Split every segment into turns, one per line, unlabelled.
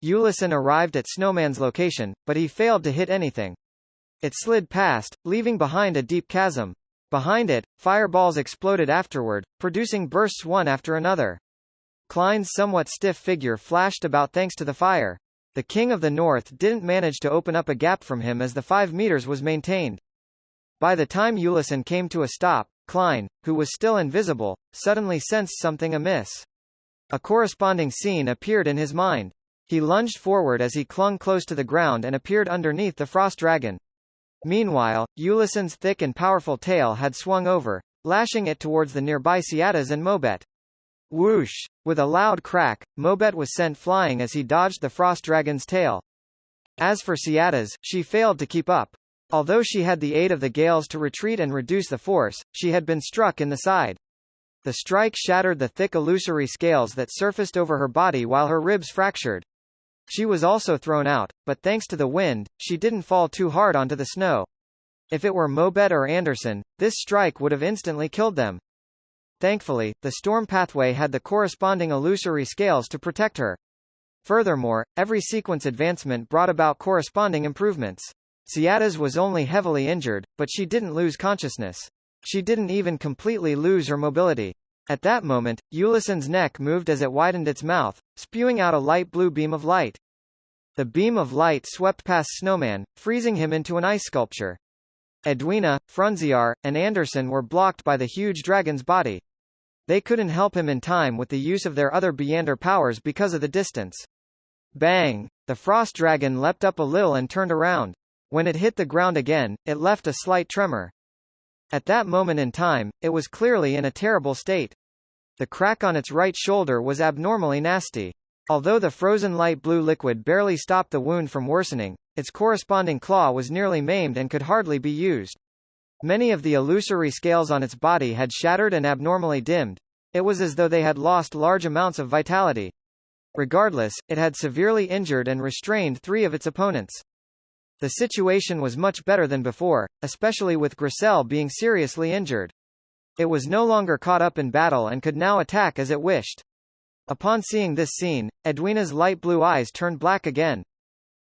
Ulysses arrived at Snowman's location, but he failed to hit anything. It slid past, leaving behind a deep chasm. Behind it, fireballs exploded afterward, producing bursts one after another. Klein's somewhat stiff figure flashed about thanks to the fire. The King of the North didn't manage to open up a gap from him as the 5 meters was maintained. By the time Ulysses came to a stop, Klein, who was still invisible, suddenly sensed something amiss. A corresponding scene appeared in his mind. He lunged forward as he clung close to the ground and appeared underneath the frost dragon. Meanwhile, Ulysses' thick and powerful tail had swung over, lashing it towards the nearby Cyadas and Mobet. Whoosh! With a loud crack, Mobet was sent flying as he dodged the frost dragon's tail. As for Cyadas, she failed to keep up. Although she had the aid of the gales to retreat and reduce the force, she had been struck in the side. The strike shattered the thick illusory scales that surfaced over her body while her ribs fractured. She was also thrown out, but thanks to the wind, she didn't fall too hard onto the snow. If it were Mobet or Anderson, this strike would have instantly killed them. Thankfully, the storm pathway had the corresponding illusory scales to protect her. Furthermore, every sequence advancement brought about corresponding improvements. Cyadas was only heavily injured, but she didn't lose consciousness. She didn't even completely lose her mobility. At that moment, Ulysses' neck moved as it widened its mouth, spewing out a light blue beam of light. The beam of light swept past Snowman, freezing him into an ice sculpture. Edwina, Frunziar, and Anderson were blocked by the huge dragon's body. They couldn't help him in time with the use of their other Beyonder powers because of the distance. Bang! The frost dragon leapt up a little and turned around. When it hit the ground again, it left a slight tremor. At that moment in time, it was clearly in a terrible state. The crack on its right shoulder was abnormally nasty. Although the frozen light blue liquid barely stopped the wound from worsening, its corresponding claw was nearly maimed and could hardly be used. Many of the illusory scales on its body had shattered and abnormally dimmed. It was as though they had lost large amounts of vitality. Regardless, it had severely injured and restrained 3 of its opponents. The situation was much better than before, especially with Grissel being seriously injured. It was no longer caught up in battle and could now attack as it wished. Upon seeing this scene, Edwina's light blue eyes turned black again.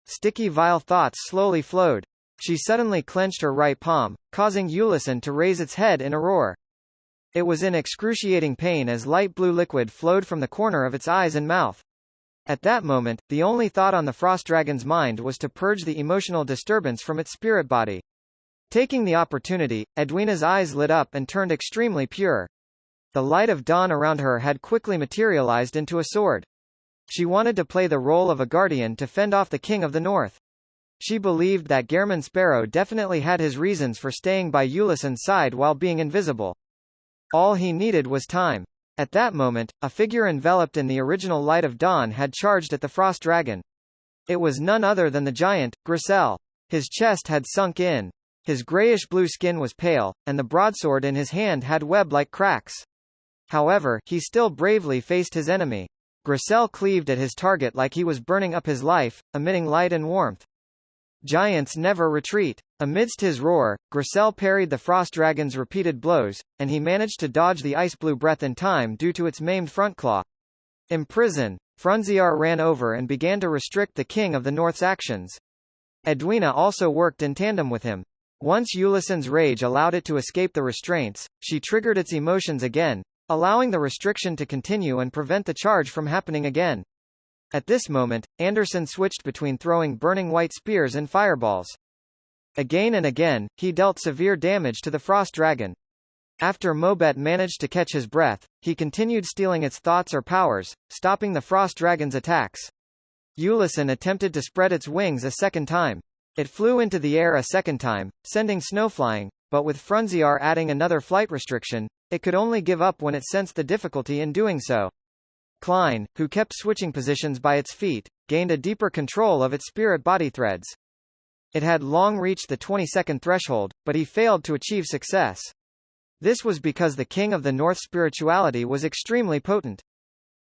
Sticky vile thoughts slowly flowed. She suddenly clenched her right palm, causing Ulysses to raise its head in a roar. It was in excruciating pain as light blue liquid flowed from the corner of its eyes and mouth. At that moment, the only thought on the frost dragon's mind was to purge the emotional disturbance from its spirit body. Taking the opportunity, Edwina's eyes lit up and turned extremely pure. The light of dawn around her had quickly materialized into a sword. She wanted to play the role of a guardian to fend off the King of the North. She believed that Gehrman Sparrow definitely had his reasons for staying by Ulysses' side while being invisible. All he needed was time. At that moment, a figure enveloped in the original light of dawn had charged at the frost dragon. It was none other than the giant, Grissel. His chest had sunk in. His grayish-blue skin was pale, and the broadsword in his hand had web-like cracks. However, he still bravely faced his enemy. Grissel cleaved at his target like he was burning up his life, emitting light and warmth. Giants never retreat. Amidst his roar, Grissel parried the frost dragon's repeated blows, and he managed to dodge the ice-blue breath in time due to its maimed front claw. Imprison, Frunziar ran over and began to restrict the King of the North's actions. Edwina also worked in tandem with him. Once Ulysses' rage allowed it to escape the restraints, she triggered its emotions again, allowing the restriction to continue and prevent the charge from happening again. At this moment, Anderson switched between throwing burning white spears and fireballs. Again and again, he dealt severe damage to the frost dragon. After Mobet managed to catch his breath, he continued stealing its thoughts or powers, stopping the frost dragon's attacks. Ulysses attempted to spread its wings a second time. It flew into the air a second time, sending snow flying, but with Frunziar adding another flight restriction, it could only give up when it sensed the difficulty in doing so. Klein, who kept switching positions by its feet, gained a deeper control of its spirit body threads. It had long reached the 20-second threshold, but he failed to achieve success. This was because the King of the North's spirituality was extremely potent.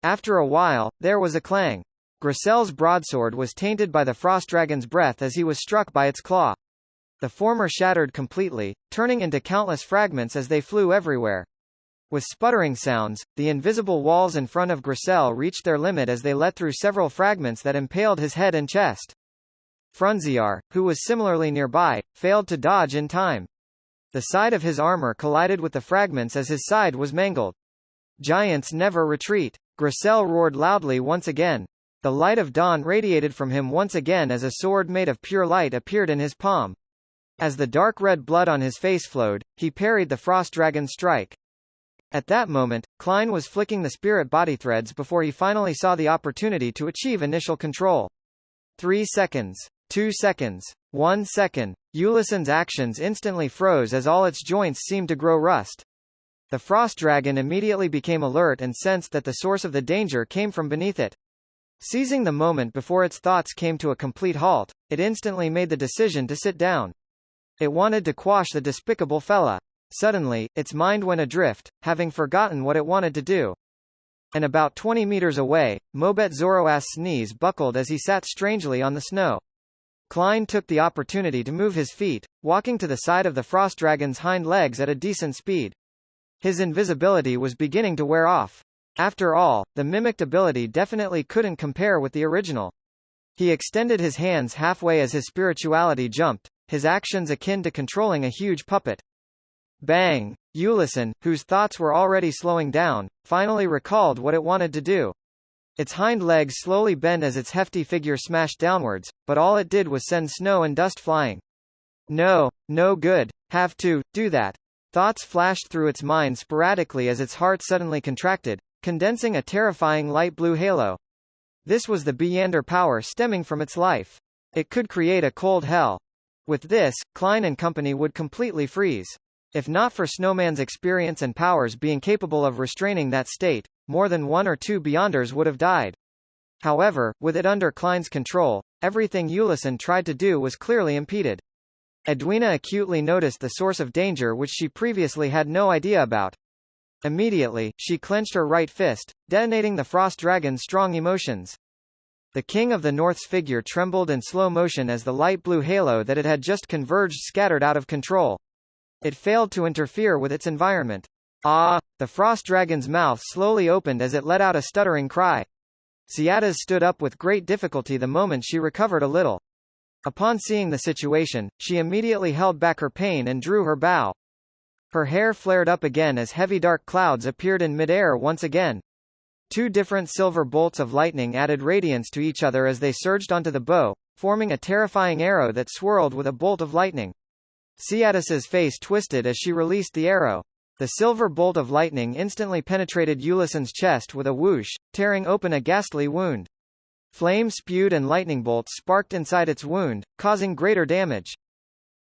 After a while, there was a clang. Grissel's broadsword was tainted by the frost dragon's breath as he was struck by its claw. The former shattered completely, turning into countless fragments as they flew everywhere. With sputtering sounds, the invisible walls in front of Gricelle reached their limit as they let through several fragments that impaled his head and chest. Frunziar, who was similarly nearby, failed to dodge in time. The side of his armor collided with the fragments as his side was mangled. Giants never retreat. Gricelle roared loudly once again. The light of dawn radiated from him once again as a sword made of pure light appeared in his palm. As the dark red blood on his face flowed, he parried the frost dragon's strike. At that moment, Klein was flicking the spirit body threads before he finally saw the opportunity to achieve initial control. 3 seconds. 2 seconds. 1 second. Ulison's actions instantly froze as all its joints seemed to grow rust. The frost dragon immediately became alert and sensed that the source of the danger came from beneath it. Seizing the moment before its thoughts came to a complete halt, it instantly made the decision to sit down. It wanted to quash the despicable fella. Suddenly, its mind went adrift, having forgotten what it wanted to do. And about 20 meters away, Mobet Zoroast's knees buckled as he sat strangely on the snow. Klein took the opportunity to move his feet, walking to the side of the frost dragon's hind legs at a decent speed. His invisibility was beginning to wear off. After all, the mimicked ability definitely couldn't compare with the original. He extended his hands halfway as his spirituality jumped, his actions akin to controlling a huge puppet. Bang! Ulison, whose thoughts were already slowing down, finally recalled what it wanted to do. Its hind legs slowly bent as its hefty figure smashed downwards, but all it did was send snow and dust flying. No good. Have to do that. Thoughts flashed through its mind sporadically as its heart suddenly contracted, condensing a terrifying light blue halo. This was the Beyonder power stemming from its life. It could create a cold hell. With this, Klein and company would completely freeze. If not for Snowman's experience and powers being capable of restraining that state, more than 1 or 2 Beyonders would have died. However, with it under Klein's control, everything Ulison tried to do was clearly impeded. Edwina acutely noticed the source of danger which she previously had no idea about. Immediately, she clenched her right fist, detonating the frost dragon's strong emotions. The King of the North's figure trembled in slow motion as the light blue halo that it had just converged scattered out of control. It failed to interfere with its environment. Ah! The frost dragon's mouth slowly opened as it let out a stuttering cry. Ciadas stood up with great difficulty the moment she recovered a little. Upon seeing the situation, she immediately held back her pain and drew her bow. Her hair flared up again as heavy dark clouds appeared in midair once again. 2 different silver bolts of lightning added radiance to each other as they surged onto the bow, forming a terrifying arrow that swirled with a bolt of lightning. Ciadas's face twisted as she released the arrow. The silver bolt of lightning instantly penetrated Ulison's chest with a whoosh, tearing open a ghastly wound. Flame spewed and lightning bolts sparked inside its wound, causing greater damage.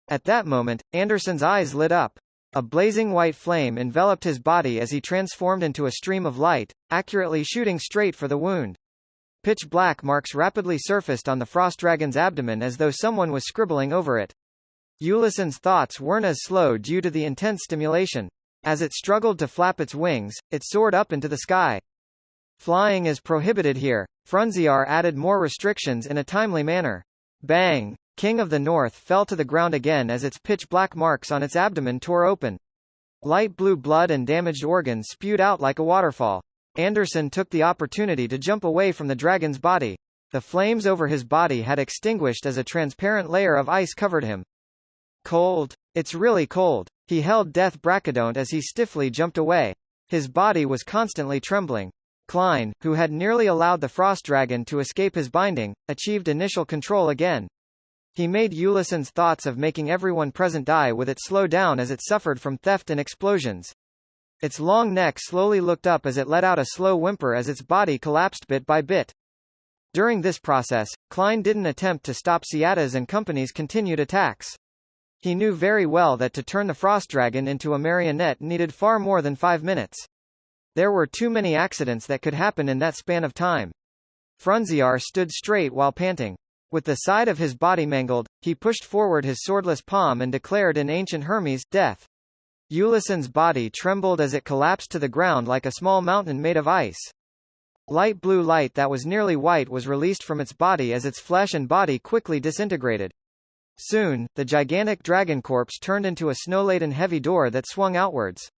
At that moment, Anderson's eyes lit up. A blazing white flame enveloped his body as he transformed into a stream of light, accurately shooting straight for the wound. Pitch black marks rapidly surfaced on the frost dragon's abdomen as though someone was scribbling over it. Ulison's thoughts weren't as slow due to the intense stimulation. As it struggled to flap its wings, it soared up into the sky. Flying is prohibited here. Frunziar added more restrictions in a timely manner. Bang! King of the North fell to the ground again as its pitch black marks on its abdomen tore open. Light blue blood and damaged organs spewed out like a waterfall. Anderson took the opportunity to jump away from the dragon's body. The flames over his body had extinguished as a transparent layer of ice covered him. Cold. It's really cold. He held Death Brachydote as he stiffly jumped away. His body was constantly trembling. Klein, who had nearly allowed the frost dragon to escape his binding, achieved initial control again. He made Ulison's thoughts of making everyone present die with it slow down as it suffered from theft and explosions. Its long neck slowly looked up as it let out a slow whimper as its body collapsed bit by bit. During this process, Klein didn't attempt to stop Ciadas and company's continued attacks. He knew very well that to turn the frost dragon into a marionette needed far more than 5 minutes. There were too many accidents that could happen in that span of time. Frunziar stood straight while panting. With the side of his body mangled, he pushed forward his swordless palm and declared in ancient Hermes, death. Ulison's body trembled as it collapsed to the ground like a small mountain made of ice. Light blue light that was nearly white was released from its body as its flesh and body quickly disintegrated. Soon, the gigantic dragon corpse turned into a snow-laden heavy door that swung outwards.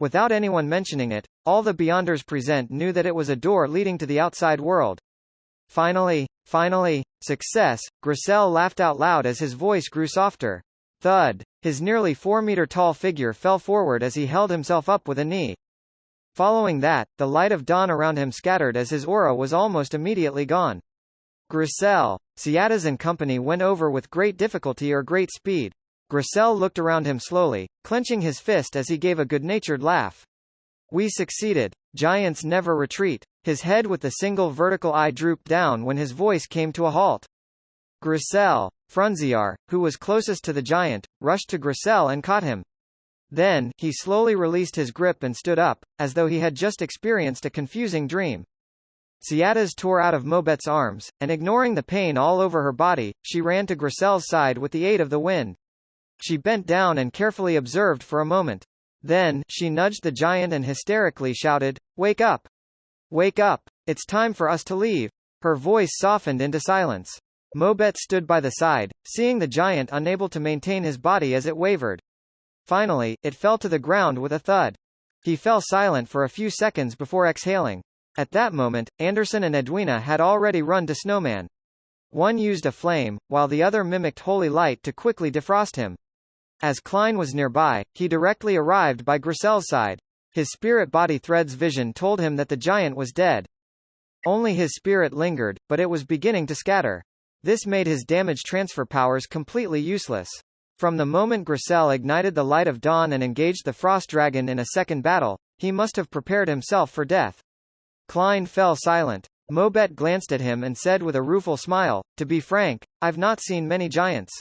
Without anyone mentioning it, all the Beyonders present knew that it was a door leading to the outside world. Finally, success, Gricelle laughed out loud as his voice grew softer. Thud. His nearly 4-meter-tall figure fell forward as he held himself up with a knee. Following that, the light of dawn around him scattered as his aura was almost immediately gone. Gricelle. Ciadas and company went over with great difficulty or great speed. Gricelle looked around him slowly, clenching his fist as he gave a good-natured laugh. We succeeded. Giants never retreat. His head with the single vertical eye drooped down when his voice came to a halt. Gricelle. Frunziar, who was closest to the giant, rushed to Gricelle and caught him. Then, he slowly released his grip and stood up, as though he had just experienced a confusing dream. Ciadas tore out of Mobet's arms, and ignoring the pain all over her body, she ran to Gricelle's side with the aid of the wind. She bent down and carefully observed for a moment. Then, she nudged the giant and hysterically shouted, "Wake up! Wake up! It's time for us to leave." Her voice softened into silence. Mobet stood by the side, seeing the giant unable to maintain his body as it wavered. Finally, it fell to the ground with a thud. He fell silent for a few seconds before exhaling. At that moment, Anderson and Edwina had already run to Snowman. One used a flame, while the other mimicked holy light to quickly defrost him. As Klein was nearby, he directly arrived by Gricelle's side. His spirit body thread's vision told him that the giant was dead. Only his spirit lingered, but it was beginning to scatter. This made his damage transfer powers completely useless. From the moment Gricelle ignited the light of dawn and engaged the frost dragon in a second battle, he must have prepared himself for death. Klein fell silent. Mobet glanced at him and said with a rueful smile, "To be frank, I've not seen many giants.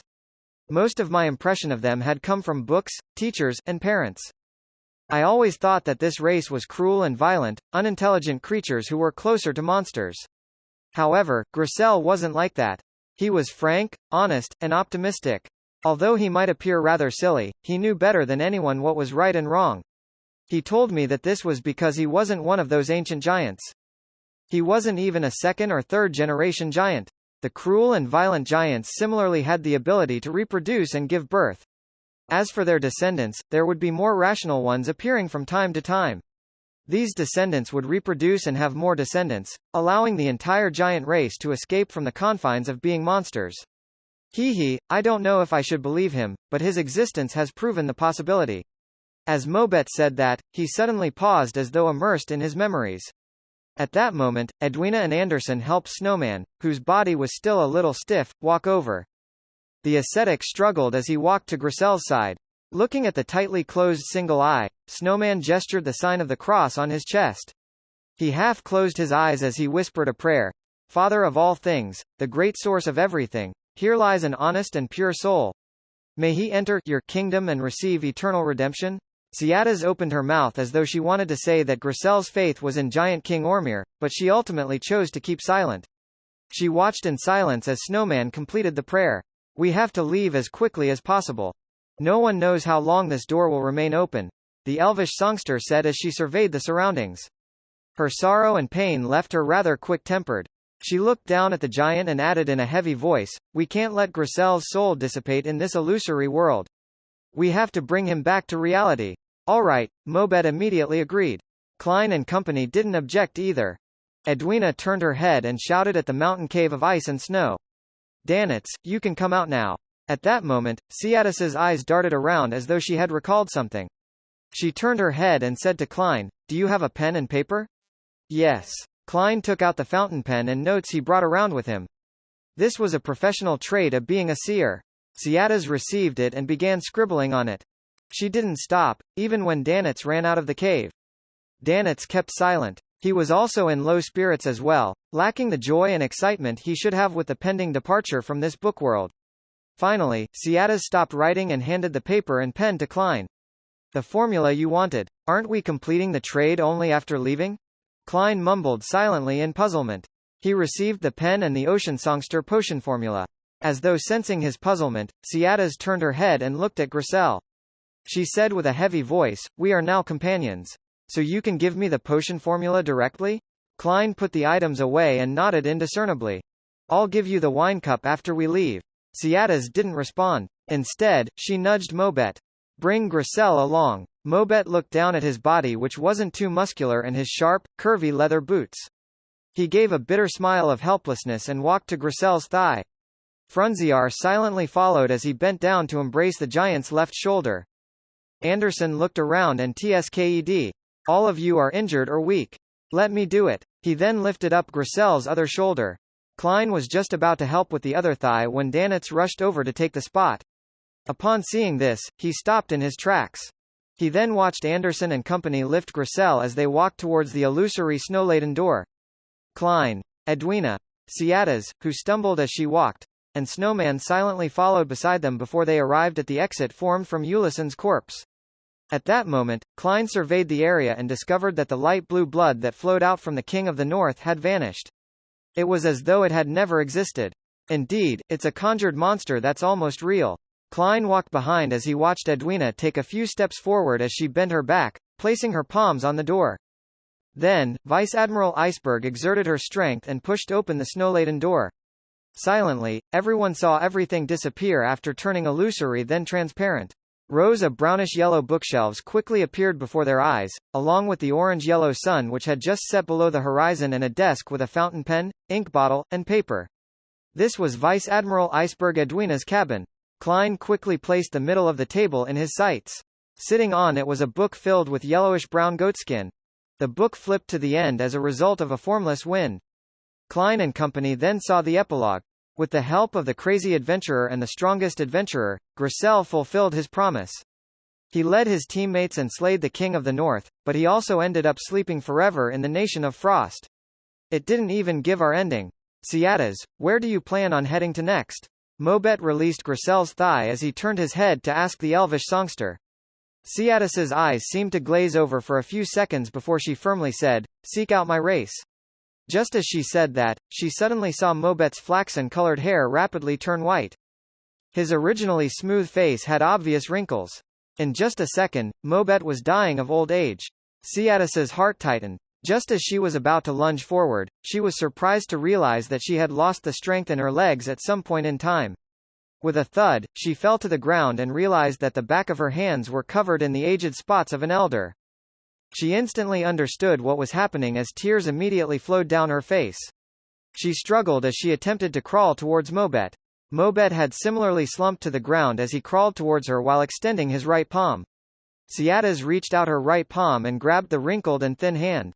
Most of my impression of them had come from books, teachers, and parents. I always thought that this race was cruel and violent, unintelligent creatures who were closer to monsters. However, Gricelle wasn't like that. He was frank, honest, and optimistic. Although he might appear rather silly, he knew better than anyone what was right and wrong. He told me that this was because he wasn't one of those ancient giants. He wasn't even a second or third generation giant. The cruel and violent giants similarly had the ability to reproduce and give birth. As for their descendants, there would be more rational ones appearing from time to time. These descendants would reproduce and have more descendants, allowing the entire giant race to escape from the confines of being monsters. I don't know if I should believe him, but his existence has proven the possibility." As Mobet said that, he suddenly paused as though immersed in his memories. At that moment, Edwina and Anderson helped Snowman, whose body was still a little stiff, walk over. The ascetic struggled as he walked to Gricelle's side. Looking at the tightly closed single eye, Snowman gestured the sign of the cross on his chest. He half closed his eyes as he whispered a prayer. "Father of all things, the great source of everything, here lies an honest and pure soul. May he enter your kingdom and receive eternal redemption." Ciadas opened her mouth as though she wanted to say that Gricelle's faith was in giant King Ormir, but she ultimately chose to keep silent. She watched in silence as Snowman completed the prayer. "We have to leave as quickly as possible. No one knows how long this door will remain open," the elvish songster said as she surveyed the surroundings. Her sorrow and pain left her rather quick-tempered. She looked down at the giant and added in a heavy voice, "We can't let Gricelle's soul dissipate in this illusory world. We have to bring him back to reality." "All right," Mobet immediately agreed. Klein and company didn't object either. Edwina turned her head and shouted at the mountain cave of ice and snow. "Danitz, you can come out now." At that moment, Ciadas's eyes darted around as though she had recalled something. She turned her head and said to Klein, "Do you have a pen and paper?" "Yes." Klein took out the fountain pen and notes he brought around with him. This was a professional trait of being a seer. Ciadas received it and began scribbling on it. She didn't stop, even when Danitz ran out of the cave. Danitz kept silent. He was also in low spirits as well, lacking the joy and excitement he should have with the pending departure from this bookworld. Finally, Ciadas stopped writing and handed the paper and pen to Klein. "The formula you wanted. Aren't we completing the trade only after leaving?" Klein mumbled silently in puzzlement. He received the pen and the ocean songster potion formula. As though sensing his puzzlement, Ciadas turned her head and looked at Gricelle. She said with a heavy voice, "We are now companions. So you can give me the potion formula directly?" Klein put the items away and nodded indiscernibly. "I'll give you the wine cup after we leave." Ciadas didn't respond. Instead, she nudged Mobet. "Bring Gricelle along." Mobet looked down at his body, which wasn't too muscular, and his sharp, curvy leather boots. He gave a bitter smile of helplessness and walked to Grisel's thigh. Frunziar silently followed as he bent down to embrace the giant's left shoulder. Anderson looked around and tsked. All of you are injured or weak. Let me do it. He then lifted up Grisel's other shoulder. Klein was just about to help with the other thigh when Danitz rushed over to take the spot. Upon seeing this, he stopped in his tracks. He then watched Anderson and company lift Grisel as they walked towards the illusory snow-laden door. Klein, Edwina, Ciadas, who stumbled as she walked, and Snowman silently followed beside them before they arrived at the exit formed from Ulison's corpse. At that moment, Klein surveyed the area and discovered that the light blue blood that flowed out from the King of the North had vanished. It was as though it had never existed. Indeed, it's a conjured monster that's almost real. Klein walked behind as he watched Edwina take a few steps forward as she bent her back, placing her palms on the door. Then, Vice Admiral Iceberg exerted her strength and pushed open the snow-laden door. Silently, everyone saw everything disappear after turning illusory then transparent. Rows of brownish-yellow bookshelves quickly appeared before their eyes, along with the orange-yellow sun which had just set below the horizon and a desk with a fountain pen, ink bottle, and paper. This was Vice Admiral Iceberg Edwina's cabin. Klein quickly placed the middle of the table in his sights. Sitting on it was a book filled with yellowish-brown goatskin. The book flipped to the end as a result of a formless wind. Klein and company then saw the epilogue. With the help of the crazy adventurer and the strongest adventurer, Grisel fulfilled his promise. He led his teammates and slayed the King of the North, but he also ended up sleeping forever in the Nation of Frost. It didn't even give our ending. Ciadas, where do you plan on heading to next? Mobet released Grisel's thigh as he turned his head to ask the elvish songster. Ciadas's eyes seemed to glaze over for a few seconds before she firmly said, "Seek out my race." Just as she said that, she suddenly saw Mobet's flaxen-colored hair rapidly turn white. His originally smooth face had obvious wrinkles. In just a second, Mobet was dying of old age. Ciadas's heart tightened. Just as she was about to lunge forward, she was surprised to realize that she had lost the strength in her legs at some point in time. With a thud, she fell to the ground and realized that the back of her hands were covered in the aged spots of an elder. She instantly understood what was happening as tears immediately flowed down her face. She struggled as she attempted to crawl towards Mobet. Mobet had similarly slumped to the ground as he crawled towards her while extending his right palm. Ciadas reached out her right palm and grabbed the wrinkled and thin hand.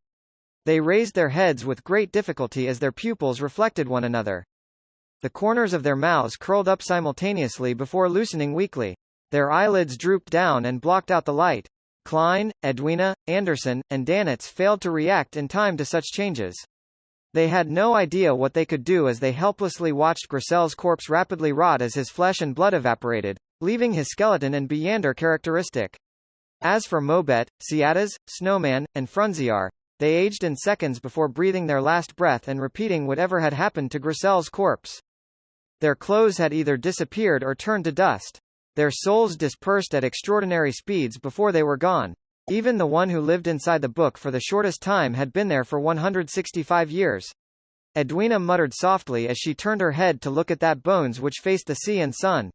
They raised their heads with great difficulty as their pupils reflected one another. The corners of their mouths curled up simultaneously before loosening weakly. Their eyelids drooped down and blocked out the light. Klein, Edwina, Anderson, and Danitz failed to react in time to such changes. They had no idea what they could do as they helplessly watched Grisel's corpse rapidly rot as his flesh and blood evaporated, leaving his skeleton and Beyander characteristic. As for Mobet, Ciadas, Snowman, and Frunziar, they aged in seconds before breathing their last breath and repeating whatever had happened to Grisel's corpse. Their clothes had either disappeared or turned to dust. Their souls dispersed at extraordinary speeds before they were gone. Even the one who lived inside the book for the shortest time had been there for 165 years. Edwina muttered softly as she turned her head to look at that bones which faced the sea and sun.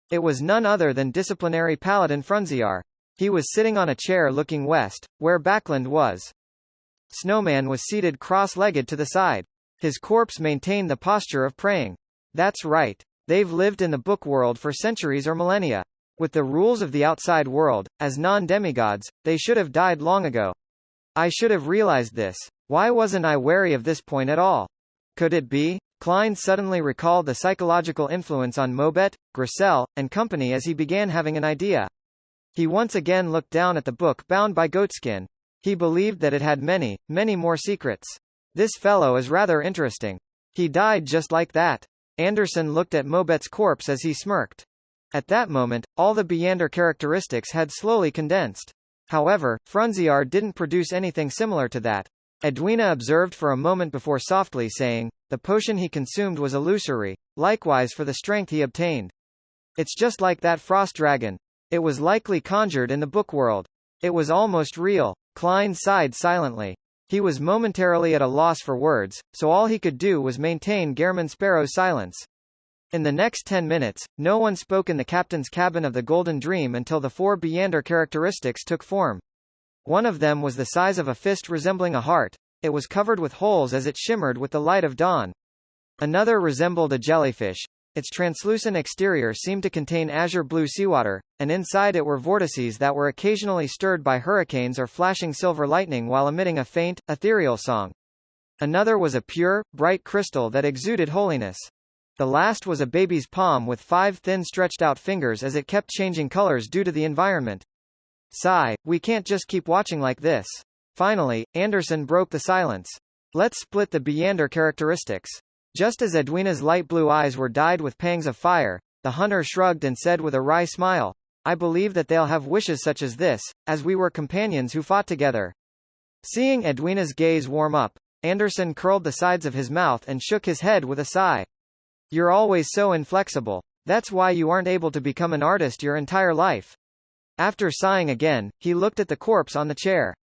It was none other than disciplinary paladin Frunziar. He was sitting on a chair looking west, where Backlund was. Snowman was seated cross-legged to the side. His corpse maintained the posture of praying. That's right. They've lived in the book world for centuries or millennia. With the rules of the outside world, as non-demigods, they should have died long ago. I should have realized this. Why wasn't I wary of this point at all? Could it be? Klein suddenly recalled the psychological influence on Mobet, Grisel, and company as he began having an idea. He once again looked down at the book bound by goatskin. He believed that it had many, many more secrets. This fellow is rather interesting. He died just like that. Anderson looked at Mobet's corpse as he smirked. At that moment, all the Beyander characteristics had slowly condensed. However, Frunziar didn't produce anything similar to that. Edwina observed for a moment before softly saying, the potion he consumed was illusory, likewise for the strength he obtained. It's just like that frost dragon. It was likely conjured in the book world. It was almost real. Klein sighed silently. He was momentarily at a loss for words, so all he could do was maintain Gehrman Sparrow's silence. In the next 10 minutes, no one spoke in the captain's cabin of the Golden Dream until the 4 Beyonder characteristics took form. One of them was the size of a fist resembling a heart. It was covered with holes as it shimmered with the light of dawn. Another resembled a jellyfish. Its translucent exterior seemed to contain azure blue seawater, and inside it were vortices that were occasionally stirred by hurricanes or flashing silver lightning while emitting a faint, ethereal song. Another was a pure, bright crystal that exuded holiness. The last was a baby's palm with 5 thin stretched-out fingers as it kept changing colors due to the environment. Sigh, we can't just keep watching like this. Finally, Anderson broke the silence. Let's split the Beyonder characteristics. Just as Edwina's light blue eyes were dyed with pangs of fire, the hunter shrugged and said with a wry smile, I believe that they'll have wishes such as this, as we were companions who fought together. Seeing Edwina's gaze warm up, Anderson curled the sides of his mouth and shook his head with a sigh. You're always so inflexible. That's why you aren't able to become an artist your entire life. After sighing again, he looked at the corpse on the chair.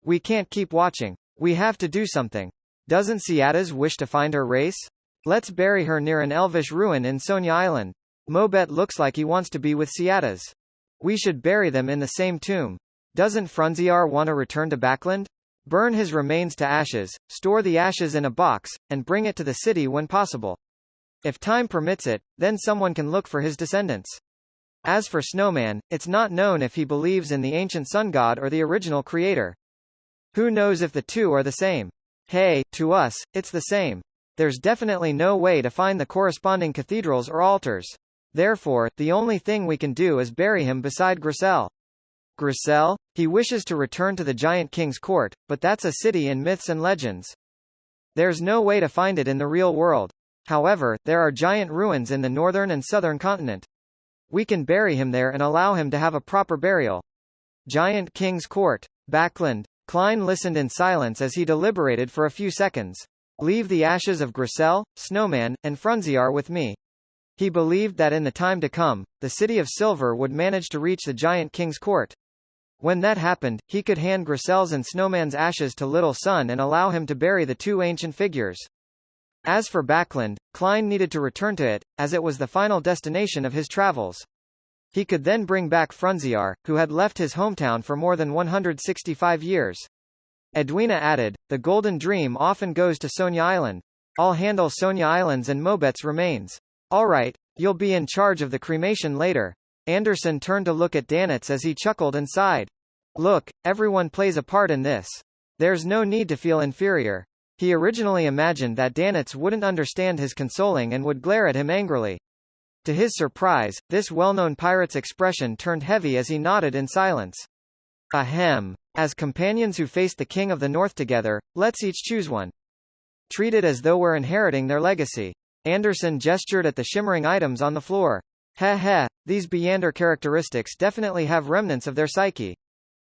We can't keep watching. We have to do something. Doesn't Ciadas wish to find her race? Let's bury her near an elvish ruin in Sonia Island. Mobet looks like he wants to be with Ciadas. We should bury them in the same tomb. Doesn't Frunziar want to return to Backland? Burn his remains to ashes, store the ashes in a box, and bring it to the city when possible. If time permits it, then someone can look for his descendants. As for Snowman, it's not known if he believes in the ancient sun god or the original creator. Who knows if the two are the same? Hey, to us, it's the same. There's definitely no way to find the corresponding cathedrals or altars. Therefore, the only thing we can do is bury him beside Grisel. Grisel? He wishes to return to the Giant King's court, but that's a city in myths and legends. There's no way to find it in the real world. However, there are giant ruins in the northern and southern continent. We can bury him there and allow him to have a proper burial. Giant King's court. Backland. Klein listened in silence as he deliberated for a few seconds. Leave the ashes of Grisel, Snowman, and Frunziar with me. He believed that in the time to come, the City of Silver would manage to reach the Giant King's court. When that happened, he could hand Grisel's and Snowman's ashes to Little Sun and allow him to bury the 2 ancient figures. As for Backland, Klein needed to return to it, as it was the final destination of his travels. He could then bring back Frunziar, who had left his hometown for more than 165 years. Edwina added, the Golden Dream often goes to Sonia Island. I'll handle Sonia Island's and Mobet's remains. All right, you'll be in charge of the cremation later. Anderson turned to look at Danitz as he chuckled and sighed. Look, everyone plays a part in this. There's no need to feel inferior. He originally imagined that Danitz wouldn't understand his consoling and would glare at him angrily. To his surprise, this well-known pirate's expression turned heavy as he nodded in silence. Ahem. As companions who faced the King of the North together, let's each choose one. Treat it as though we're inheriting their legacy. Anderson gestured at the shimmering items on the floor. Heh heh, these Beyonder characteristics definitely have remnants of their psyche.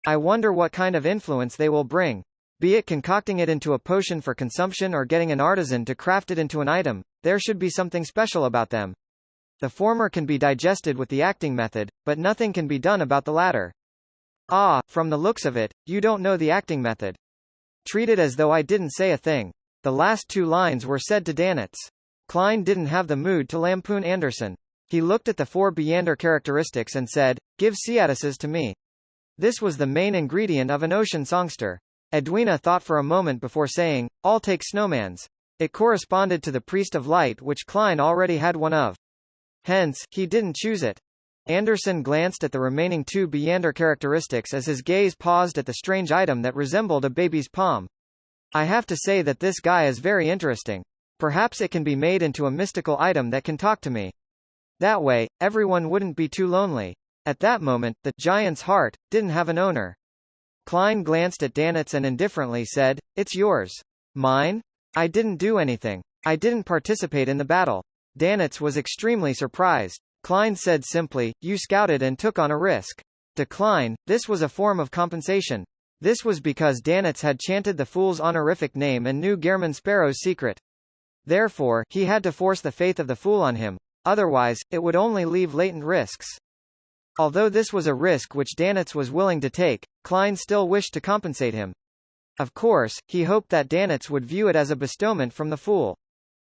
I wonder what kind of influence they will bring. Be it concocting it into a potion for consumption or getting an artisan to craft it into an item, there should be something special about them. The former can be digested with the acting method, but nothing can be done about the latter. Ah, from the looks of it, you don't know the acting method. Treat it as though I didn't say a thing. The last 2 lines were said to Danitz. Klein didn't have the mood to lampoon Anderson. He looked at the 4 Beyonder characteristics and said, give Ciadas's to me. This was the main ingredient of an ocean songster. Edwina thought for a moment before saying, I'll take Snowman's. It corresponded to the Priest of Light which Klein already had one of. Hence, he didn't choose it. Anderson glanced at the remaining 2 Beyonder characteristics as his gaze paused at the strange item that resembled a baby's palm. I have to say that this guy is very interesting. Perhaps it can be made into a mystical item that can talk to me. That way, everyone wouldn't be too lonely. At that moment, the giant's heart didn't have an owner. Klein glanced at Danitz and indifferently said, it's yours. Mine? I didn't do anything. I didn't participate in the battle. Danitz was extremely surprised. Klein said simply, you scouted and took on a risk. To Klein, this was a form of compensation. This was because Danitz had chanted the fool's honorific name and knew Gehrman Sparrow's secret. Therefore, he had to force the faith of the fool on him. Otherwise, it would only leave latent risks. Although this was a risk which Danitz was willing to take, Klein still wished to compensate him. Of course, he hoped that Danitz would view it as a bestowment from the fool.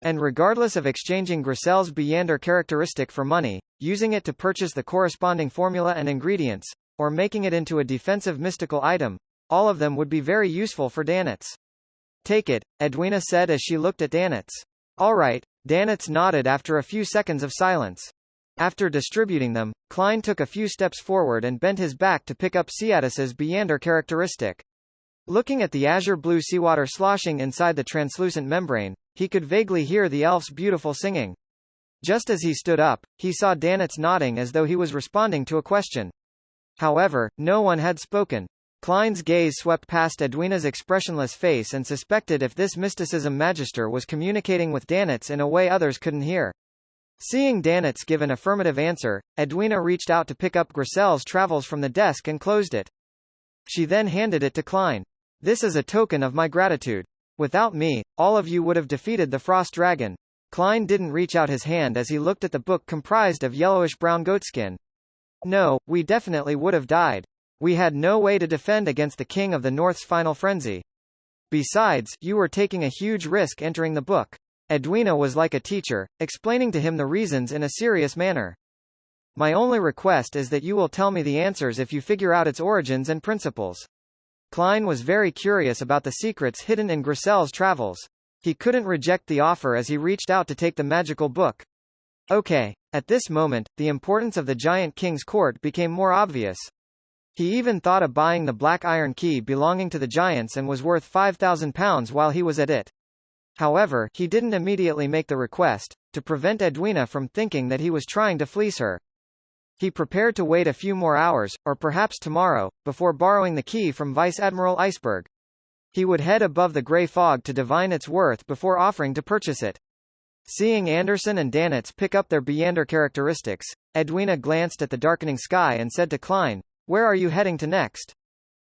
And regardless of exchanging Grisel's Beyonder characteristic for money, using it to purchase the corresponding formula and ingredients, or making it into a defensive mystical item, all of them would be very useful for Danitz. Take it, Edwina said as she looked at Danitz. All right, Danitz nodded after a few seconds of silence. After distributing them, Klein took a few steps forward and bent his back to pick up Ciatis's Beyonder characteristic. Looking at the azure-blue seawater sloshing inside the translucent membrane, he could vaguely hear the elf's beautiful singing. Just as he stood up, he saw Danitz nodding as though he was responding to a question. However, no one had spoken. Klein's gaze swept past Edwina's expressionless face and suspected if this mysticism magister was communicating with Danitz in a way others couldn't hear. Seeing Danitz give an affirmative answer, Edwina reached out to pick up Grisel's travels from the desk and closed it. She then handed it to Klein. This is a token of my gratitude. Without me, all of you would have defeated the Frost Dragon. Klein didn't reach out his hand as he looked at the book comprised of yellowish-brown goatskin. No, we definitely would have died. We had no way to defend against the King of the North's final frenzy. Besides, you were taking a huge risk entering the book. Edwina was like a teacher, explaining to him the reasons in a serious manner. My only request is that you will tell me the answers if you figure out its origins and principles. Klein was very curious about the secrets hidden in Grisel's travels. He couldn't reject the offer as he reached out to take the magical book. Okay. At this moment, the importance of the Giant King's court became more obvious. He even thought of buying the black iron key belonging to the giants and was worth £5,000 while he was at it. However, he didn't immediately make the request, to prevent Edwina from thinking that he was trying to fleece her. He prepared to wait a few more hours, or perhaps tomorrow, before borrowing the key from Vice Admiral Iceberg. He would head above the grey fog to divine its worth before offering to purchase it. Seeing Anderson and Danitz pick up their Beyonder characteristics, Edwina glanced at the darkening sky and said to Klein, "Where are you heading to next?"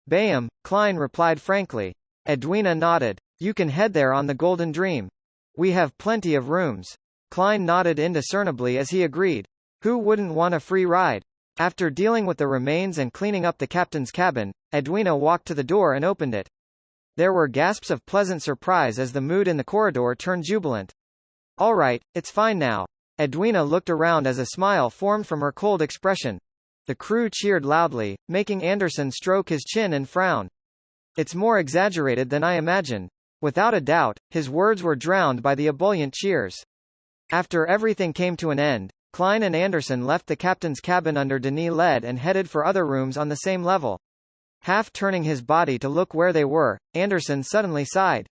"Bayham," Klein replied frankly. Edwina nodded. "You can head there on the Golden Dream. We have plenty of rooms." Klein nodded indiscernibly as he agreed. Who wouldn't want a free ride? After dealing with the remains and cleaning up the captain's cabin, Edwina walked to the door and opened it. There were gasps of pleasant surprise as the mood in the corridor turned jubilant. All right, it's fine now. Edwina looked around as a smile formed from her cold expression. The crew cheered loudly, making Anderson stroke his chin and frown. It's more exaggerated than I imagined. Without a doubt, his words were drowned by the ebullient cheers. After everything came to an end, Klein and Anderson left the captain's cabin under Denis lead and headed for other rooms on the same level. Half turning his body to look where they were, Anderson suddenly sighed.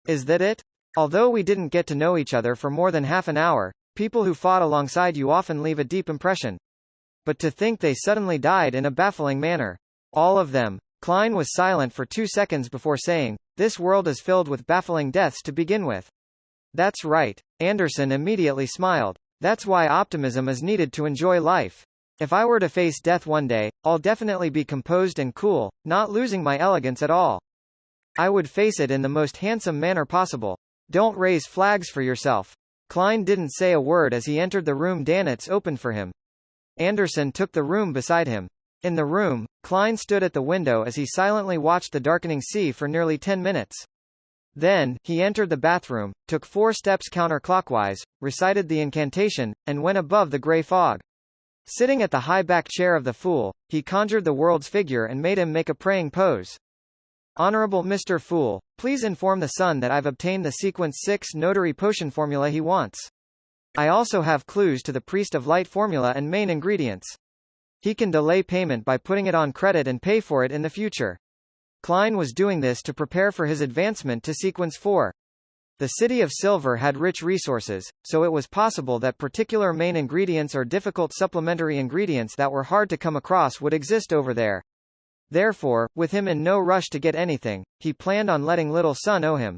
Is that it? Although we didn't get to know each other for more than half an hour, people who fought alongside you often leave a deep impression. But to think they suddenly died in a baffling manner. All of them. Klein was silent for 2 seconds before saying, "This world is filled with baffling deaths to begin with." That's right. Anderson immediately smiled. That's why optimism is needed to enjoy life. If I were to face death one day, I'll definitely be composed and cool, not losing my elegance at all. I would face it in the most handsome manner possible. Don't raise flags for yourself. Klein didn't say a word as he entered the room Danitz opened for him. Anderson took the room beside him. In the room, Klein stood at the window as he silently watched the darkening sea for nearly 10 minutes. Then, he entered the bathroom, took 4 steps counterclockwise, recited the incantation, and went above the grey fog. Sitting at the high-back chair of the Fool, he conjured the world's figure and made him make a praying pose. Honorable Mr. Fool, please inform the Sun that I've obtained the Sequence 6 notary potion formula he wants. I also have clues to the Priest of Light formula and main ingredients. He can delay payment by putting it on credit and pay for it in the future. Klein was doing this to prepare for his advancement to Sequence 4. The City of Silver had rich resources, so it was possible that particular main ingredients or difficult supplementary ingredients that were hard to come across would exist over there. Therefore, with him in no rush to get anything, he planned on letting Little Sun owe him.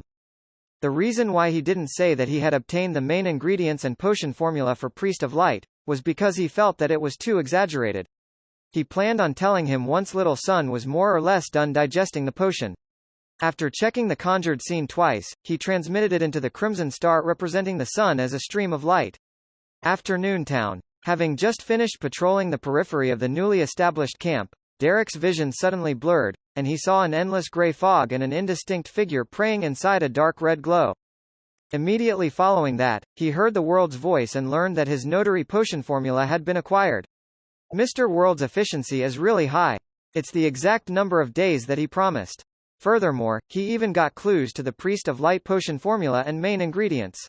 The reason why he didn't say that he had obtained the main ingredients and potion formula for Priest of Light, was because he felt that it was too exaggerated. He planned on telling him once Little Sun was more or less done digesting the potion. After checking the conjured scene twice, he transmitted it into the crimson star representing the sun as a stream of light. Afternoon Town. Having just finished patrolling the periphery of the newly established camp, Derek's vision suddenly blurred, and he saw an endless grey fog and an indistinct figure praying inside a dark red glow. Immediately following that, he heard the World's voice and learned that his notary potion formula had been acquired. Mr. World's efficiency is really high. It's the exact number of days that he promised. Furthermore, he even got clues to the Priest of Light potion formula and main ingredients.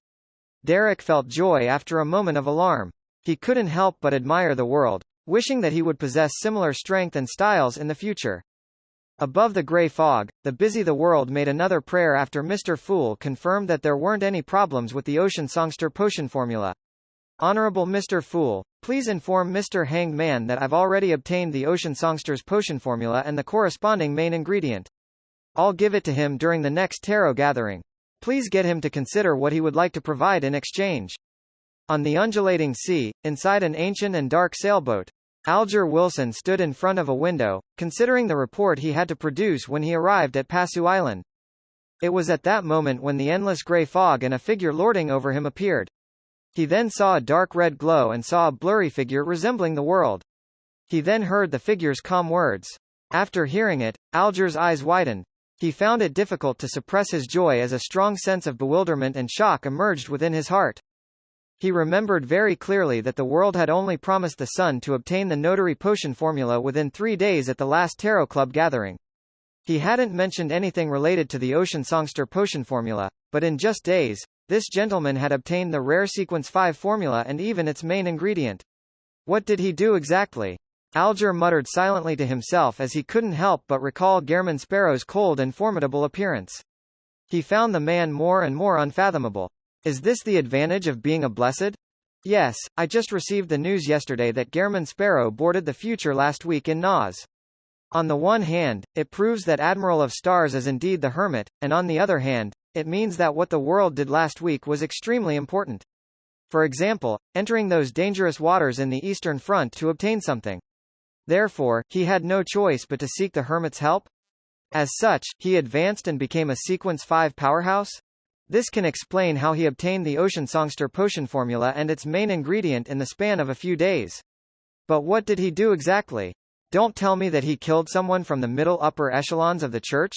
Derek felt joy after a moment of alarm. He couldn't help but admire the World, wishing that he would possess similar strength and styles in the future. Above the grey fog, the World made another prayer after Mr. Fool confirmed that there weren't any problems with the Ocean Songster potion formula. Honorable Mr. Fool, please inform Mr. Hanged Man that I've already obtained the Ocean Songster's potion formula and the corresponding main ingredient. I'll give it to him during the next tarot gathering. Please get him to consider what he would like to provide in exchange. On the undulating sea, inside an ancient and dark sailboat, Alger Wilson stood in front of a window, considering the report he had to produce when he arrived at Passu Island. It was at that moment when the endless grey fog and a figure lording over him appeared. He then saw a dark red glow and saw a blurry figure resembling the World. He then heard the figure's calm words. After hearing it, Alger's eyes widened. He found it difficult to suppress his joy as a strong sense of bewilderment and shock emerged within his heart. He remembered very clearly that the World had only promised the son to obtain the notary potion formula within 3 days at the last Tarot Club gathering. He hadn't mentioned anything related to the Ocean Songster potion formula, but in just days, this gentleman had obtained the rare Sequence 5 formula and even its main ingredient. What did he do exactly? Alger muttered silently to himself as he couldn't help but recall Gehrman Sparrow's cold and formidable appearance. He found the man more and more unfathomable. Is this the advantage of being a blessed? Yes, I just received the news yesterday that Gehrman Sparrow boarded the Future last week in Nas. On the one hand, it proves that Admiral of Stars is indeed the Hermit, and on the other hand, it means that what the World did last week was extremely important. For example, entering those dangerous waters in the Eastern Front to obtain something. Therefore, he had no choice but to seek the Hermit's help. As such, he advanced and became a Sequence 5 powerhouse. This can explain how he obtained the Ocean Songster potion formula and its main ingredient in the span of a few days. But what did he do exactly? Don't tell me that he killed someone from the middle upper echelons of the church?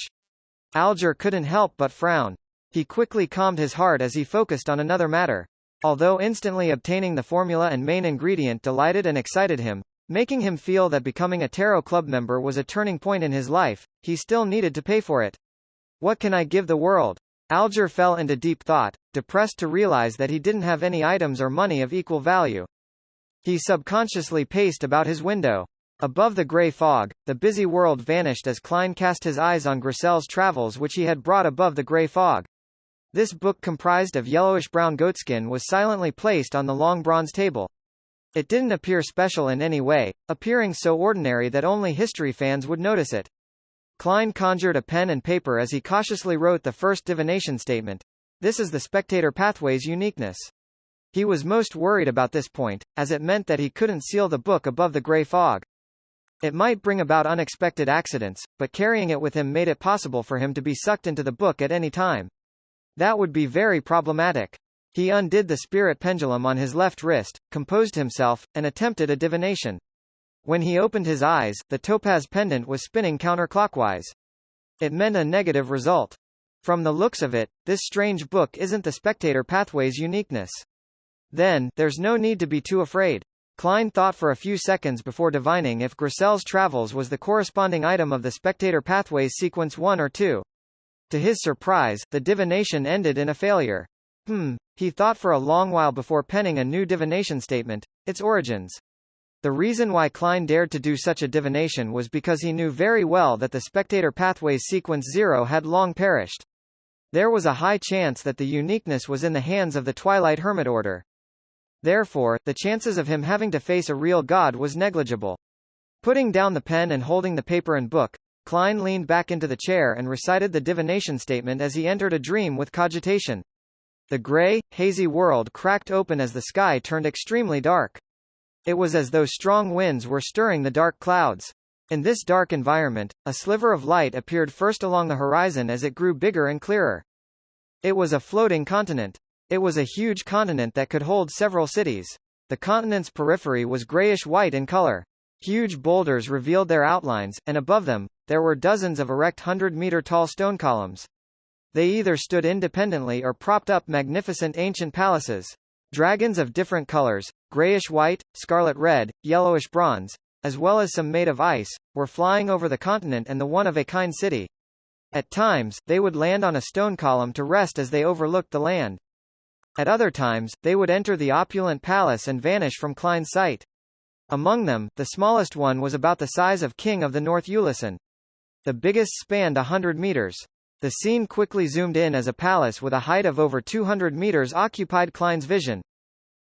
Alger couldn't help but frown. He quickly calmed his heart as he focused on another matter. Although instantly obtaining the formula and main ingredient delighted and excited him, making him feel that becoming a Tarot Club member was a turning point in his life, he still needed to pay for it. What can I give the World? Alger fell into deep thought, depressed to realize that he didn't have any items or money of equal value. He subconsciously paced about his window. Above the grey fog, the busy World vanished as Klein cast his eyes on Grissel's travels which he had brought above the grey fog. This book comprised of yellowish-brown goatskin was silently placed on the long bronze table. It didn't appear special in any way, appearing so ordinary that only history fans would notice it. Klein conjured a pen and paper as he cautiously wrote the first divination statement. This is the Spectator Pathway's uniqueness. He was most worried about this point, as it meant that he couldn't seal the book above the grey fog. It might bring about unexpected accidents, but carrying it with him made it possible for him to be sucked into the book at any time. That would be very problematic. He undid the spirit pendulum on his left wrist, composed himself, and attempted a divination. When he opened his eyes, the topaz pendant was spinning counterclockwise. It meant a negative result. From the looks of it, this strange book isn't the Spectator Pathway's uniqueness. Then, there's no need to be too afraid. Klein thought for a few seconds before divining if Grissel's travels was the corresponding item of the Spectator Pathway's Sequence 1 or 2. To his surprise, the divination ended in a failure. He thought for a long while before penning a new divination statement, its origins. The reason why Klein dared to do such a divination was because he knew very well that the Spectator Pathway's Sequence 0 had long perished. There was a high chance that the uniqueness was in the hands of the Twilight Hermit Order. Therefore, the chances of him having to face a real god was negligible. Putting down the pen and holding the paper and book, Klein leaned back into the chair and recited the divination statement as he entered a dream with cogitation. The grey, hazy world cracked open as the sky turned extremely dark. It was as though strong winds were stirring the dark clouds. In this dark environment, a sliver of light appeared first along the horizon as it grew bigger and clearer. It was a floating continent. It was a huge continent that could hold several cities. The continent's periphery was grayish-white in color. Huge boulders revealed their outlines, and above them, there were dozens of erect 100-meter-tall stone columns. They either stood independently or propped up magnificent ancient palaces. Dragons of different colors, grayish-white, scarlet-red, yellowish-bronze, as well as some made of ice, were flying over the continent and the one-of-a-kind city. At times, they would land on a stone column to rest as they overlooked the land. At other times, they would enter the opulent palace and vanish from Klein's sight. Among them, the smallest one was about the size of King of the North Ulyssen. The biggest spanned 100 meters. The scene quickly zoomed in as a palace with a height of over 200 meters occupied Klein's vision.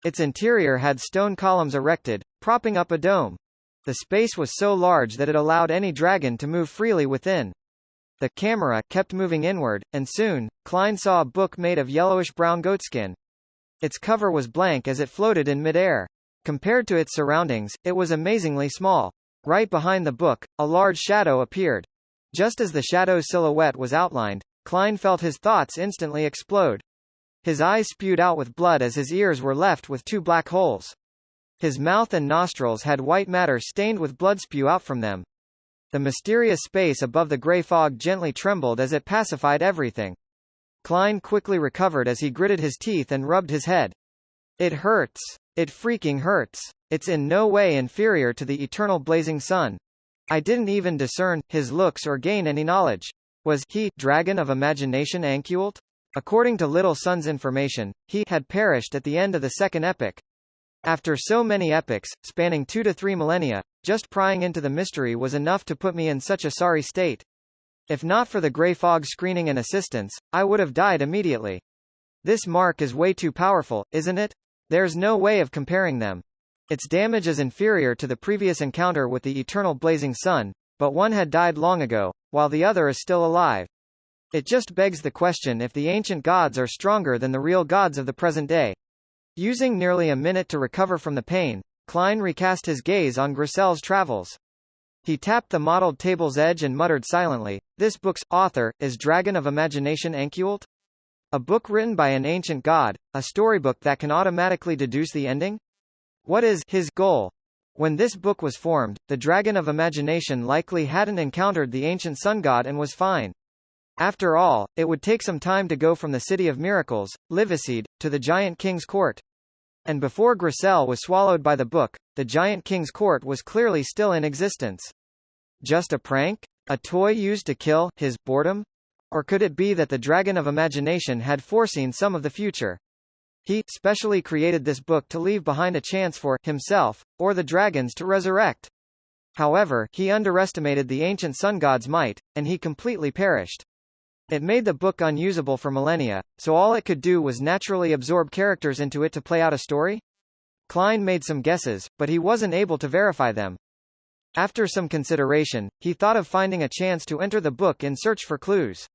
Its interior had stone columns erected, propping up a dome. The space was so large that it allowed any dragon to move freely within. The camera kept moving inward, and soon, Klein saw a book made of yellowish-brown goatskin. Its cover was blank as it floated in midair. Compared to its surroundings, it was amazingly small. Right behind the book, a large shadow appeared. Just as the shadow's silhouette was outlined, Klein felt his thoughts instantly explode. His eyes spewed out with blood as his ears were left with 2 black holes. His mouth and nostrils had white matter stained with blood spew out from them. The mysterious space above the grey fog gently trembled as it pacified everything. Klein quickly recovered as he gritted his teeth and rubbed his head. It hurts. It freaking hurts. It's in no way inferior to the eternal blazing sun. I didn't even discern his looks or gain any knowledge. Was he dragon of imagination Ankult? According to Little Sun's information, he had perished at the end of the second epoch. After so many epochs, spanning 2 to 3 millennia, just prying into the mystery was enough to put me in such a sorry state. If not for the grey fog screening and assistance, I would have died immediately. This mark is way too powerful, isn't it? There's no way of comparing them. Its damage is inferior to the previous encounter with the eternal blazing sun, but one had died long ago, while the other is still alive. It just begs the question if the ancient gods are stronger than the real gods of the present day. Using nearly a minute to recover from the pain, Klein recast his gaze on Grisel's travels. He tapped the mottled table's edge and muttered silently, "This book's author is Dragon of Imagination Ankult? A book written by an ancient god, a storybook that can automatically deduce the ending? What is his goal?" When this book was formed, the Dragon of Imagination likely hadn't encountered the ancient sun god and was fine. After all, it would take some time to go from the City of Miracles, Livicide, to the Giant King's court. And before Grisel was swallowed by the book, the Giant King's court was clearly still in existence. Just a prank? A toy used to kill his boredom? Or could it be that the Dragon of Imagination had foreseen some of the future? He specially created this book to leave behind a chance for himself, or the dragons to resurrect. However, he underestimated the ancient sun god's might, and he completely perished. It made the book unusable for millennia, so all it could do was naturally absorb characters into it to play out a story? Klein made some guesses, but he wasn't able to verify them. After some consideration, he thought of finding a chance to enter the book in search for clues.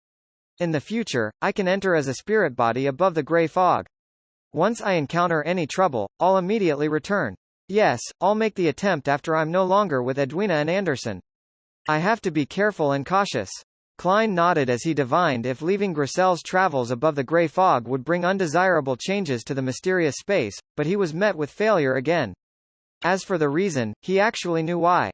In the future, I can enter as a spirit body above the grey fog. Once I encounter any trouble, I'll immediately return. Yes, I'll make the attempt after I'm no longer with Edwina and Anderson. I have to be careful and cautious. Klein nodded as he divined if leaving Grisel's travels above the grey fog would bring undesirable changes to the mysterious space, but he was met with failure again. As for the reason, he actually knew why.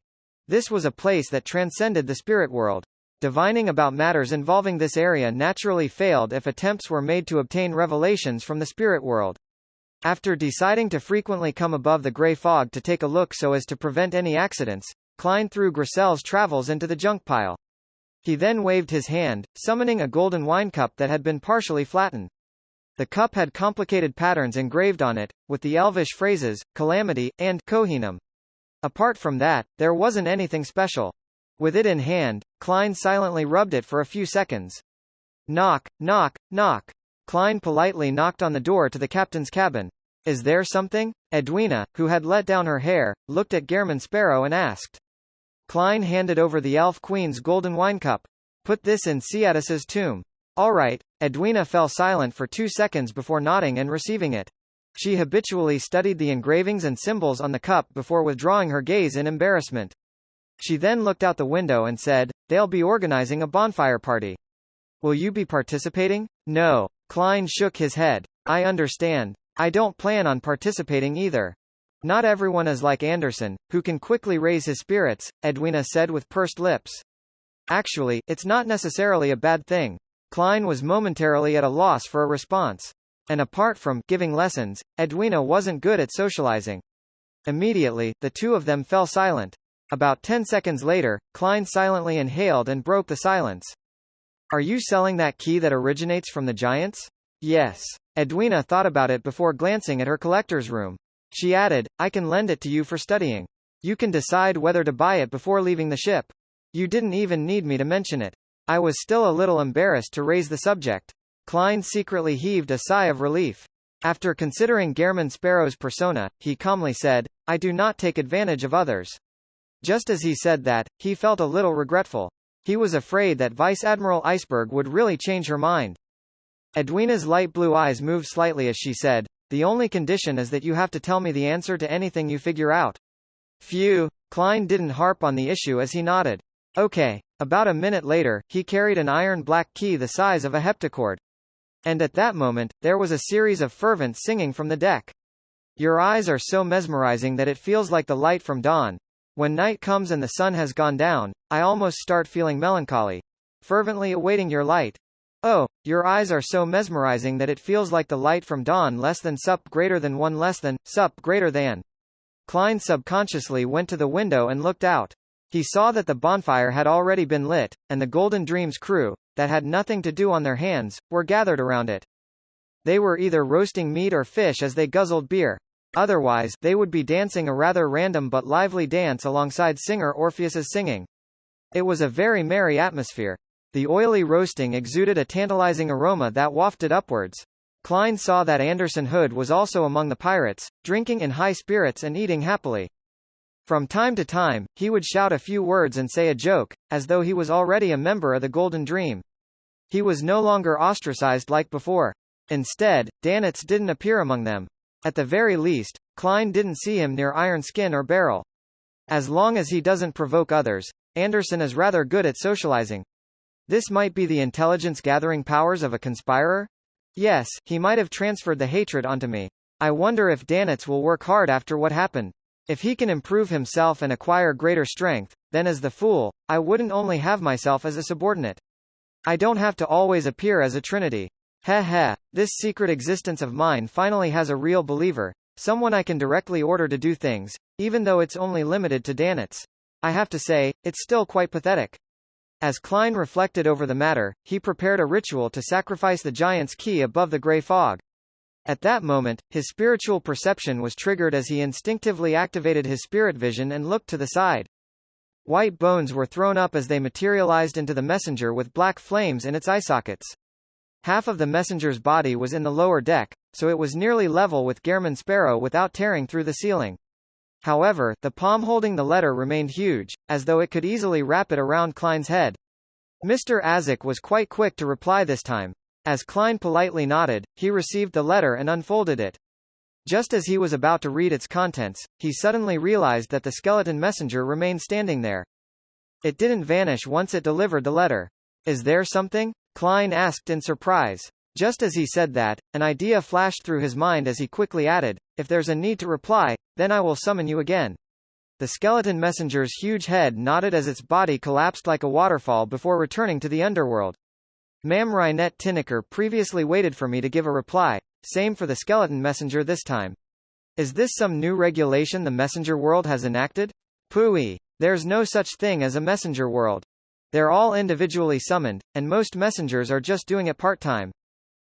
This was a place that transcended the spirit world. Divining about matters involving this area naturally failed if attempts were made to obtain revelations from the spirit world. After deciding to frequently come above the grey fog to take a look so as to prevent any accidents, Klein threw Grisel's travels into the junk pile. He then waved his hand, summoning a golden wine cup that had been partially flattened. The cup had complicated patterns engraved on it, with the elvish phrases, Calamity, and Kohinum. Apart from that, there wasn't anything special. With it in hand, Klein silently rubbed it for a few seconds. Knock, knock, knock. Klein politely knocked on the door to the captain's cabin. Is there something? Edwina, who had let down her hair, looked at Gehrman Sparrow and asked. Klein handed over the elf queen's golden wine cup. Put this in Ciatus's tomb. All right. Edwina fell silent for 2 seconds before nodding and receiving it. She habitually studied the engravings and symbols on the cup before withdrawing her gaze in embarrassment. She then looked out the window and said, "They'll be organizing a bonfire party. Will you be participating?" No. Klein shook his head. I understand. I don't plan on participating either. Not everyone is like Anderson, who can quickly raise his spirits, Edwina said with pursed lips. Actually, it's not necessarily a bad thing. Klein was momentarily at a loss for a response. And apart from giving lessons, Edwina wasn't good at socializing. Immediately, the two of them fell silent. About 10 seconds later, Klein silently inhaled and broke the silence. Are you selling that key that originates from the Giants? Yes. Edwina thought about it before glancing at her collector's room. She added, I can lend it to you for studying. You can decide whether to buy it before leaving the ship. You didn't even need me to mention it. I was still a little embarrassed to raise the subject. Klein secretly heaved a sigh of relief. After considering Gehrman Sparrow's persona, he calmly said, I do not take advantage of others. Just as he said that, he felt a little regretful. He was afraid that Vice Admiral Iceberg would really change her mind. Edwina's light blue eyes moved slightly as she said, the only condition is that you have to tell me the answer to anything you figure out. Phew, Klein didn't harp on the issue as he nodded. Okay. About a minute later, he carried an iron black key the size of a heptachord. And at that moment, there was a series of fervent singing from the deck. Your eyes are so mesmerizing that it feels like the light from dawn. When night comes and the sun has gone down, I almost start feeling melancholy. Fervently awaiting your light. Oh, your eyes are so mesmerizing that it feels like the light from dawn less than sup greater than one less than, sup greater than. Klein subconsciously went to the window and looked out. He saw that the bonfire had already been lit, and the Golden Dreams crew, that had nothing to do on their hands, were gathered around it. They were either roasting meat or fish as they guzzled beer. Otherwise, they would be dancing a rather random but lively dance alongside singer Orpheus's singing. It was a very merry atmosphere. The oily roasting exuded a tantalizing aroma that wafted upwards. Klein saw that Anderson Hood was also among the pirates, drinking in high spirits and eating happily. From time to time, he would shout a few words and say a joke, as though he was already a member of the Golden Dream. He was no longer ostracized like before. Instead, Danitz didn't appear among them. At the very least, Klein didn't see him near Iron Skin or Barrel. As long as he doesn't provoke others, Anderson is rather good at socializing. This might be the intelligence-gathering powers of a conspirer? Yes, he might have transferred the hatred onto me. I wonder if Danitz will work hard after what happened. If he can improve himself and acquire greater strength, then as the fool, I wouldn't only have myself as a subordinate. I don't have to always appear as a trinity. Heh heh, this secret existence of mine finally has a real believer, someone I can directly order to do things, even though it's only limited to Danitz. I have to say, it's still quite pathetic. As Klein reflected over the matter, he prepared a ritual to sacrifice the giant's key above the grey fog. At that moment, his spiritual perception was triggered as he instinctively activated his spirit vision and looked to the side. White bones were thrown up as they materialized into the messenger with black flames in its eye sockets. Half of the messenger's body was in the lower deck, so it was nearly level with Gehrman Sparrow without tearing through the ceiling. However, the palm holding the letter remained huge, as though it could easily wrap it around Klein's head. Mr. Azek was quite quick to reply this time. As Klein politely nodded, he received the letter and unfolded it. Just as he was about to read its contents, he suddenly realized that the skeleton messenger remained standing there. It didn't vanish once it delivered the letter. Is there something? Klein asked in surprise. Just as he said that, an idea flashed through his mind as he quickly added, if there's a need to reply, then I will summon you again. The skeleton messenger's huge head nodded as its body collapsed like a waterfall before returning to the underworld. Ma'am Reinette Tinnicker previously waited for me to give a reply, same for the skeleton messenger this time. Is this some new regulation the messenger world has enacted? Phooey. There's no such thing as a messenger world. They're all individually summoned, and most messengers are just doing it part-time.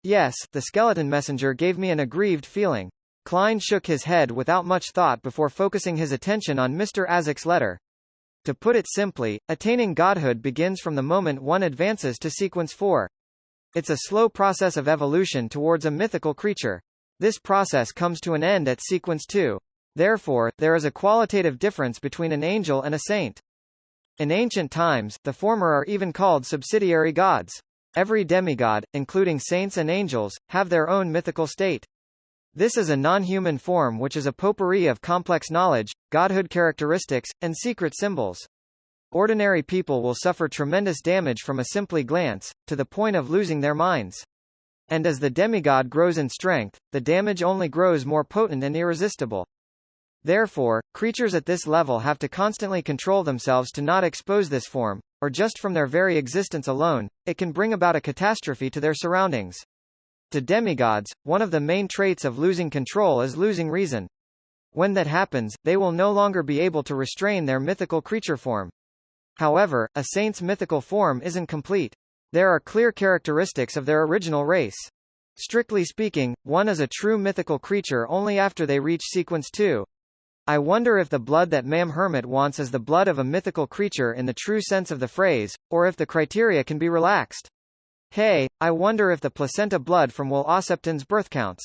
Yes, the skeleton messenger gave me an aggrieved feeling. Klein shook his head without much thought before focusing his attention on Mr. Azek's letter. To put it simply, attaining godhood begins from the moment one advances to sequence 4. It's a slow process of evolution towards a mythical creature. This process comes to an end at sequence 2. Therefore, there is a qualitative difference between an angel and a saint. In ancient times, the former are even called subsidiary gods. Every demigod, including saints and angels, have their own mythical state. This is a non-human form which is a potpourri of complex knowledge, godhood characteristics, and secret symbols. Ordinary people will suffer tremendous damage from a simply glance, to the point of losing their minds. And as the demigod grows in strength, the damage only grows more potent and irresistible. Therefore, creatures at this level have to constantly control themselves to not expose this form, or just from their very existence alone, it can bring about a catastrophe to their surroundings. To demigods, one of the main traits of losing control is losing reason. When that happens, they will no longer be able to restrain their mythical creature form. However, a saint's mythical form isn't complete. There are clear characteristics of their original race. Strictly speaking, one is a true mythical creature only after they reach sequence 2. I wonder if the blood that Mam Hermit wants is the blood of a mythical creature in the true sense of the phrase, or if the criteria can be relaxed. Hey, I wonder if the placenta blood from Will Ossipton's birth counts.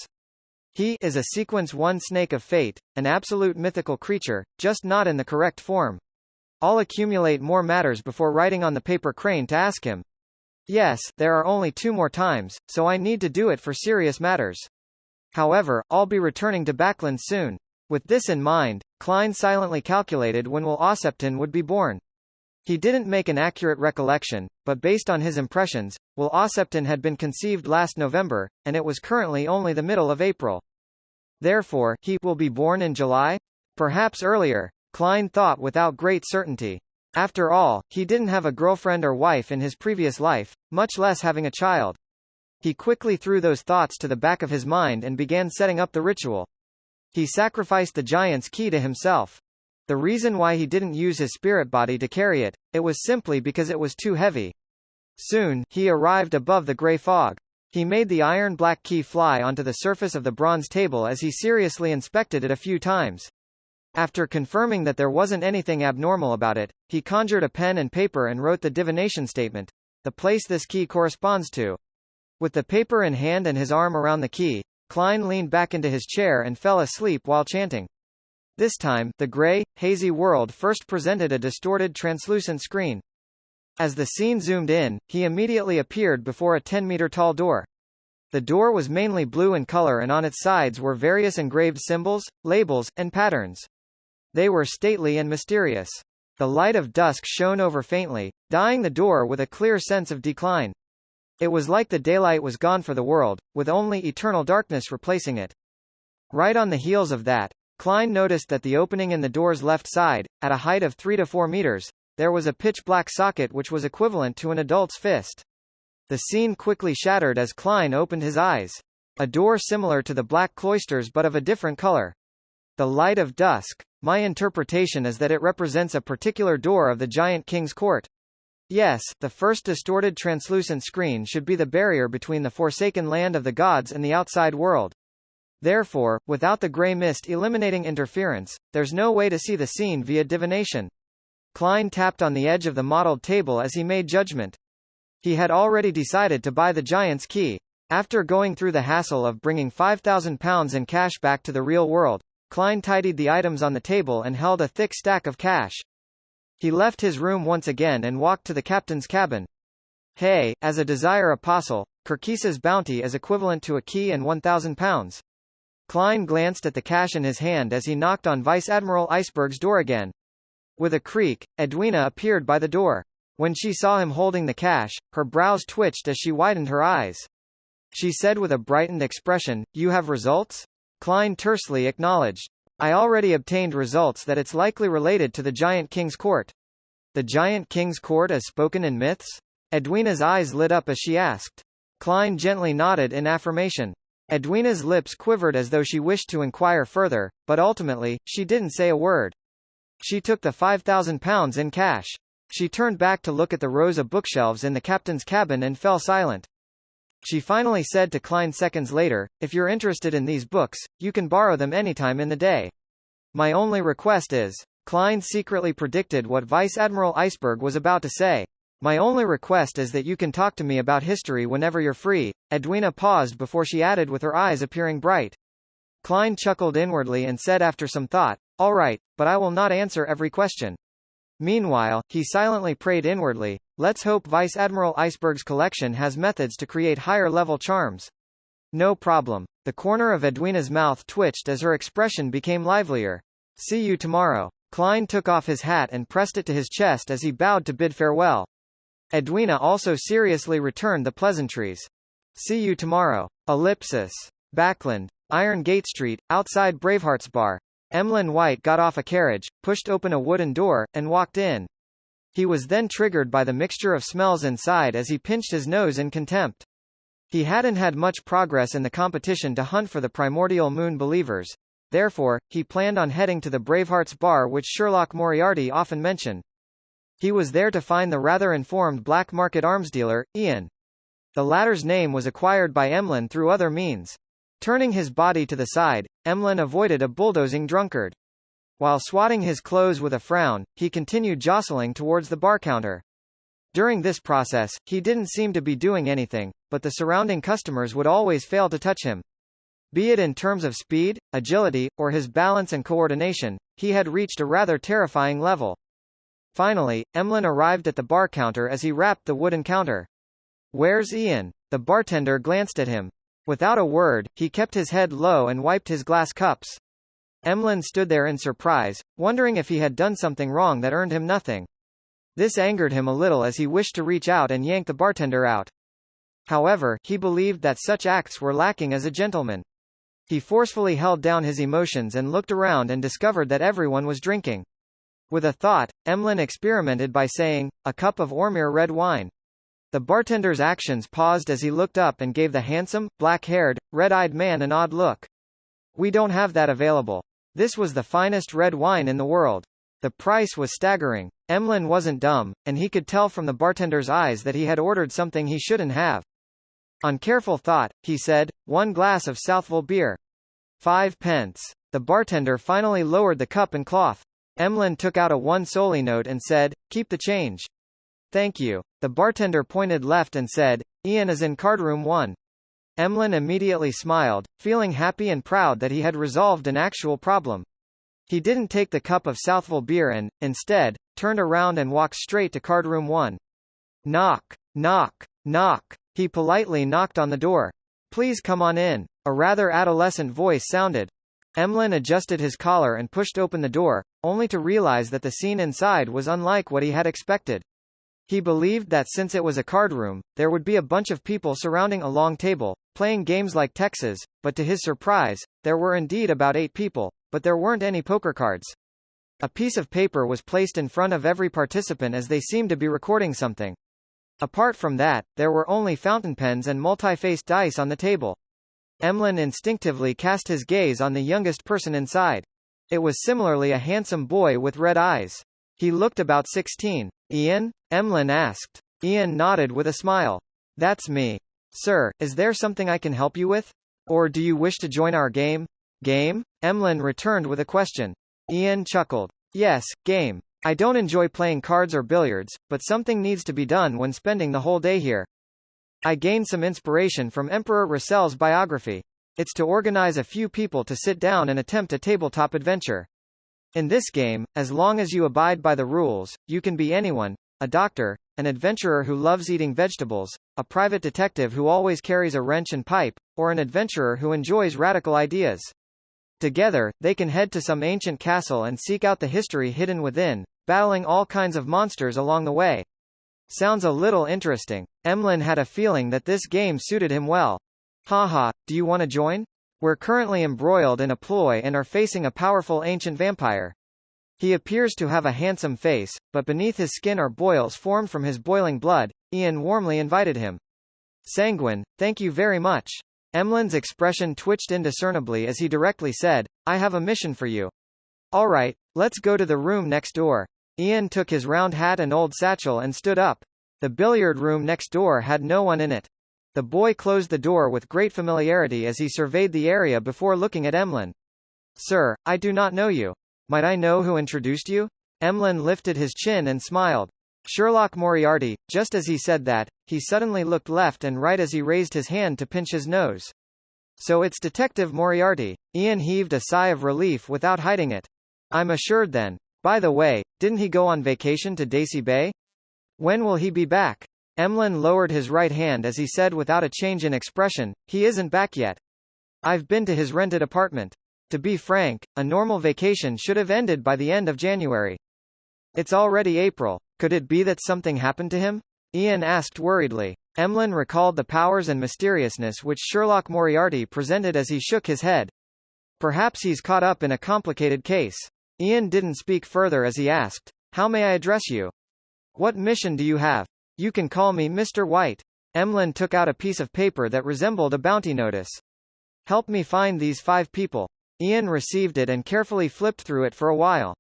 He is a sequence 1 snake of fate, an absolute mythical creature, just not in the correct form. I'll accumulate more matters before writing on the paper crane to ask him. Yes, there are only 2 more times, so I need to do it for serious matters. However, I'll be returning to Backland soon. With this in mind, Klein silently calculated when Will Ossipton would be born. He didn't make an accurate recollection, but based on his impressions, Will Ossipton had been conceived last November, and it was currently only the middle of April. Therefore, he will be born in July? Perhaps earlier, Klein thought without great certainty. After all, he didn't have a girlfriend or wife in his previous life, much less having a child. He quickly threw those thoughts to the back of his mind and began setting up the ritual. He sacrificed the giant's key to himself. The reason why he didn't use his spirit body to carry it, it was simply because it was too heavy. Soon, he arrived above the gray fog. He made the iron-black key fly onto the surface of the bronze table as he seriously inspected it a few times. After confirming that there wasn't anything abnormal about it, he conjured a pen and paper and wrote the divination statement, the place this key corresponds to. With the paper in hand and his arm around the key, Klein leaned back into his chair and fell asleep while chanting. This time, the gray, hazy world first presented a distorted translucent screen. As the scene zoomed in, he immediately appeared before a 10-meter-tall door. The door was mainly blue in color and on its sides were various engraved symbols, labels, and patterns. They were stately and mysterious. The light of dusk shone over faintly, dyeing the door with a clear sense of decline. It was like the daylight was gone for the world, with only eternal darkness replacing it. Right on the heels of that, Klein noticed that the opening in the door's left side, at a height of 3 to 4 meters, there was a pitch-black socket which was equivalent to an adult's fist. The scene quickly shattered as Klein opened his eyes. A door similar to the black cloisters but of a different color. The light of dusk. My interpretation is that it represents a particular door of the giant king's court. Yes, the first distorted translucent screen should be the barrier between the forsaken land of the gods and the outside world. Therefore, without the gray mist eliminating interference, there's no way to see the scene via divination. Klein tapped on the edge of the modeled table as he made judgment. He had already decided to buy the giant's key. After going through the hassle of bringing £5,000 in cash back to the real world, Klein tidied the items on the table and held a thick stack of cash. He left his room once again and walked to the captain's cabin. Hey, as a Desire Apostle, Kirkisa's bounty is equivalent to a key and £1,000. Klein glanced at the cash in his hand as he knocked on Vice Admiral Iceberg's door again. With a creak, Edwina appeared by the door. When she saw him holding the cash, her brows twitched as she widened her eyes. She said with a brightened expression, "You have results?" Klein tersely acknowledged. "I already obtained results that it's likely related to the Giant King's court." The Giant King's court as spoken in myths? Edwina's eyes lit up as she asked. Klein gently nodded in affirmation. Edwina's lips quivered as though she wished to inquire further, but ultimately, she didn't say a word. She took the £5,000 in cash. She turned back to look at the rows of bookshelves in the captain's cabin and fell silent. She finally said to Klein seconds later, "If you're interested in these books, you can borrow them anytime in the day. My only request is..." Klein secretly predicted what Vice Admiral Iceberg was about to say. "My only request is that you can talk to me about history whenever you're free." Edwina paused before she added with her eyes appearing bright. Klein chuckled inwardly and said after some thought, "All right, but I will not answer every question." Meanwhile, he silently prayed inwardly, "Let's hope Vice Admiral Iceberg's collection has methods to create higher-level charms." "No problem." The corner of Edwina's mouth twitched as her expression became livelier. "See you tomorrow." Klein took off his hat and pressed it to his chest as he bowed to bid farewell. Edwina also seriously returned the pleasantries. "See you tomorrow." Ellipsis. Backland. Iron Gate Street, outside Braveheart's bar. Emlyn White got off a carriage, pushed open a wooden door, and walked in. He was then triggered by the mixture of smells inside as he pinched his nose in contempt. He hadn't had much progress in the competition to hunt for the primordial moon believers. Therefore, he planned on heading to the Bravehearts bar which Sherlock Moriarty often mentioned. He was there to find the rather informed black market arms dealer, Ian. The latter's name was acquired by Emlyn through other means. Turning his body to the side, Emlyn avoided a bulldozing drunkard. While swatting his clothes with a frown, he continued jostling towards the bar counter. During this process, he didn't seem to be doing anything, but the surrounding customers would always fail to touch him. Be it in terms of speed, agility, or his balance and coordination, he had reached a rather terrifying level. Finally, Emlyn arrived at the bar counter as he rapped the wooden counter. "Where's Ian?" The bartender glanced at him. Without a word, he kept his head low and wiped his glass cups. Emlyn stood there in surprise, wondering if he had done something wrong that earned him nothing. This angered him a little as he wished to reach out and yank the bartender out. However, he believed that such acts were lacking as a gentleman. He forcefully held down his emotions and looked around and discovered that everyone was drinking. With a thought, Emlyn experimented by saying, "A cup of Ormir red wine." The bartender's actions paused as he looked up and gave the handsome, black-haired, red-eyed man an odd look. "We don't have that available." This was the finest red wine in the world. The price was staggering. Emlyn wasn't dumb, and he could tell from the bartender's eyes that he had ordered something he shouldn't have. On careful thought, he said, "1 glass of Southwell beer. 5 pence. The bartender finally lowered the cup and cloth. Emlyn took out a 1 soldi note and said, "Keep the change." "Thank you." The bartender pointed left and said, "Ian is in cardroom 1. Emlyn immediately smiled, feeling happy and proud that he had resolved an actual problem. He didn't take the cup of Southwell beer and, instead, turned around and walked straight to cardroom 1. Knock. Knock. Knock. He politely knocked on the door. "Please come on in." A rather adolescent voice sounded. Emlyn adjusted his collar and pushed open the door, only to realize that the scene inside was unlike what he had expected. He believed that since it was a card room, there would be a bunch of people surrounding a long table, playing games like Texas, but to his surprise, there were indeed about 8 people, but there weren't any poker cards. A piece of paper was placed in front of every participant as they seemed to be recording something. Apart from that, there were only fountain pens and multi-faced dice on the table. Emlyn instinctively cast his gaze on the youngest person inside. It was similarly a handsome boy with red eyes. He looked about 16. "Ian?" Emlyn asked. Ian nodded with a smile. "That's me. Sir, is there something I can help you with? Or do you wish to join our game?" "Game?" Emlyn returned with a question. Ian chuckled. "Yes, game. I don't enjoy playing cards or billiards, but something needs to be done when spending the whole day here. I gained some inspiration from Emperor Russell's biography. It's to organize a few people to sit down and attempt a tabletop adventure. In this game, as long as you abide by the rules, you can be anyone: a doctor, an adventurer who loves eating vegetables, a private detective who always carries a wrench and pipe, or an adventurer who enjoys radical ideas. Together, they can head to some ancient castle and seek out the history hidden within, battling all kinds of monsters along the way." Sounds a little interesting. Emlyn had a feeling that this game suited him well. "Haha, do you want to join? We're currently embroiled in a ploy and are facing a powerful ancient vampire. He appears to have a handsome face, but beneath his skin are boils formed from his boiling blood." Ian warmly invited him. "Sanguine, thank you very much." Emlyn's expression twitched indiscernibly as he directly said, "I have a mission for you." "All right, let's go to the room next door." Ian took his round hat and old satchel and stood up. The billiard room next door had no one in it. The boy closed the door with great familiarity as he surveyed the area before looking at Emlyn. "Sir, I do not know you. Might I know who introduced you?" Emlyn lifted his chin and smiled. Sherlock Moriarty. Just as he said that, he suddenly looked left and right as he raised his hand to pinch his nose. "So it's Detective Moriarty." Ian heaved a sigh of relief without hiding it. "I'm assured then. By the way, didn't he go on vacation to Daisy Bay? When will he be back?" Emlyn lowered his right hand as he said without a change in expression, "He isn't back yet. I've been to his rented apartment. To be frank, a normal vacation should have ended by the end of January. It's already April. Could it be that something happened to him?" Ian asked worriedly. Emlyn recalled the powers and mysteriousness which Sherlock Moriarty presented as he shook his head. "Perhaps he's caught up in a complicated case." Ian didn't speak further as he asked, "How may I address you?" What mission do you have? You can call me Mr. White. Emlyn took out a piece of paper that resembled a bounty notice. Help me find these 5 people. Ian received it and carefully flipped through it for a while.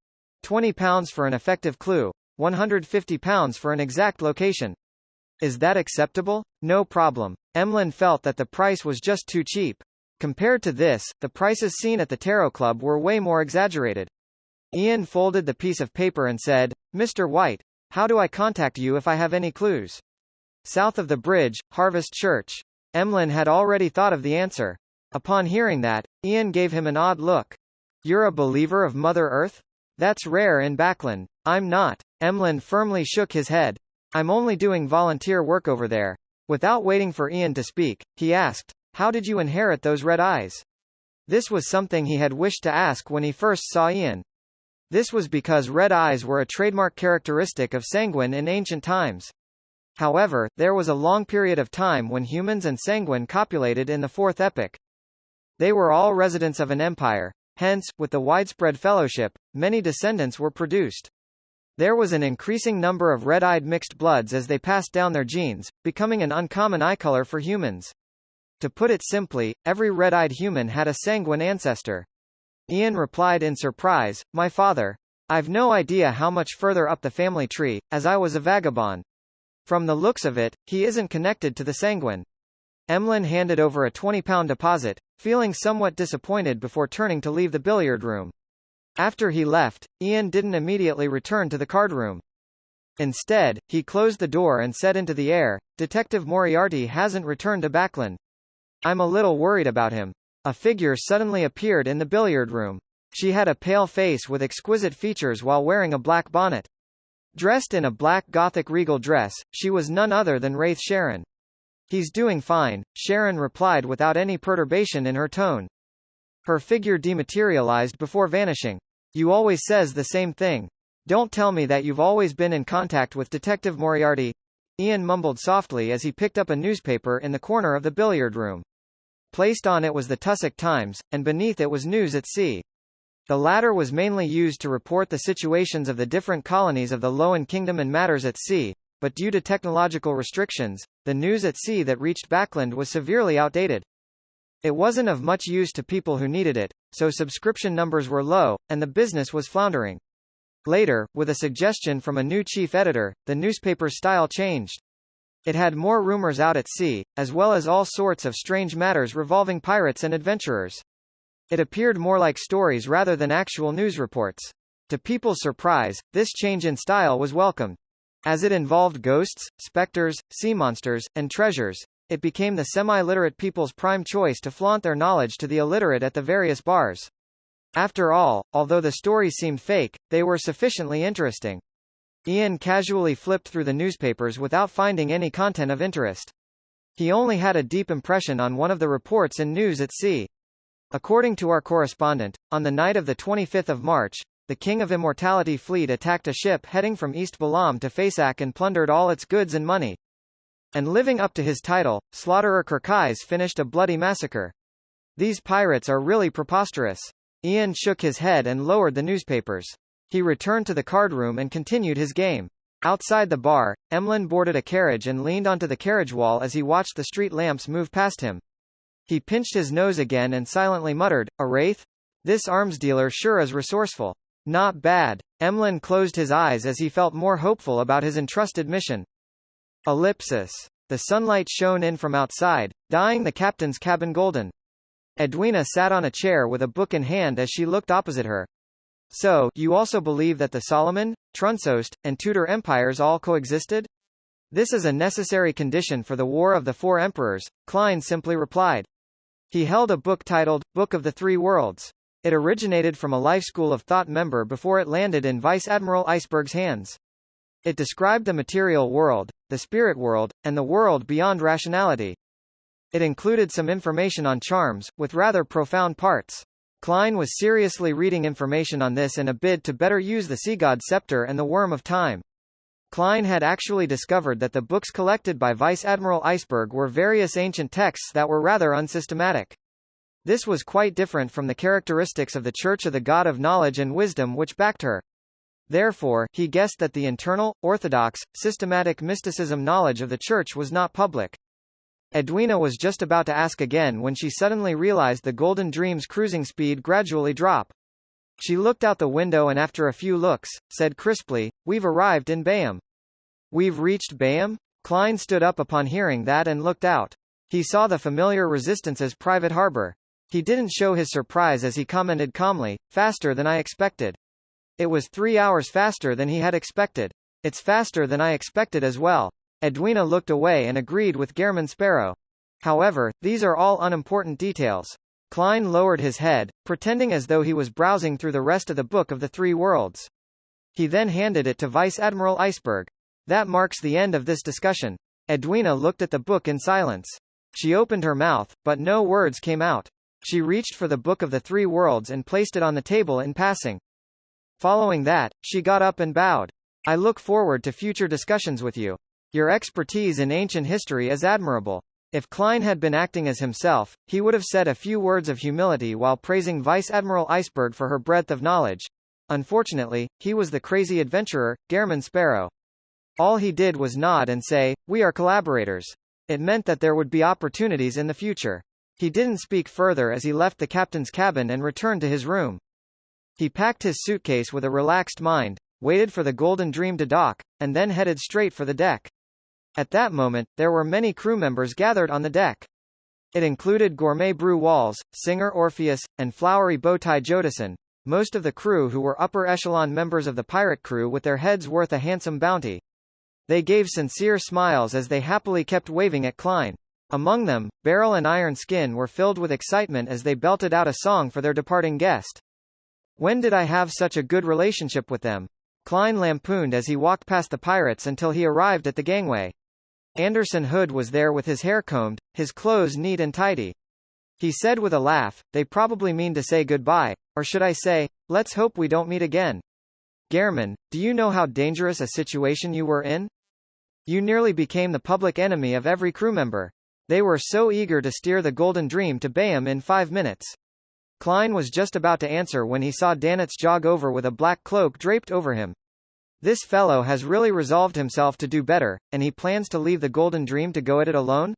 £20 for an effective clue. £150 for an exact location. Is that acceptable? No problem. Emlyn felt that the price was just too cheap. Compared to this, the prices seen at the Tarot Club were way more exaggerated. Ian folded the piece of paper and said, Mr. White, how do I contact you if I have any clues? South of the bridge, Harvest Church. Emlyn had already thought of the answer. Upon hearing that, Ian gave him an odd look. You're a believer of Mother Earth? That's rare in Backland. I'm not. Emlyn firmly shook his head. I'm only doing volunteer work over there. Without waiting for Ian to speak, he asked, how did you inherit those red eyes? This was something he had wished to ask when he first saw Ian. This was because red eyes were a trademark characteristic of Sanguine in ancient times. However, there was a long period of time when humans and Sanguine copulated in the Fourth Epoch. They were all residents of an empire. Hence, with the widespread fellowship, many descendants were produced. There was an increasing number of red-eyed mixed bloods as they passed down their genes, becoming an uncommon eye color for humans. To put it simply, every red-eyed human had a Sanguine ancestor. Ian replied in surprise, my father. I've no idea how much further up the family tree, as I was a vagabond. From the looks of it, he isn't connected to the Sanguine. Emlyn handed over a £20 deposit, feeling somewhat disappointed before turning to leave the billiard room. After he left, Ian didn't immediately return to the card room. Instead, he closed the door and said into the air, Detective Moriarty hasn't returned to Backland. I'm a little worried about him. A figure suddenly appeared in the billiard room. She had a pale face with exquisite features while wearing a black bonnet. Dressed in a black Gothic regal dress, she was none other than Wraith Sharon. He's doing fine, Sharon replied without any perturbation in her tone. Her figure dematerialized before vanishing. You always says the same thing. Don't tell me that you've always been in contact with Detective Moriarty. Ian mumbled softly as he picked up a newspaper in the corner of the billiard room. Placed on it was the Tussock Times, and beneath it was News at Sea. The latter was mainly used to report the situations of the different colonies of the Lowen Kingdom and matters at sea, but due to technological restrictions, the news at sea that reached Backland was severely outdated. It wasn't of much use to people who needed it, so subscription numbers were low, and the business was floundering. Later, with a suggestion from a new chief editor, the newspaper's style changed. It had more rumors out at sea, as well as all sorts of strange matters revolving pirates and adventurers. It appeared more like stories rather than actual news reports. To people's surprise, this change in style was welcomed. As it involved ghosts, specters, sea monsters, and treasures, it became the semi-literate people's prime choice to flaunt their knowledge to the illiterate at the various bars. After all, although the stories seemed fake, they were sufficiently interesting. Ian casually flipped through the newspapers without finding any content of interest. He only had a deep impression on one of the reports in News at Sea. According to our correspondent, on the night of the 25th of March, the King of Immortality fleet attacked a ship heading from East Balam to Fasak and plundered all its goods and money. And living up to his title, Slaughterer Kirkais finished a bloody massacre. These pirates are really preposterous. Ian shook his head and lowered the newspapers. He returned to the card room and continued his game. Outside the bar, Emlyn boarded a carriage and leaned onto the carriage wall as he watched the street lamps move past him. He pinched his nose again and silently muttered, a wraith? This arms dealer sure is resourceful. Not bad. Emlyn closed his eyes as he felt more hopeful about his entrusted mission. Ellipsis. The sunlight shone in from outside, dyeing the captain's cabin golden. Edwina sat on a chair with a book in hand as she looked opposite her. So, you also believe that the Solomon, Trunsost, and Tudor empires all coexisted? This is a necessary condition for the War of the Four Emperors, Klein simply replied. He held a book titled, Book of the Three Worlds. It originated from a Life School of Thought member before it landed in Vice Admiral Iceberg's hands. It described the material world, the spirit world, and the world beyond rationality. It included some information on charms, with rather profound parts. Klein was seriously reading information on this in a bid to better use the Sea God Scepter and the Worm of Time. Klein had actually discovered that the books collected by Vice Admiral Iceberg were various ancient texts that were rather unsystematic. This was quite different from the characteristics of the Church of the God of Knowledge and Wisdom which backed her. Therefore, he guessed that the internal, orthodox, systematic mysticism knowledge of the Church was not public. Edwina was just about to ask again when she suddenly realized the Golden Dream's cruising speed gradually drop. She looked out the window and after a few looks, said crisply, "We've arrived in Bayham." "We've reached Bayham?" Klein stood up upon hearing that and looked out. He saw the familiar Resistance's private harbor. He didn't show his surprise as he commented calmly, "Faster than I expected." It was 3 hours faster than he had expected. "It's faster than I expected as well." Edwina looked away and agreed with Gehrman Sparrow. "However, these are all unimportant details." Klein lowered his head, pretending as though he was browsing through the rest of the Book of the Three Worlds. He then handed it to Vice Admiral Iceberg. "That marks the end of this discussion." Edwina looked at the book in silence. She opened her mouth, but no words came out. She reached for the Book of the Three Worlds and placed it on the table in passing. Following that, she got up and bowed. "I look forward to future discussions with you. Your expertise in ancient history is admirable." If Klein had been acting as himself, he would have said a few words of humility while praising Vice Admiral Iceberg for her breadth of knowledge. Unfortunately, he was the crazy adventurer, Gehrman Sparrow. All he did was nod and say, "We are collaborators." It meant that there would be opportunities in the future. He didn't speak further as he left the captain's cabin and returned to his room. He packed his suitcase with a relaxed mind, waited for the Golden Dream to dock, and then headed straight for the deck. At that moment, there were many crew members gathered on the deck. It included Gourmet Brew Walls, Singer Orpheus, and Flowery Bowtie Jodison, most of the crew who were upper-echelon members of the pirate crew with their heads worth a handsome bounty. They gave sincere smiles as they happily kept waving at Klein. Among them, Beryl and Iron Skin were filled with excitement as they belted out a song for their departing guest. "When did I have such a good relationship with them?" Klein lampooned as he walked past the pirates until he arrived at the gangway. Anderson Hood was there with his hair combed, his clothes neat and tidy. He said with a laugh, "They probably mean to say goodbye, or should I say, let's hope we don't meet again." "Gehrman, do you know how dangerous a situation you were in? You nearly became the public enemy of every crew member. They were so eager to steer the Golden Dream to Bayham in 5 minutes." Klein was just about to answer when he saw Danitz jog over with a black cloak draped over him. "This fellow has really resolved himself to do better, and he plans to leave the Golden Dream to go at it alone?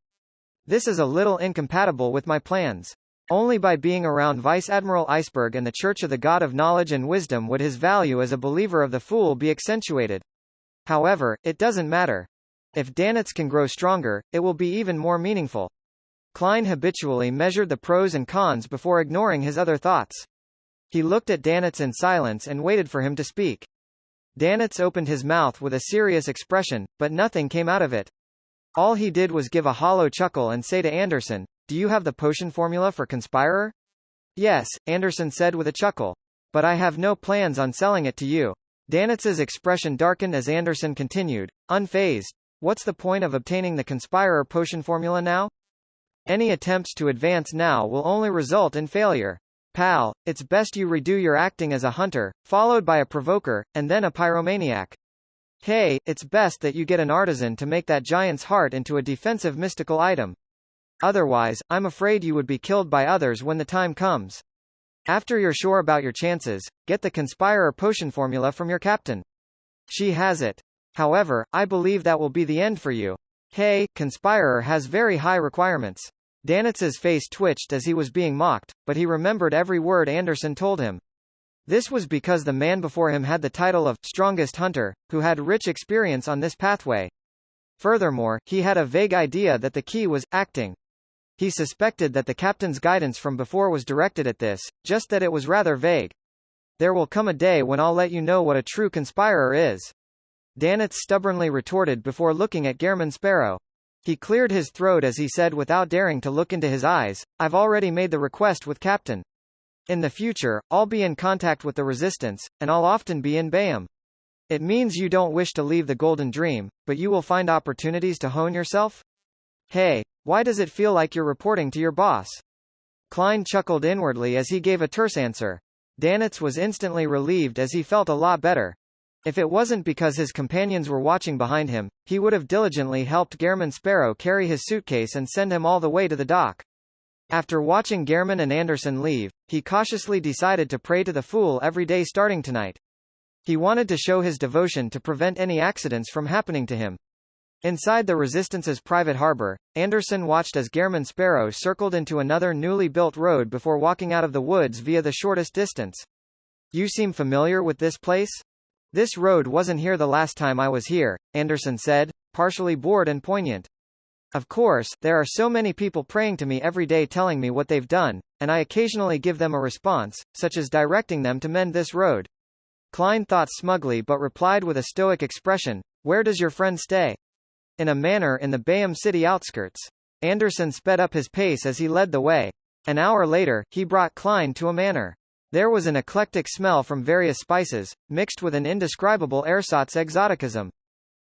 This is a little incompatible with my plans. Only by being around Vice Admiral Iceberg and the Church of the God of Knowledge and Wisdom would his value as a believer of the Fool be accentuated. However, it doesn't matter. If Danitz can grow stronger, it will be even more meaningful." Klein habitually measured the pros and cons before ignoring his other thoughts. He looked at Danitz in silence and waited for him to speak. Danitz opened his mouth with a serious expression, but nothing came out of it. All he did was give a hollow chuckle and say to Anderson, "Do you have the potion formula for Conspirer?" "Yes," Anderson said with a chuckle. "But I have no plans on selling it to you." Danitz's expression darkened as Anderson continued, unfazed. "What's the point of obtaining the Conspirer potion formula now? Any attempts to advance now will only result in failure. Pal, it's best you redo your acting as a hunter, followed by a provoker, and then a pyromaniac. Hey, it's best that you get an artisan to make that giant's heart into a defensive mystical item. Otherwise, I'm afraid you would be killed by others when the time comes. After you're sure about your chances, get the Conspirer potion formula from your captain. She has it. However, I believe that will be the end for you. Hey, Conspirer has very high requirements." Danitz's face twitched as he was being mocked, but he remembered every word Anderson told him. This was because the man before him had the title of Strongest Hunter, who had rich experience on this pathway. Furthermore, he had a vague idea that the key was acting. He suspected that the captain's guidance from before was directed at this, just that it was rather vague. "There will come a day when I'll let you know what a true Conspirer is," Danitz stubbornly retorted before looking at Gehrman Sparrow. He cleared his throat as he said without daring to look into his eyes, "I've already made the request with Captain. In the future, I'll be in contact with the Resistance, and I'll often be in Bayham. It means you don't wish to leave the Golden Dream, but you will find opportunities to hone yourself? Hey, why does it feel like you're reporting to your boss?" Klein chuckled inwardly as he gave a terse answer. Danitz was instantly relieved as he felt a lot better. If it wasn't because his companions were watching behind him, he would have diligently helped Gehrman Sparrow carry his suitcase and send him all the way to the dock. After watching Gehrman and Anderson leave, he cautiously decided to pray to the Fool every day starting tonight. He wanted to show his devotion to prevent any accidents from happening to him. Inside the Resistance's private harbor, Anderson watched as Gehrman Sparrow circled into another newly built road before walking out of the woods via the shortest distance. You seem familiar with this place? This road wasn't here the last time I was here, Anderson said, partially bored and poignant. Of course, there are so many people praying to me every day telling me what they've done, and I occasionally give them a response, such as directing them to mend this road. Klein thought smugly but replied with a stoic expression, "Where does your friend stay?" In a manor in the Bayham city outskirts. Anderson sped up his pace as he led the way. An hour later, he brought Klein to a manor. There was an eclectic smell from various spices, mixed with an indescribable ersatz exoticism.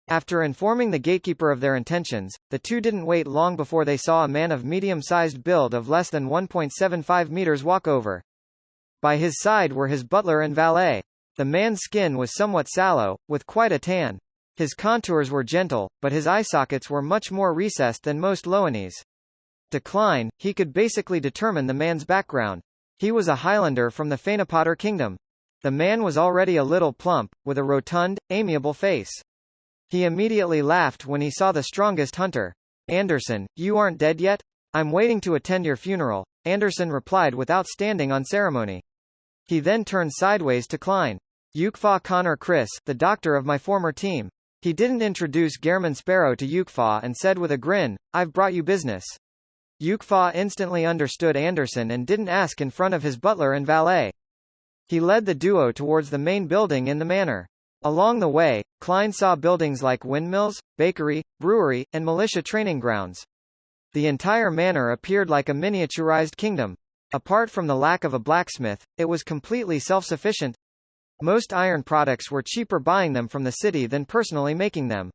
After informing the gatekeeper of their intentions, the two didn't wait long before they saw a man of medium-sized build of less than 1.75 meters walk over. By his side were his butler and valet. The man's skin was somewhat sallow, with quite a tan. His contours were gentle, but his eye sockets were much more recessed than most Loanese. To Klein, he could basically determine the man's background. He was a Highlander from the Fanapotter kingdom. The man was already a little plump, with a rotund, amiable face. He immediately laughed when he saw the strongest hunter. "Anderson, you aren't dead yet? I'm waiting to attend your funeral," Anderson replied without standing on ceremony. He then turned sideways to Klein. "Yukfa Connor Chris, the doctor of my former team." He didn't introduce Gehrman Sparrow to Yukfa and said with a grin, "I've brought you business." Yukfa instantly understood Anderson and didn't ask in front of his butler and valet. He led the duo towards the main building in the manor. Along the way, Klein saw buildings like windmills, bakery, brewery, and militia training grounds. The entire manor appeared like a miniaturized kingdom. Apart from the lack of a blacksmith, it was completely self-sufficient. Most iron products were cheaper buying them from the city than personally making them.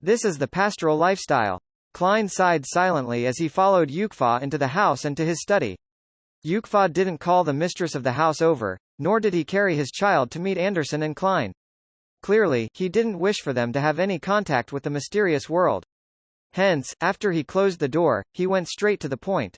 This is the pastoral lifestyle. Klein sighed silently as he followed Yukfa into the house and to his study. Yukfa didn't call the mistress of the house over, nor did he carry his child to meet Anderson and Klein. Clearly, he didn't wish for them to have any contact with the mysterious world. Hence, after he closed the door, he went straight to the point.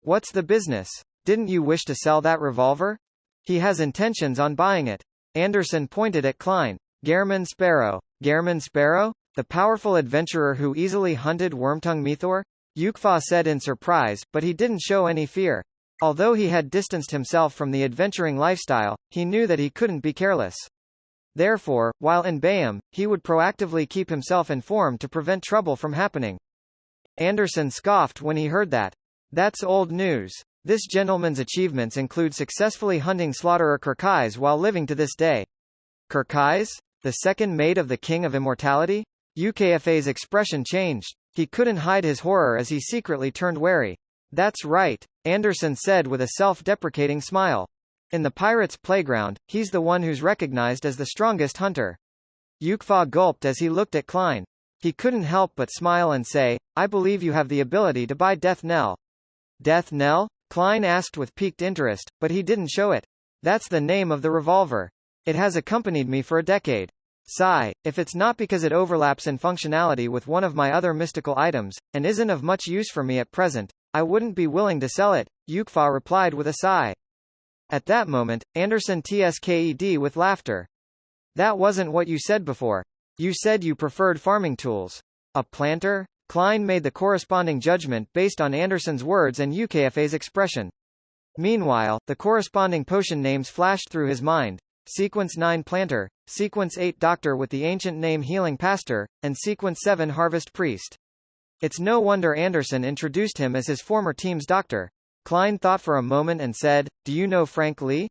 "What's the business? Didn't you wish to sell that revolver?" "He has intentions on buying it." Anderson pointed at Klein. "Gehrman Sparrow. Gehrman Sparrow? The powerful adventurer who easily hunted Wormtongue Mithor?" Yukfa said in surprise, but he didn't show any fear. Although he had distanced himself from the adventuring lifestyle, he knew that he couldn't be careless. Therefore, while in Bayham, he would proactively keep himself informed to prevent trouble from happening. Anderson scoffed when he heard that. "That's old news. This gentleman's achievements include successfully hunting slaughterer Kirkais while living to this day." "Kirkais? The second mate of the King of Immortality?" UKFA's expression changed. He couldn't hide his horror as he secretly turned wary. "That's right," Anderson said with a self-deprecating smile. "In the pirates' playground, he's the one who's recognized as the strongest hunter." Yukfa gulped as he looked at Klein. He couldn't help but smile and say, "I believe you have the ability to buy Death Knell." "Death Knell?" Klein asked with piqued interest, but he didn't show it. "That's the name of the revolver. It has accompanied me for a decade. Sigh, if it's not because it overlaps in functionality with one of my other mystical items, and isn't of much use for me at present, I wouldn't be willing to sell it," Yukfa replied with a sigh. At that moment, Anderson tsked with laughter. "That wasn't what you said before. You said you preferred farming tools. A planter?" Klein made the corresponding judgment based on Anderson's words and UKFA's expression. Meanwhile, the corresponding potion names flashed through his mind. Sequence 9 Planter, Sequence 8 Doctor with the ancient name Healing Pastor, and Sequence 7 Harvest Priest. It's no wonder Anderson introduced him as his former team's doctor. Klein thought for a moment and said, "Do you know Frank Lee?"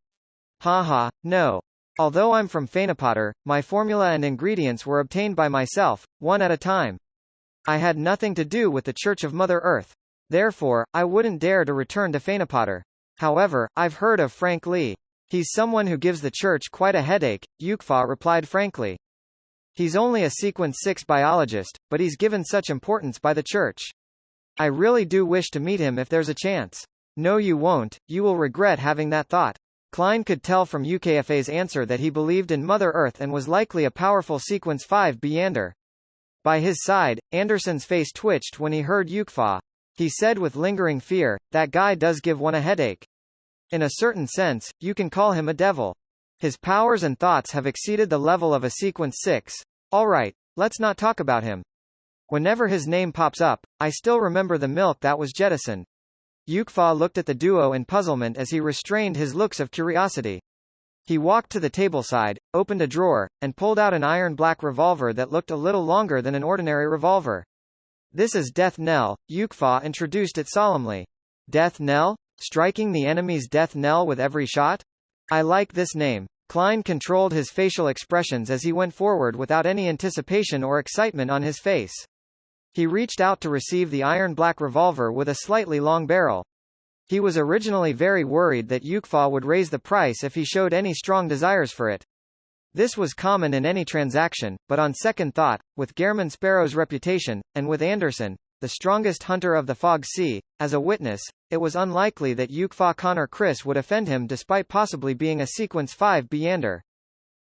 "Haha, no. Although I'm from Fanapotter, my formula and ingredients were obtained by myself, one at a time. I had nothing to do with the Church of Mother Earth. Therefore, I wouldn't dare to return to Fanapotter. However, I've heard of Frank Lee. He's someone who gives the Church quite a headache," Yukfa replied frankly. "He's only a Sequence 6 biologist, but he's given such importance by the Church. I really do wish to meet him if there's a chance." "No you won't, you will regret having that thought." Klein could tell from UKFA's answer that he believed in Mother Earth and was likely a powerful Sequence 5 Beyander. By his side, Anderson's face twitched when he heard Yukfa. He said with lingering fear, "That guy does give one a headache. In a certain sense, you can call him a devil." His powers and thoughts have exceeded the level of a sequence 6. Alright, let's not talk about him. Whenever his name pops up, I still remember the milk that was jettisoned. Yukfa looked at the duo in puzzlement as he restrained his looks of curiosity. He walked to the tableside, opened a drawer, and pulled out an iron-black revolver that looked a little longer than an ordinary revolver. This is Death Knell, Yukfa introduced it solemnly. Death Knell? Striking the enemy's death knell with every shot? I like this name. Klein controlled his facial expressions as he went forward without any anticipation or excitement on his face. He reached out to receive the iron-black revolver with a slightly long barrel. He was originally very worried that Yukfa would raise the price if he showed any strong desires for it. This was common in any transaction, but on second thought, with Gehrman Sparrow's reputation, and with Anderson, the strongest hunter of the Fog Sea, as a witness, it was unlikely that Yukfa Connor Chris would offend him despite possibly being a Sequence 5 Beander.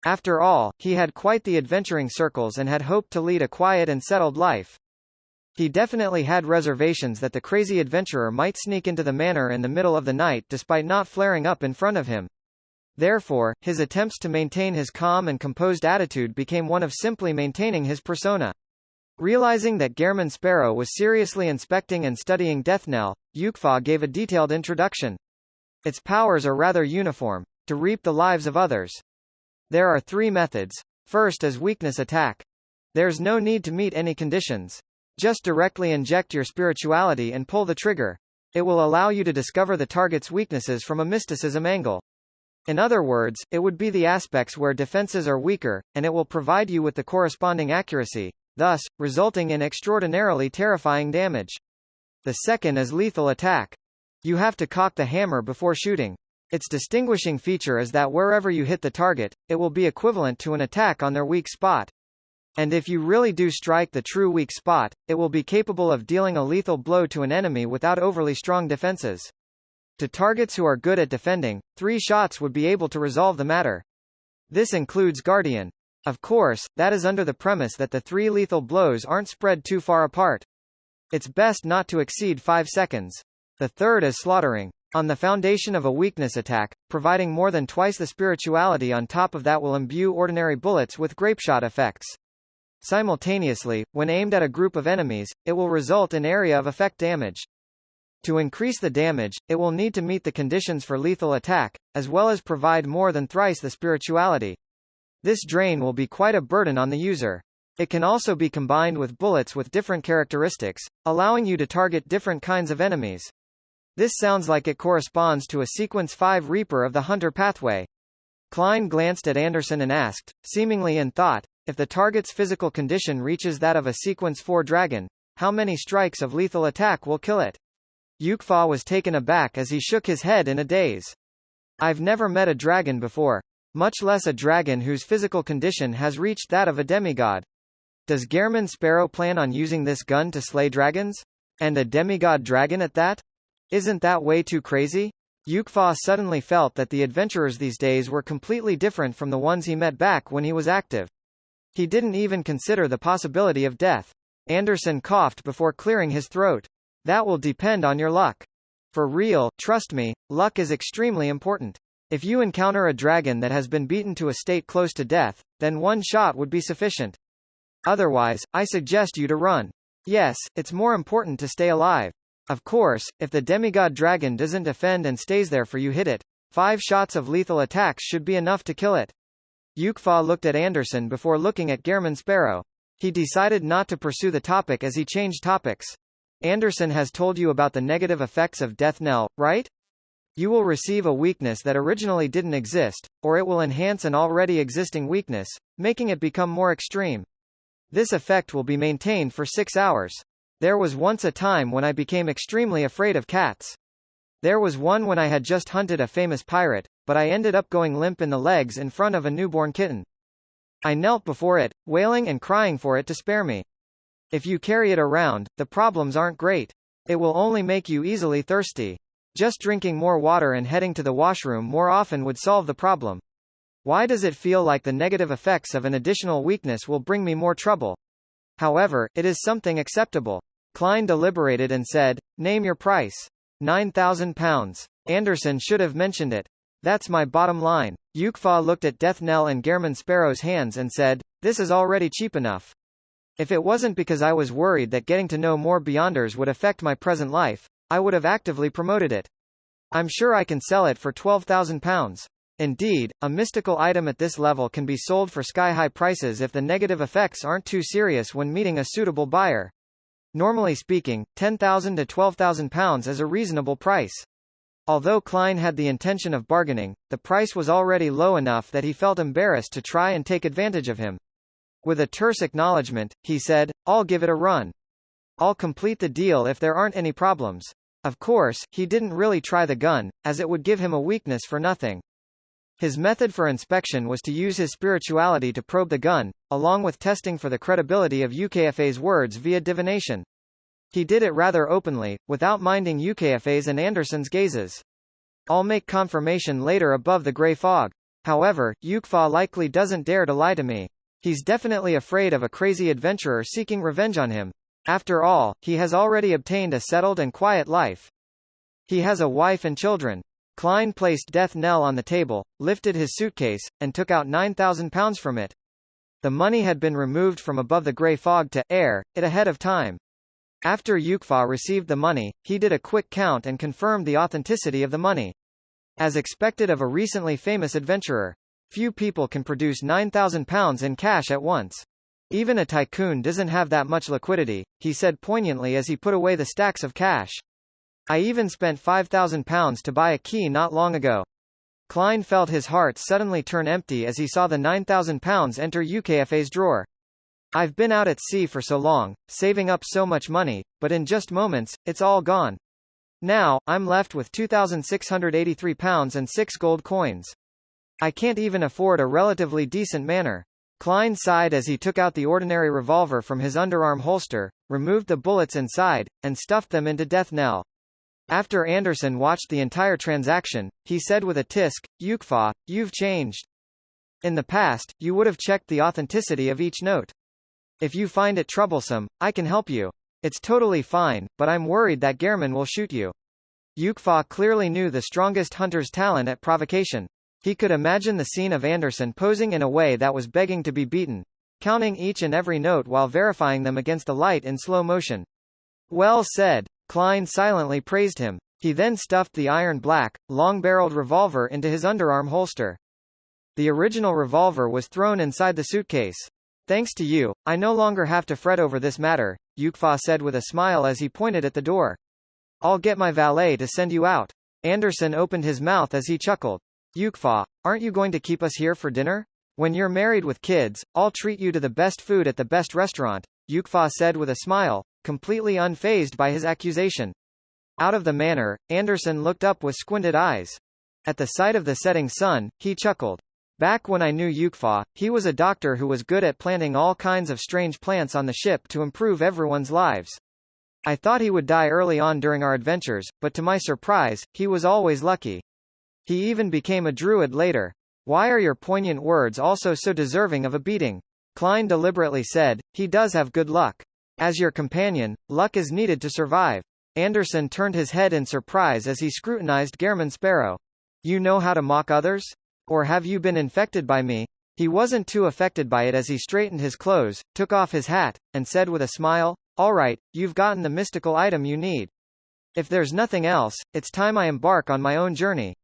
After all, he had quite the adventuring circles and had hoped to lead a quiet and settled life. He definitely had reservations that the crazy adventurer might sneak into the manor in the middle of the night despite not flaring up in front of him. Therefore, his attempts to maintain his calm and composed attitude became one of simply maintaining his persona. Realizing that Gehrman Sparrow was seriously inspecting and studying Deathnell, Yukfa gave a detailed introduction. Its powers are rather uniform: to reap the lives of others. There are 3 methods. First is weakness attack. There's no need to meet any conditions. Just directly inject your spirituality and pull the trigger. It will allow you to discover the target's weaknesses from a mysticism angle. In other words, it would be the aspects where defenses are weaker, and it will provide you with the corresponding accuracy, thus, resulting in extraordinarily terrifying damage. The second is lethal attack. You have to cock the hammer before shooting. Its distinguishing feature is that wherever you hit the target, it will be equivalent to an attack on their weak spot. And if you really do strike the true weak spot, it will be capable of dealing a lethal blow to an enemy without overly strong defenses. To targets who are good at defending, 3 shots would be able to resolve the matter. This includes Guardian. Of course, that is under the premise that the 3 lethal blows aren't spread too far apart. It's best not to exceed 5 seconds. The third is slaughtering. On the foundation of a weakness attack, providing more than twice the spirituality on top of that will imbue ordinary bullets with grapeshot effects. Simultaneously, when aimed at a group of enemies, it will result in area of effect damage. To increase the damage, it will need to meet the conditions for lethal attack, as well as provide more than thrice the spirituality. This drain will be quite a burden on the user. It can also be combined with bullets with different characteristics, allowing you to target different kinds of enemies. This sounds like it corresponds to a Sequence 5 Reaper of the Hunter pathway. Klein glanced at Anderson and asked, seemingly in thought, if the target's physical condition reaches that of a Sequence 4 Dragon, how many strikes of lethal attack will kill it? Yukfa was taken aback as he shook his head in a daze. I've never met a dragon before. Much less a dragon whose physical condition has reached that of a demigod. Does Gehrman Sparrow plan on using this gun to slay dragons? And a demigod dragon at that? Isn't that way too crazy? Yukfa suddenly felt that the adventurers these days were completely different from the ones he met back when he was active. He didn't even consider the possibility of death. Anderson coughed before clearing his throat. That will depend on your luck. For real, trust me, luck is extremely important. If you encounter a dragon that has been beaten to a state close to death, then 1 shot would be sufficient. Otherwise, I suggest you to run. Yes, it's more important to stay alive. Of course, if the demigod dragon doesn't defend and stays there for you hit it, 5 shots of lethal attacks should be enough to kill it. Yukfa looked at Anderson before looking at Gehrman Sparrow. He decided not to pursue the topic as he changed topics. Anderson has told you about the negative effects of Death Knell, right? You will receive a weakness that originally didn't exist, or it will enhance an already existing weakness, making it become more extreme. This effect will be maintained for 6 hours. There was once a time when I became extremely afraid of cats. There was one when I had just hunted a famous pirate, but I ended up going limp in the legs in front of a newborn kitten. I knelt before it, wailing and crying for it to spare me. If you carry it around, the problems aren't great. It will only make you easily thirsty. Just drinking more water and heading to the washroom more often would solve the problem. Why does it feel like the negative effects of an additional weakness will bring me more trouble? However, it is something acceptable. Klein deliberated and said, name your price. £9,000. Anderson should have mentioned it. That's my bottom line. Yukfa looked at Death Knell and Gehrman Sparrow's hands and said, this is already cheap enough. If it wasn't because I was worried that getting to know more Beyonders would affect my present life, I would have actively promoted it. I'm sure I can sell it for £12,000. Indeed, a mystical item at this level can be sold for sky-high prices if the negative effects aren't too serious when meeting a suitable buyer. Normally speaking, £10,000 to £12,000 is a reasonable price. Although Klein had the intention of bargaining, the price was already low enough that he felt embarrassed to try and take advantage of him. With a terse acknowledgement, he said, I'll give it a run. I'll complete the deal if there aren't any problems. Of course, he didn't really try the gun, as it would give him a weakness for nothing. His method for inspection was to use his spirituality to probe the gun, along with testing for the credibility of UKFA's words via divination. He did it rather openly, without minding UKFA's and Anderson's gazes. I'll make confirmation later above the grey fog. However, Yukfa likely doesn't dare to lie to me. He's definitely afraid of a crazy adventurer seeking revenge on him. After all, he has already obtained a settled and quiet life. He has a wife and children. Klein placed Death Knell on the table, lifted his suitcase, and took out £9,000 from it. The money had been removed from above the grey fog to air it ahead of time. After Yukfa received the money, he did a quick count and confirmed the authenticity of the money. As expected of a recently famous adventurer, few people can produce £9,000 in cash at once. Even a tycoon doesn't have that much liquidity, he said poignantly as he put away the stacks of cash. I even spent £5,000 to buy a key not long ago. Klein felt his heart suddenly turn empty as he saw the £9,000 enter UKFA's drawer. I've been out at sea for so long, saving up so much money, but in just moments, it's all gone. Now, I'm left with £2,683 and 6 gold coins. I can't even afford a relatively decent manor. Klein sighed as he took out the ordinary revolver from his underarm holster, removed the bullets inside, and stuffed them into Death Knell. After Anderson watched the entire transaction, he said with a tisk, Yukfa, you've changed. In the past, you would have checked the authenticity of each note. If you find it troublesome, I can help you. It's totally fine, but I'm worried that Gehrman will shoot you. Yukfa clearly knew the strongest hunter's talent at provocation. He could imagine the scene of Anderson posing in a way that was begging to be beaten, counting each and every note while verifying them against the light in slow motion. Well said. Klein silently praised him. He then stuffed the iron black, long-barreled revolver into his underarm holster. The original revolver was thrown inside the suitcase. Thanks to you, I no longer have to fret over this matter, Yukfa said with a smile as he pointed at the door. I'll get my valet to send you out. Anderson opened his mouth as he chuckled. Yukfa, aren't you going to keep us here for dinner? When you're married with kids, I'll treat you to the best food at the best restaurant, Yukfa said with a smile, completely unfazed by his accusation. Out of the manor, Anderson looked up with squinted eyes. At the sight of the setting sun, he chuckled. Back when I knew Yukfa, he was a doctor who was good at planting all kinds of strange plants on the ship to improve everyone's lives. I thought he would die early on during our adventures, but to my surprise, he was always lucky. He even became a druid later. Why are your poignant words also so deserving of a beating? Klein deliberately said, he does have good luck. As your companion, luck is needed to survive. Anderson turned his head in surprise as he scrutinized Gehrman Sparrow. You know how to mock others? Or have you been infected by me? He wasn't too affected by it as he straightened his clothes, took off his hat, and said with a smile, all right, you've gotten the mystical item you need. If there's nothing else, it's time I embark on my own journey.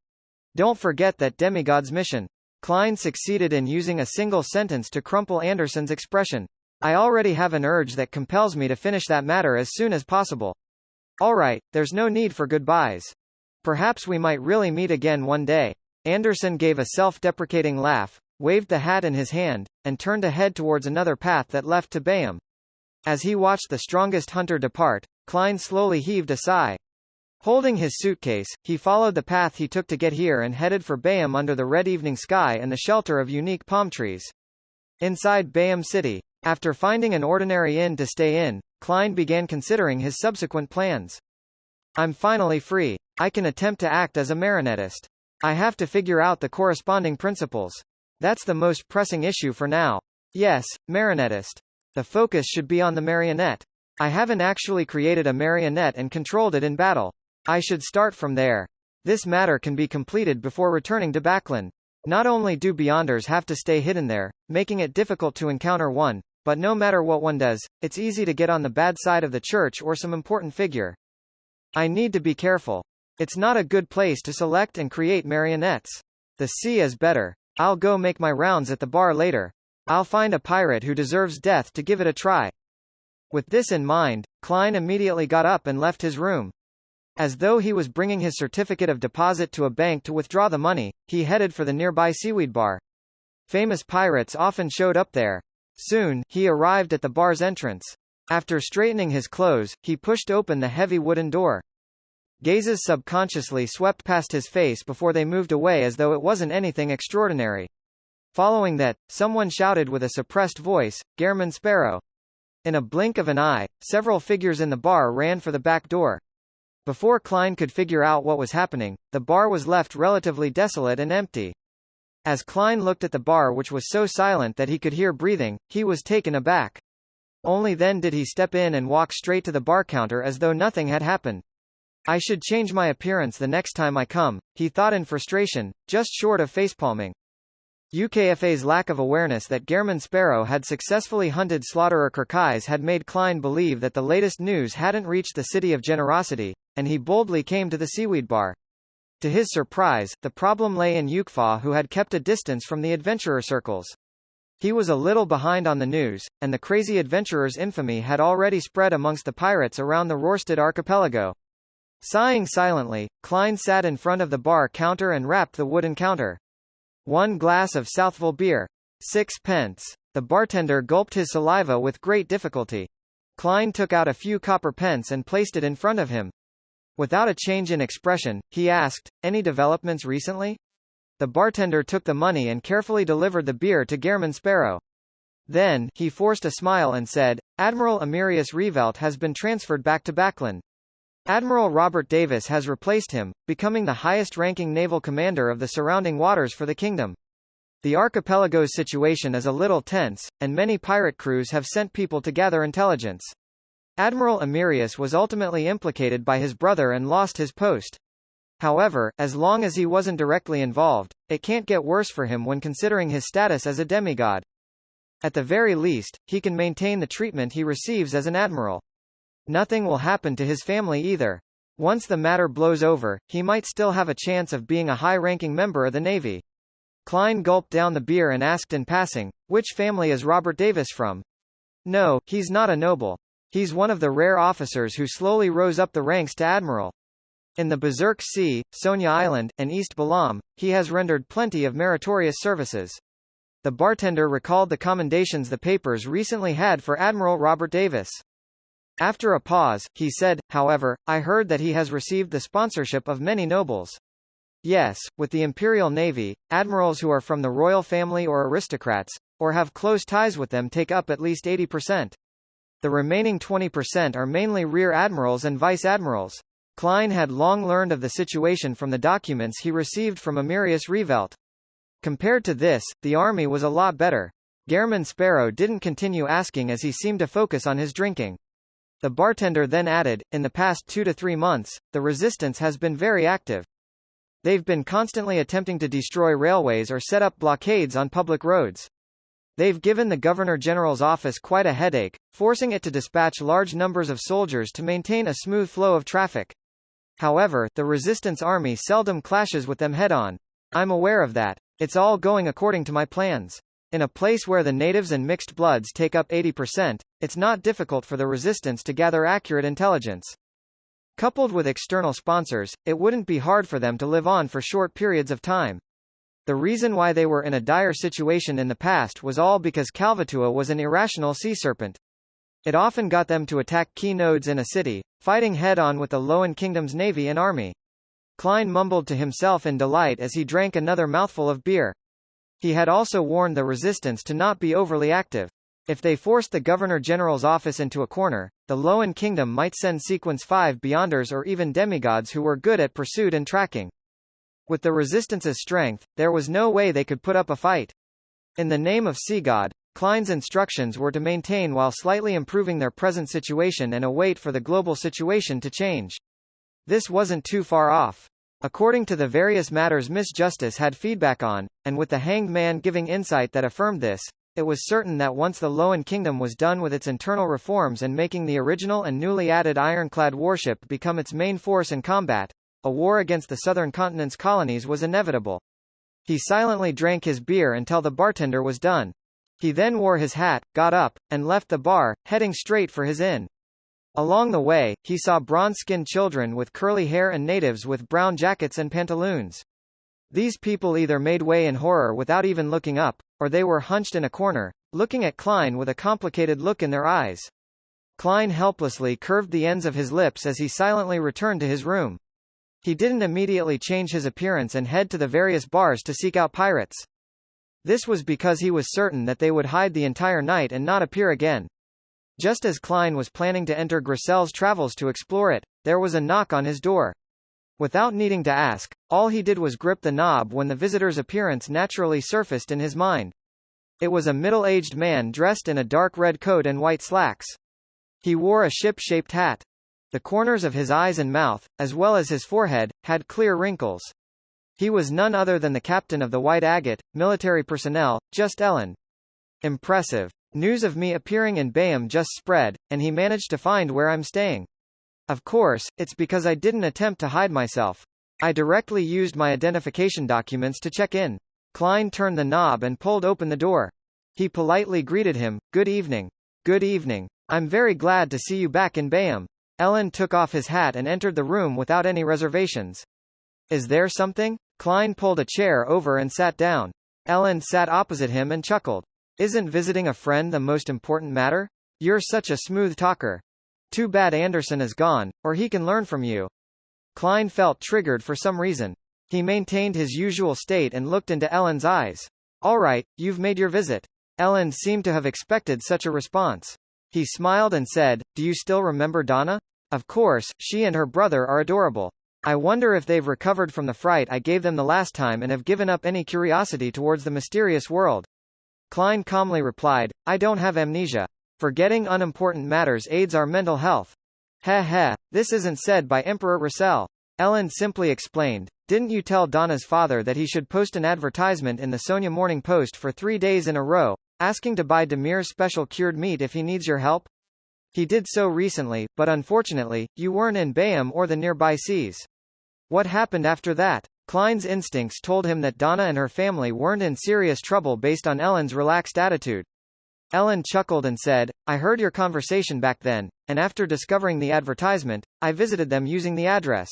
Don't forget that demigod's mission. Klein succeeded in using a single sentence to crumple Anderson's expression. I already have an urge that compels me to finish that matter as soon as possible. All right, there's no need for goodbyes. Perhaps we might really meet again one day. Anderson gave a self-deprecating laugh, waved the hat in his hand, and turned to head towards another path that left to Bayham. As he watched the strongest hunter depart, Klein slowly heaved a sigh. Holding his suitcase, he followed the path he took to get here and headed for Bayham under the red evening sky and the shelter of unique palm trees. Inside Bayham City, after finding an ordinary inn to stay in, Klein began considering his subsequent plans. I'm finally free. I can attempt to act as a marionettist. I have to figure out the corresponding principles. That's the most pressing issue for now. Yes, marionettist. The focus should be on the marionette. I haven't actually created a marionette and controlled it in battle. I should start from there. This matter can be completed before returning to Backlund. Not only do Beyonders have to stay hidden there, making it difficult to encounter one, but no matter what one does, it's easy to get on the bad side of the church or some important figure. I need to be careful. It's not a good place to select and create marionettes. The sea is better. I'll go make my rounds at the bar later. I'll find a pirate who deserves death to give it a try. With this in mind, Klein immediately got up and left his room. As though he was bringing his certificate of deposit to a bank to withdraw the money, he headed for the nearby seaweed bar. Famous pirates often showed up there. Soon, he arrived at the bar's entrance. After straightening his clothes, he pushed open the heavy wooden door. Gazes subconsciously swept past his face before they moved away as though it wasn't anything extraordinary. Following that, someone shouted with a suppressed voice, "Gehrman Sparrow!" In a blink of an eye, several figures in the bar ran for the back door. Before Klein could figure out what was happening, the bar was left relatively desolate and empty. As Klein looked at the bar, which was so silent that he could hear breathing, he was taken aback. Only then did he step in and walk straight to the bar counter as though nothing had happened. I should change my appearance the next time I come, he thought in frustration, just short of facepalming. UKFA's lack of awareness that Gehrman Sparrow had successfully hunted slaughterer Kirkais had made Klein believe that the latest news hadn't reached the City of Generosity, and he boldly came to the seaweed bar. To his surprise, the problem lay in Yukfa, who had kept a distance from the adventurer circles. He was a little behind on the news, and the crazy adventurer's infamy had already spread amongst the pirates around the Rorstad archipelago. Sighing silently, Klein sat in front of the bar counter and rapped the wooden counter. 1 glass of Southville beer. 6 pence. The bartender gulped his saliva with great difficulty. Klein took out a few copper pence and placed it in front of him. Without a change in expression, he asked, "Any developments recently?" The bartender took the money and carefully delivered the beer to Gehrman Sparrow. Then, he forced a smile and said, "Admiral Emirius Revelt has been transferred back to Backlund. Admiral Robert Davis has replaced him, becoming the highest-ranking naval commander of the surrounding waters for the kingdom. The archipelago's situation is a little tense, and many pirate crews have sent people to gather intelligence. Admiral Emirius was ultimately implicated by his brother and lost his post. However, as long as he wasn't directly involved, it can't get worse for him when considering his status as a demigod. At the very least, he can maintain the treatment he receives as an admiral. Nothing will happen to his family either. Once the matter blows over, he might still have a chance of being a high-ranking member of the Navy." Klein gulped down the beer and asked in passing, "Which family is Robert Davis from?" "No, he's not a noble. He's one of the rare officers who slowly rose up the ranks to admiral. In the Berserk Sea, Sonia Island, and East Balam, he has rendered plenty of meritorious services." The bartender recalled the commendations the papers recently had for Admiral Robert Davis. After a pause, he said, "However, I heard that he has received the sponsorship of many nobles." "Yes, with the Imperial Navy, admirals who are from the royal family or aristocrats, or have close ties with them take up at least 80%. The remaining 20% are mainly rear admirals and vice-admirals." Klein had long learned of the situation from the documents he received from Emirius Revelt. Compared to this, the army was a lot better. Gehrman Sparrow didn't continue asking as he seemed to focus on his drinking. The bartender then added, "In the past 2 to 3 months, the resistance has been very active. They've been constantly attempting to destroy railways or set up blockades on public roads. They've given the Governor-General's office quite a headache, forcing it to dispatch large numbers of soldiers to maintain a smooth flow of traffic. However, the resistance army seldom clashes with them head-on. I'm aware of that. It's all going according to my plans. In a place where the natives and mixed bloods take up 80%, it's not difficult for the resistance to gather accurate intelligence. Coupled with external sponsors, it wouldn't be hard for them to live on for short periods of time. The reason why they were in a dire situation in the past was all because Kalvatua was an irrational sea serpent. It often got them to attack key nodes in a city, fighting head-on with the Loan Kingdom's navy and army." Klein mumbled to himself in delight as he drank another mouthful of beer. He had also warned the resistance to not be overly active. If they forced the Governor-General's office into a corner, the Loan Kingdom might send Sequence 5 Beyonders or even demigods who were good at pursuit and tracking. With the resistance's strength, there was no way they could put up a fight. In the name of Seagod, Klein's instructions were to maintain while slightly improving their present situation and await for the global situation to change. This wasn't too far off. According to the various matters Miss Justice had feedback on, and with the Hanged Man giving insight that affirmed this, it was certain that once the Loan Kingdom was done with its internal reforms and making the original and newly added ironclad warship become its main force in combat, a war against the southern continent's colonies was inevitable. He silently drank his beer until the bartender was done. He then wore his hat, got up, and left the bar, heading straight for his inn. Along the way, he saw bronze-skinned children with curly hair and natives with brown jackets and pantaloons. These people either made way in horror without even looking up, or they were hunched in a corner, looking at Klein with a complicated look in their eyes. Klein helplessly curved the ends of his lips as he silently returned to his room. He didn't immediately change his appearance and head to the various bars to seek out pirates. This was because he was certain that they would hide the entire night and not appear again. Just as Klein was planning to enter Grissel's travels to explore it, there was a knock on his door. Without needing to ask, all he did was grip the knob when the visitor's appearance naturally surfaced in his mind. It was a middle-aged man dressed in a dark red coat and white slacks. He wore a ship-shaped hat. The corners of his eyes and mouth, as well as his forehead, had clear wrinkles. He was none other than the captain of the White Agate, military personnel, Just Ellen. Impressive. News of me appearing in Bayham just spread, and he managed to find where I'm staying. Of course, it's because I didn't attempt to hide myself. I directly used my identification documents to check in. Klein turned the knob and pulled open the door. He politely greeted him, "Good evening." "Good evening. I'm very glad to see you back in Bayham." Ellen took off his hat and entered the room without any reservations. "Is there something?" Klein pulled a chair over and sat down. Ellen sat opposite him and chuckled. "Isn't visiting a friend the most important matter? You're such a smooth talker. Too bad Anderson is gone, or he can learn from you." Klein felt triggered for some reason. He maintained his usual state and looked into Ellen's eyes. "All right, you've made your visit." Ellen seemed to have expected such a response. He smiled and said, "Do you still remember Donna? Of course, she and her brother are adorable. I wonder if they've recovered from the fright I gave them the last time and have given up any curiosity towards the mysterious world." Klein calmly replied, "I don't have amnesia. Forgetting unimportant matters aids our mental health." "Heh heh, this isn't said by Emperor Russell." Ellen simply explained, "Didn't you tell Donna's father that he should post an advertisement in the Sonia Morning Post for 3 days in a row, asking to buy Demir's special cured meat if he needs your help? He did so recently, but unfortunately, you weren't in Bayham or the nearby seas. What happened after that?" Klein's instincts told him that Donna and her family weren't in serious trouble based on Ellen's relaxed attitude. Ellen chuckled and said, "I heard your conversation back then, and after discovering the advertisement, I visited them using the address.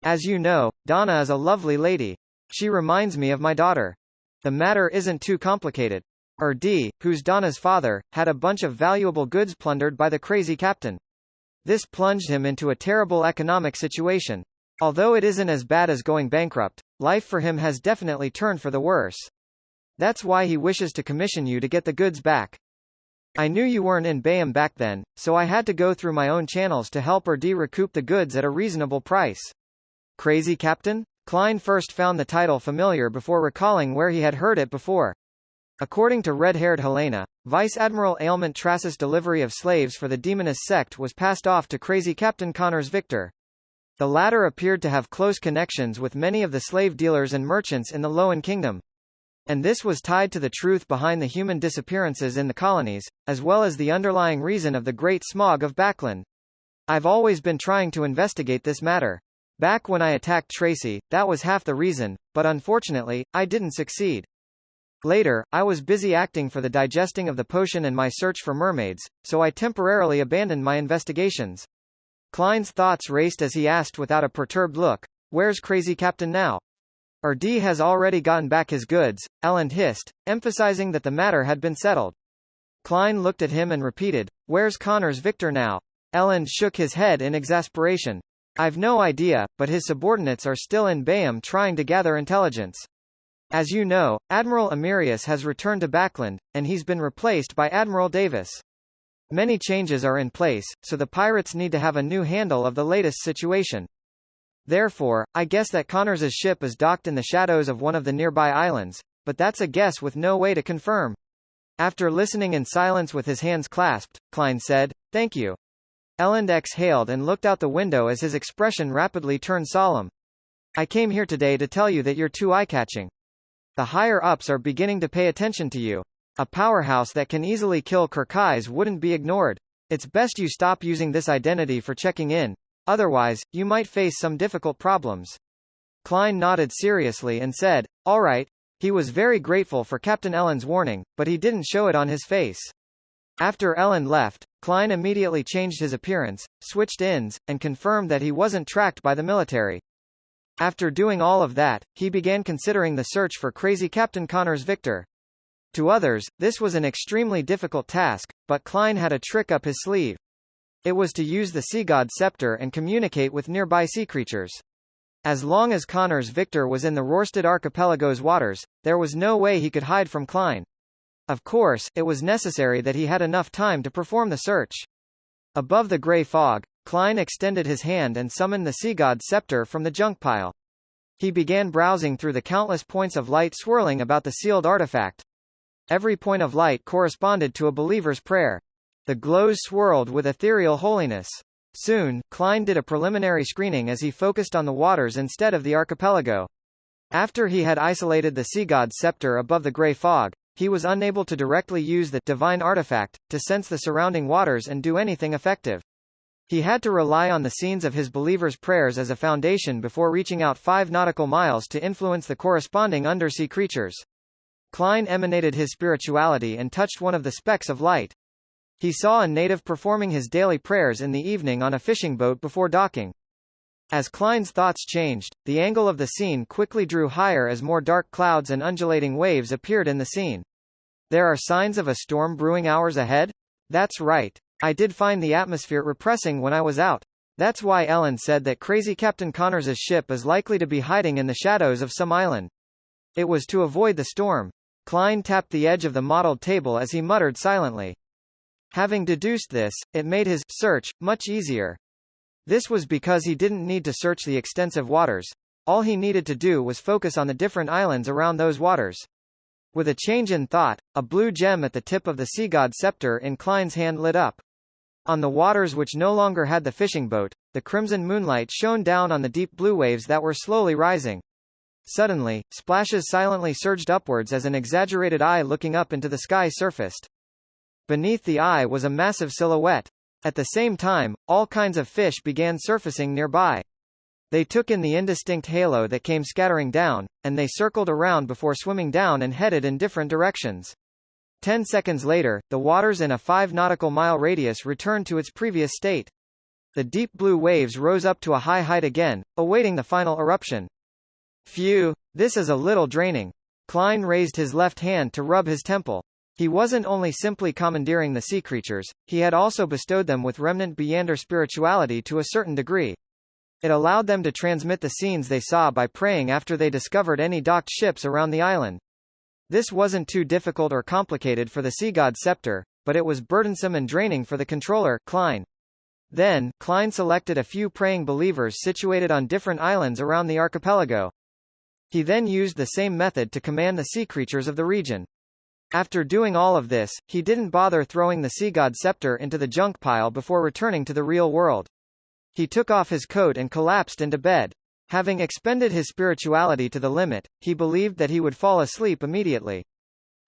As you know, Donna is a lovely lady. She reminds me of my daughter. The matter isn't too complicated. Erdi, who's Donna's father, had a bunch of valuable goods plundered by the crazy captain. This plunged him into a terrible economic situation. Although it isn't as bad as going bankrupt, life for him has definitely turned for the worse. That's why he wishes to commission you to get the goods back. I knew you weren't in Bayham back then, so I had to go through my own channels to help Erdi recoup the goods at a reasonable price." Crazy Captain? Klein first found the title familiar before recalling where he had heard it before. According to red-haired Helena, Vice Admiral Ailment Trass's delivery of slaves for the Demonist sect was passed off to Crazy Captain Connors Victor. The latter appeared to have close connections with many of the slave dealers and merchants in the Loan Kingdom. And this was tied to the truth behind the human disappearances in the colonies, as well as the underlying reason of the Great Smog of Backland. I've always been trying to investigate this matter. Back when I attacked Tracy, that was half the reason, but unfortunately, I didn't succeed. Later, I was busy acting for the digesting of the potion and my search for mermaids, so I temporarily abandoned my investigations." Klein's thoughts raced as he asked without a perturbed look, "Where's Crazy Captain now?" "Erdi has already gotten back his goods," Ellen hissed, emphasizing that the matter had been settled. Klein looked at him and repeated, "Where's Connors Victor now?" Ellen shook his head in exasperation. "I've no idea, but his subordinates are still in Bayham trying to gather intelligence. As you know, Admiral Emirius has returned to Backland, and he's been replaced by Admiral Davis. Many changes are in place, so the pirates need to have a new handle of the latest situation. Therefore, I guess that Connors's ship is docked in the shadows of one of the nearby islands, but that's a guess with no way to confirm." After listening in silence with his hands clasped, Klein said, "Thank you." Ellen exhaled and looked out the window as his expression rapidly turned solemn. I came here today to tell you that you're too eye-catching. The higher-ups are beginning to pay attention to you. A powerhouse that can easily kill Kirkais wouldn't be ignored. It's best you stop using this identity for checking in. Otherwise, you might face some difficult problems. Klein nodded seriously and said, all right. He was very grateful for Captain Elend's warning, but he didn't show it on his face. After Elend left, Klein immediately changed his appearance, switched ins, and confirmed that he wasn't tracked by the military. After doing all of that, he began considering the search for crazy Captain Connors Victor. To others, this was an extremely difficult task, but Klein had a trick up his sleeve. It was to use the Sea God Scepter and communicate with nearby sea creatures. As long as Connors Victor was in the Rorstad Archipelago's waters, there was no way he could hide from Klein. Of course, it was necessary that he had enough time to perform the search. Above the grey fog, Klein extended his hand and summoned the Sea God Scepter from the junk pile. He began browsing through the countless points of light swirling about the sealed artifact. Every point of light corresponded to a believer's prayer. The glows swirled with ethereal holiness. Soon, Klein did a preliminary screening as he focused on the waters instead of the archipelago. After he had isolated the Sea God Scepter above the grey fog, he was unable to directly use the divine artifact to sense the surrounding waters and do anything effective. He had to rely on the scenes of his believers' prayers as a foundation before reaching out 5 nautical miles to influence the corresponding undersea creatures. Klein emanated his spirituality and touched one of the specks of light. He saw a native performing his daily prayers in the evening on a fishing boat before docking. As Klein's thoughts changed, the angle of the scene quickly drew higher as more dark clouds and undulating waves appeared in the scene. There are signs of a storm brewing hours ahead? That's right. I did find the atmosphere repressing when I was out. That's why Elend said that crazy Captain Connors's ship is likely to be hiding in the shadows of some island. It was to avoid the storm. Klein tapped the edge of the mottled table as he muttered silently. Having deduced this, it made his search much easier. This was because he didn't need to search the extensive waters. All he needed to do was focus on the different islands around those waters. With a change in thought, a blue gem at the tip of the Sea God Scepter in Klein's hand lit up. On the waters which no longer had the fishing boat, the crimson moonlight shone down on the deep blue waves that were slowly rising. Suddenly, splashes silently surged upwards as an exaggerated eye looking up into the sky surfaced. Beneath the eye was a massive silhouette. At the same time, all kinds of fish began surfacing nearby. They took in the indistinct halo that came scattering down, and they circled around before swimming down and headed in different directions. 10 seconds later, the waters in a 5 nautical mile radius returned to its previous state. The deep blue waves rose up to a high height again, awaiting the final eruption. Phew, this is a little draining. Klein raised his left hand to rub his temple. He wasn't only simply commandeering the sea creatures, he had also bestowed them with remnant Beyonder spirituality to a certain degree. It allowed them to transmit the scenes they saw by praying after they discovered any docked ships around the island. This wasn't too difficult or complicated for the Sea God Scepter, but it was burdensome and draining for the controller, Klein. Then, Klein selected a few praying believers situated on different islands around the archipelago. He then used the same method to command the sea creatures of the region. After doing all of this, he didn't bother throwing the Sea God Scepter into the junk pile before returning to the real world. He took off his coat and collapsed into bed. Having expended his spirituality to the limit, he believed that he would fall asleep immediately.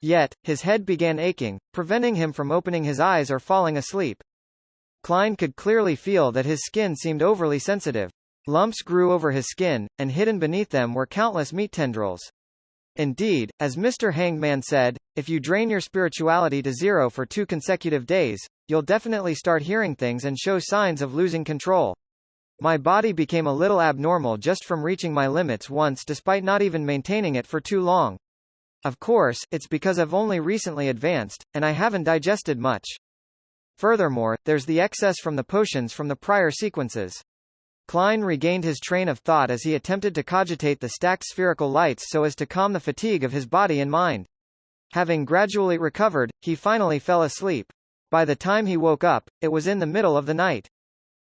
Yet, his head began aching, preventing him from opening his eyes or falling asleep. Klein could clearly feel that his skin seemed overly sensitive. Lumps grew over his skin, and hidden beneath them were countless meat tendrils. Indeed, as Mr. Hangman said, if you drain your spirituality to 0 for 2 consecutive days, you'll definitely start hearing things and show signs of losing control. My body became a little abnormal just from reaching my limits once despite not even maintaining it for too long. Of course, it's because I've only recently advanced, and I haven't digested much. Furthermore, there's the excess from the potions from the prior sequences. Klein regained his train of thought as he attempted to cogitate the stacked spherical lights so as to calm the fatigue of his body and mind. Having gradually recovered, he finally fell asleep. By the time he woke up, it was in the middle of the night.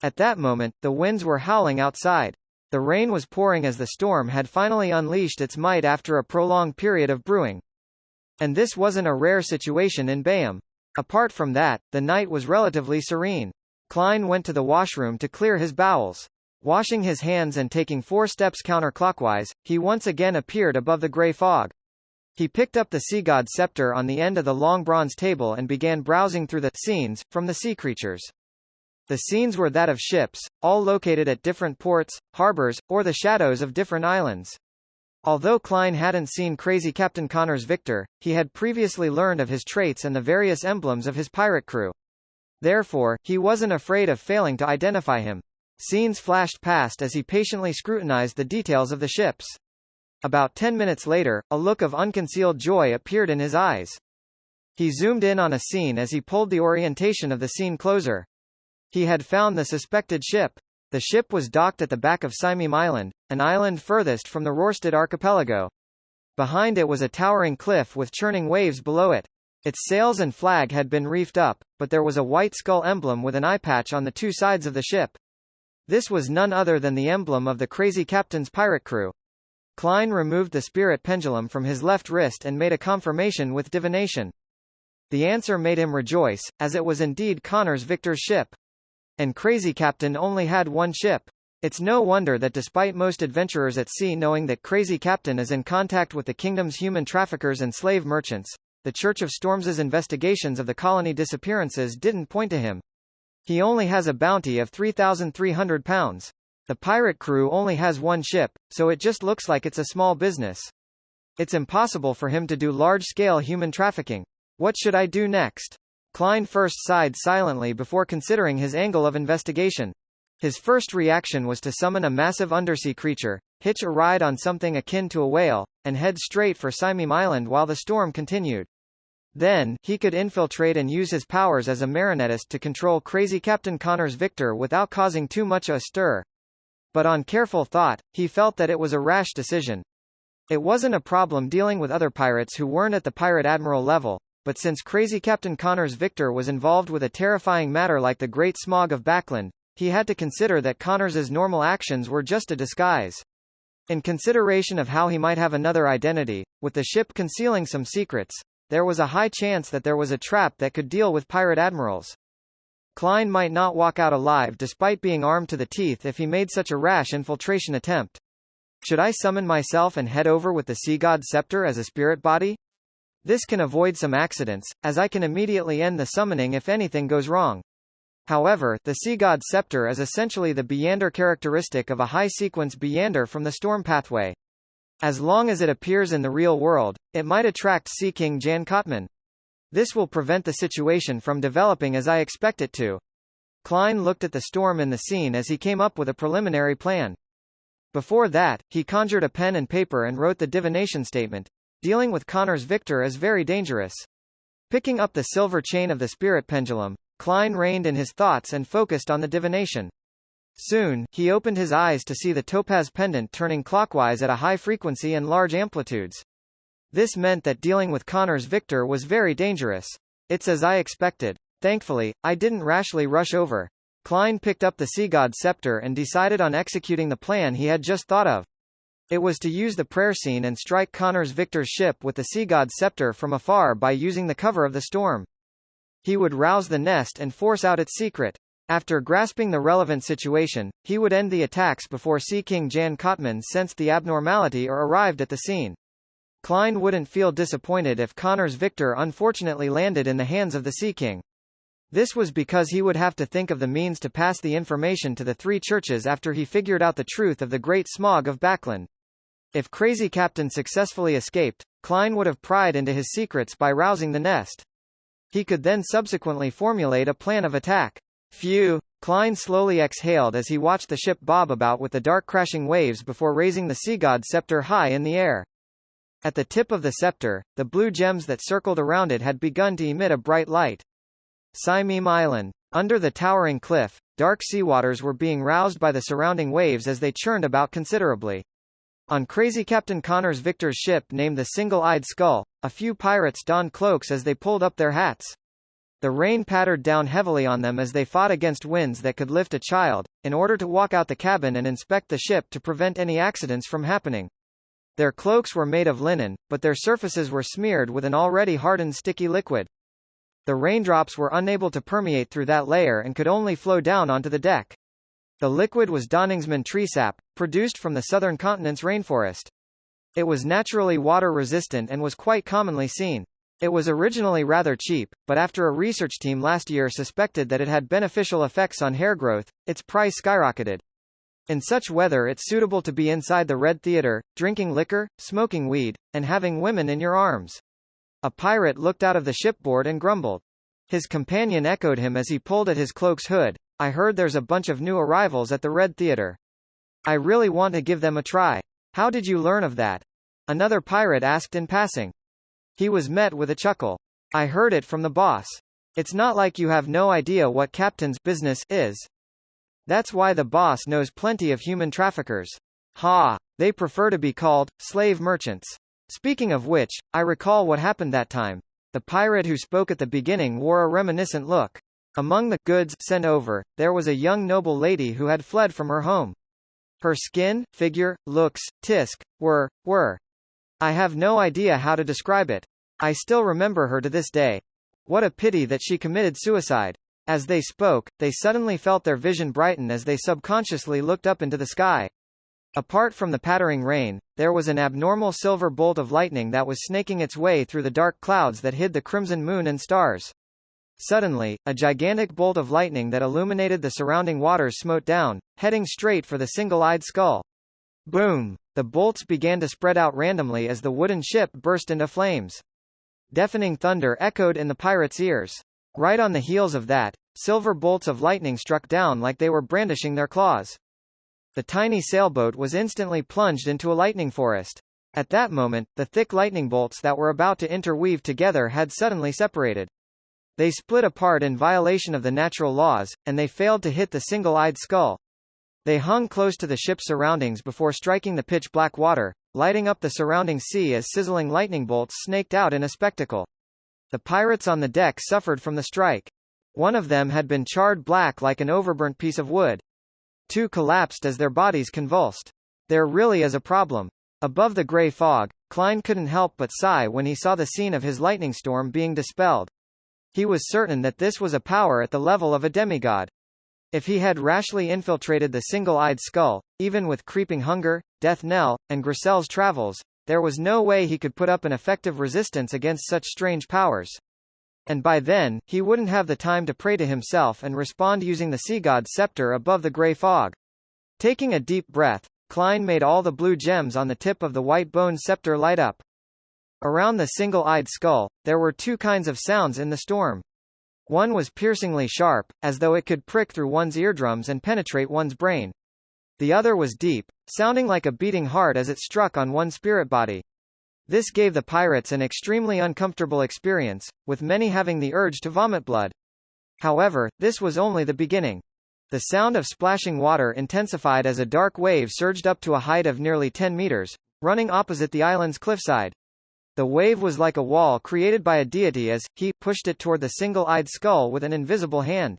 At that moment, the winds were howling outside. The rain was pouring as the storm had finally unleashed its might after a prolonged period of brewing. And this wasn't a rare situation in Bayham. Apart from that, the night was relatively serene. Klein went to the washroom to clear his bowels. Washing his hands and taking 4 steps counterclockwise, he once again appeared above the grey fog. He picked up the sea god's scepter on the end of the long bronze table and began browsing through the scenes from the sea creatures. The scenes were that of ships, all located at different ports, harbors, or the shadows of different islands. Although Klein hadn't seen Crazy Captain Connors Victor, he had previously learned of his traits and the various emblems of his pirate crew. Therefore, he wasn't afraid of failing to identify him. Scenes flashed past as he patiently scrutinized the details of the ships. About 10 minutes later, a look of unconcealed joy appeared in his eyes. He zoomed in on a scene as he pulled the orientation of the scene closer. He had found the suspected ship. The ship was docked at the back of Saimim Island, an island furthest from the Rorstad archipelago. Behind it was a towering cliff with churning waves below it. Its sails and flag had been reefed up, but there was a white skull emblem with an eye patch on the 2 sides of the ship. This was none other than the emblem of the Crazy Captain's pirate crew. Klein removed the spirit pendulum from his left wrist and made a confirmation with divination. The answer made him rejoice, as it was indeed Connors Victor's ship. And Crazy Captain only had 1 ship. It's no wonder that despite most adventurers at sea knowing that Crazy Captain is in contact with the kingdom's human traffickers and slave merchants, the Church of Storms's investigations of the colony disappearances didn't point to him. He only has a bounty of £3,300. The pirate crew only has 1 ship, so it just looks like it's a small business. It's impossible for him to do large-scale human trafficking. What should I do next? Klein first sighed silently before considering his angle of investigation. His first reaction was to summon a massive undersea creature, hitch a ride on something akin to a whale, and head straight for Saimim Island while the storm continued. Then, he could infiltrate and use his powers as a marionettist to control Crazy Captain Connors Victor without causing too much a stir. But on careful thought, he felt that it was a rash decision. It wasn't a problem dealing with other pirates who weren't at the pirate admiral level. But since Crazy Captain Connors Victor was involved with a terrifying matter like the Great Smog of Backland, he had to consider that Connors's normal actions were just a disguise. In consideration of how he might have another identity, with the ship concealing some secrets, there was a high chance that there was a trap that could deal with pirate admirals. Klein might not walk out alive despite being armed to the teeth if he made such a rash infiltration attempt. Should I summon myself and head over with the sea god's scepter as a spirit body? This can avoid some accidents, as I can immediately end the summoning if anything goes wrong. However, the sea god's scepter is essentially the Beyonder characteristic of a high-sequence Beyonder from the storm pathway. As long as it appears in the real world, it might attract Sea King Jan Kotman. This will prevent the situation from developing as I expect it to. Klein looked at the storm in the scene as he came up with a preliminary plan. Before that, he conjured a pen and paper and wrote the divination statement. Dealing with Connors Victor is very dangerous. Picking up the silver chain of the spirit pendulum, Klein reined in his thoughts and focused on the divination. Soon, he opened his eyes to see the topaz pendant turning clockwise at a high frequency and large amplitudes. This meant that dealing with Connors Victor was very dangerous. It's as I expected. Thankfully, I didn't rashly rush over. Klein picked up the sea god's scepter and decided on executing the plan he had just thought of. It was to use the prayer scene and strike Connors Victor's ship with the sea god's scepter from afar by using the cover of the storm. He would rouse the nest and force out its secret. After grasping the relevant situation, he would end the attacks before Sea King Jan Kotman sensed the abnormality or arrived at the scene. Klein wouldn't feel disappointed if Connors Victor unfortunately landed in the hands of the Sea King. This was because he would have to think of the means to pass the information to the 3 churches after he figured out the truth of the Great Smog of Backland. If Crazy Captain successfully escaped, Klein would have pried into his secrets by rousing the nest. He could then subsequently formulate a plan of attack. Phew! Klein slowly exhaled as he watched the ship bob about with the dark crashing waves before raising the sea god's scepter high in the air. At the tip of the scepter, the blue gems that circled around it had begun to emit a bright light. Saimim Island. Under the towering cliff, dark seawaters were being roused by the surrounding waves as they churned about considerably. On Crazy Captain Connors Victor's ship named the Single-Eyed Skull, a few pirates donned cloaks as they pulled up their hats. The rain pattered down heavily on them as they fought against winds that could lift a child, in order to walk out the cabin and inspect the ship to prevent any accidents from happening. Their cloaks were made of linen, but their surfaces were smeared with an already hardened sticky liquid. The raindrops were unable to permeate through that layer and could only flow down onto the deck. The liquid was Donningsman tree sap, produced from the southern continent's rainforest. It was naturally water-resistant and was quite commonly seen. It was originally rather cheap, but after a research team last year suspected that it had beneficial effects on hair growth, its price skyrocketed. In such weather it's suitable to be inside the Red Theater, drinking liquor, smoking weed, and having women in your arms. A pirate looked out of the shipboard and grumbled. His companion echoed him as he pulled at his cloak's hood. I heard there's a bunch of new arrivals at the Red Theater. I really want to give them a try. How did you learn of that? Another pirate asked in passing. He was met with a chuckle. I heard it from the boss. It's not like you have no idea what captain's business is. That's why the boss knows plenty of human traffickers. Ha! They prefer to be called slave merchants. Speaking of which, I recall what happened that time. The pirate who spoke at the beginning wore a reminiscent look. Among the goods sent over, there was a young noble lady who had fled from her home. Her skin, figure, looks, tisk, were. I have no idea how to describe it. I still remember her to this day. What a pity that she committed suicide. As they spoke, they suddenly felt their vision brighten as they subconsciously looked up into the sky. Apart from the pattering rain, there was an abnormal silver bolt of lightning that was snaking its way through the dark clouds that hid the crimson moon and stars. Suddenly, a gigantic bolt of lightning that illuminated the surrounding waters smote down, heading straight for the single-eyed skull. Boom! The bolts began to spread out randomly as the wooden ship burst into flames. Deafening thunder echoed in the pirates' ears. Right on the heels of that, silver bolts of lightning struck down like they were brandishing their claws. The tiny sailboat was instantly plunged into a lightning forest. At that moment, the thick lightning bolts that were about to interweave together had suddenly separated. They split apart in violation of the natural laws, and they failed to hit the single-eyed skull. They hung close to the ship's surroundings before striking the pitch-black water, lighting up the surrounding sea as sizzling lightning bolts snaked out in a spectacle. The pirates on the deck suffered from the strike. One of them had been charred black like an overburnt piece of wood. Two collapsed as their bodies convulsed. There really is a problem. Above the grey fog, Klein couldn't help but sigh when he saw the scene of his lightning storm being dispelled. He was certain that this was a power at the level of a demigod. If he had rashly infiltrated the single-eyed skull, even with Creeping Hunger, Death Knell, and Grisel's travels, there was no way he could put up an effective resistance against such strange powers. And by then, he wouldn't have the time to pray to himself and respond using the sea god's scepter above the grey fog. Taking a deep breath, Klein made all the blue gems on the tip of the white-boned scepter light up. Around the single-eyed skull, there were two kinds of sounds in the storm. One was piercingly sharp, as though it could prick through one's eardrums and penetrate one's brain. The other was deep, sounding like a beating heart as it struck on one's spirit body. This gave the pirates an extremely uncomfortable experience, with many having the urge to vomit blood. However, this was only the beginning. The sound of splashing water intensified as a dark wave surged up to a height of nearly 10 meters, running opposite the island's cliffside. The wave was like a wall created by a deity as he pushed it toward the single-eyed skull with an invisible hand.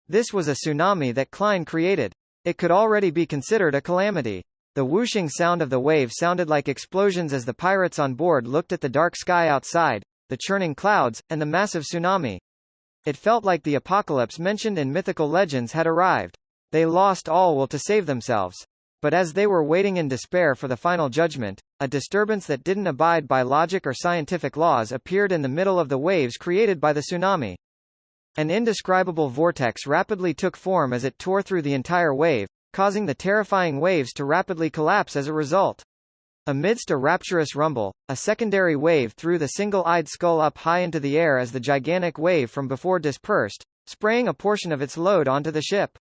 This was a tsunami that Klein created. It could already be considered a calamity. The whooshing sound of the wave sounded like explosions as the pirates on board looked at the dark sky outside, the churning clouds, and the massive tsunami. It felt like the apocalypse mentioned in mythical legends had arrived. They lost all will to save themselves. But as they were waiting in despair for the final judgment, a disturbance that didn't abide by logic or scientific laws appeared in the middle of the waves created by the tsunami. An indescribable vortex rapidly took form as it tore through the entire wave, causing the terrifying waves to rapidly collapse as a result. Amidst a rapturous rumble, a secondary wave threw the single-eyed skull up high into the air as the gigantic wave from before dispersed, spraying a portion of its load onto the ship.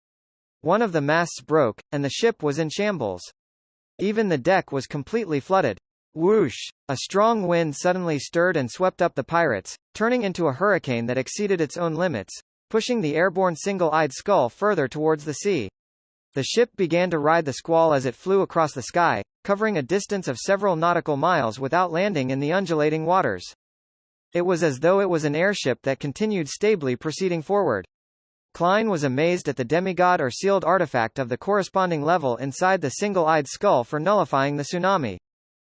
One of the masts broke, and the ship was in shambles. Even the deck was completely flooded. Whoosh! A strong wind suddenly stirred and swept up the pirates, turning into a hurricane that exceeded its own limits, pushing the airborne single-eyed skull further towards the sea. The ship began to ride the squall as it flew across the sky, covering a distance of several nautical miles without landing in the undulating waters. It was as though it was an airship that continued stably proceeding forward. Klein was amazed at the demigod or sealed artifact of the corresponding level inside the single-eyed skull for nullifying the tsunami.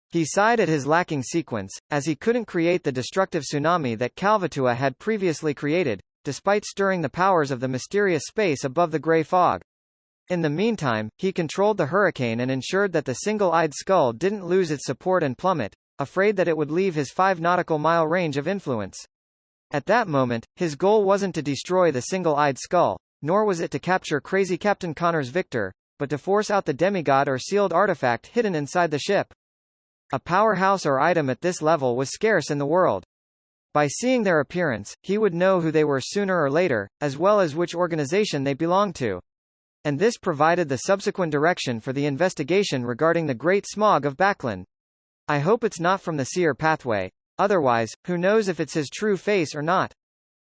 He sighed at his lacking sequence, as he couldn't create the destructive tsunami that Kalvatua had previously created, despite stirring the powers of the mysterious space above the grey fog. In the meantime, he controlled the hurricane and ensured that the single-eyed skull didn't lose its support and plummet, afraid that it would leave his 5 nautical mile range of influence. At that moment, his goal wasn't to destroy the single-eyed skull, nor was it to capture crazy Captain Connor's Victor, but to force out the demigod or sealed artifact hidden inside the ship. A powerhouse or item at this level was scarce in the world. By seeing their appearance, he would know who they were sooner or later, as well as which organization they belonged to. And this provided the subsequent direction for the investigation regarding the Great Smog of Backlund. I hope it's not from the Seer pathway. Otherwise, who knows if it's his true face or not.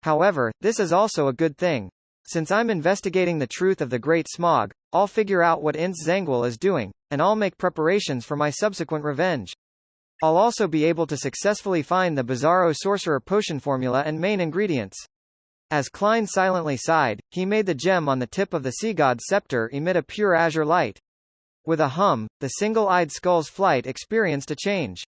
However, this is also a good thing. Since I'm investigating the truth of the Great Smog, I'll figure out what Ince Zangwill is doing, and I'll make preparations for my subsequent revenge. I'll also be able to successfully find the Bizarro Sorcerer potion formula and main ingredients. As Klein silently sighed, he made the gem on the tip of the sea god's scepter emit a pure azure light. With a hum, the single-eyed skull's flight experienced a change.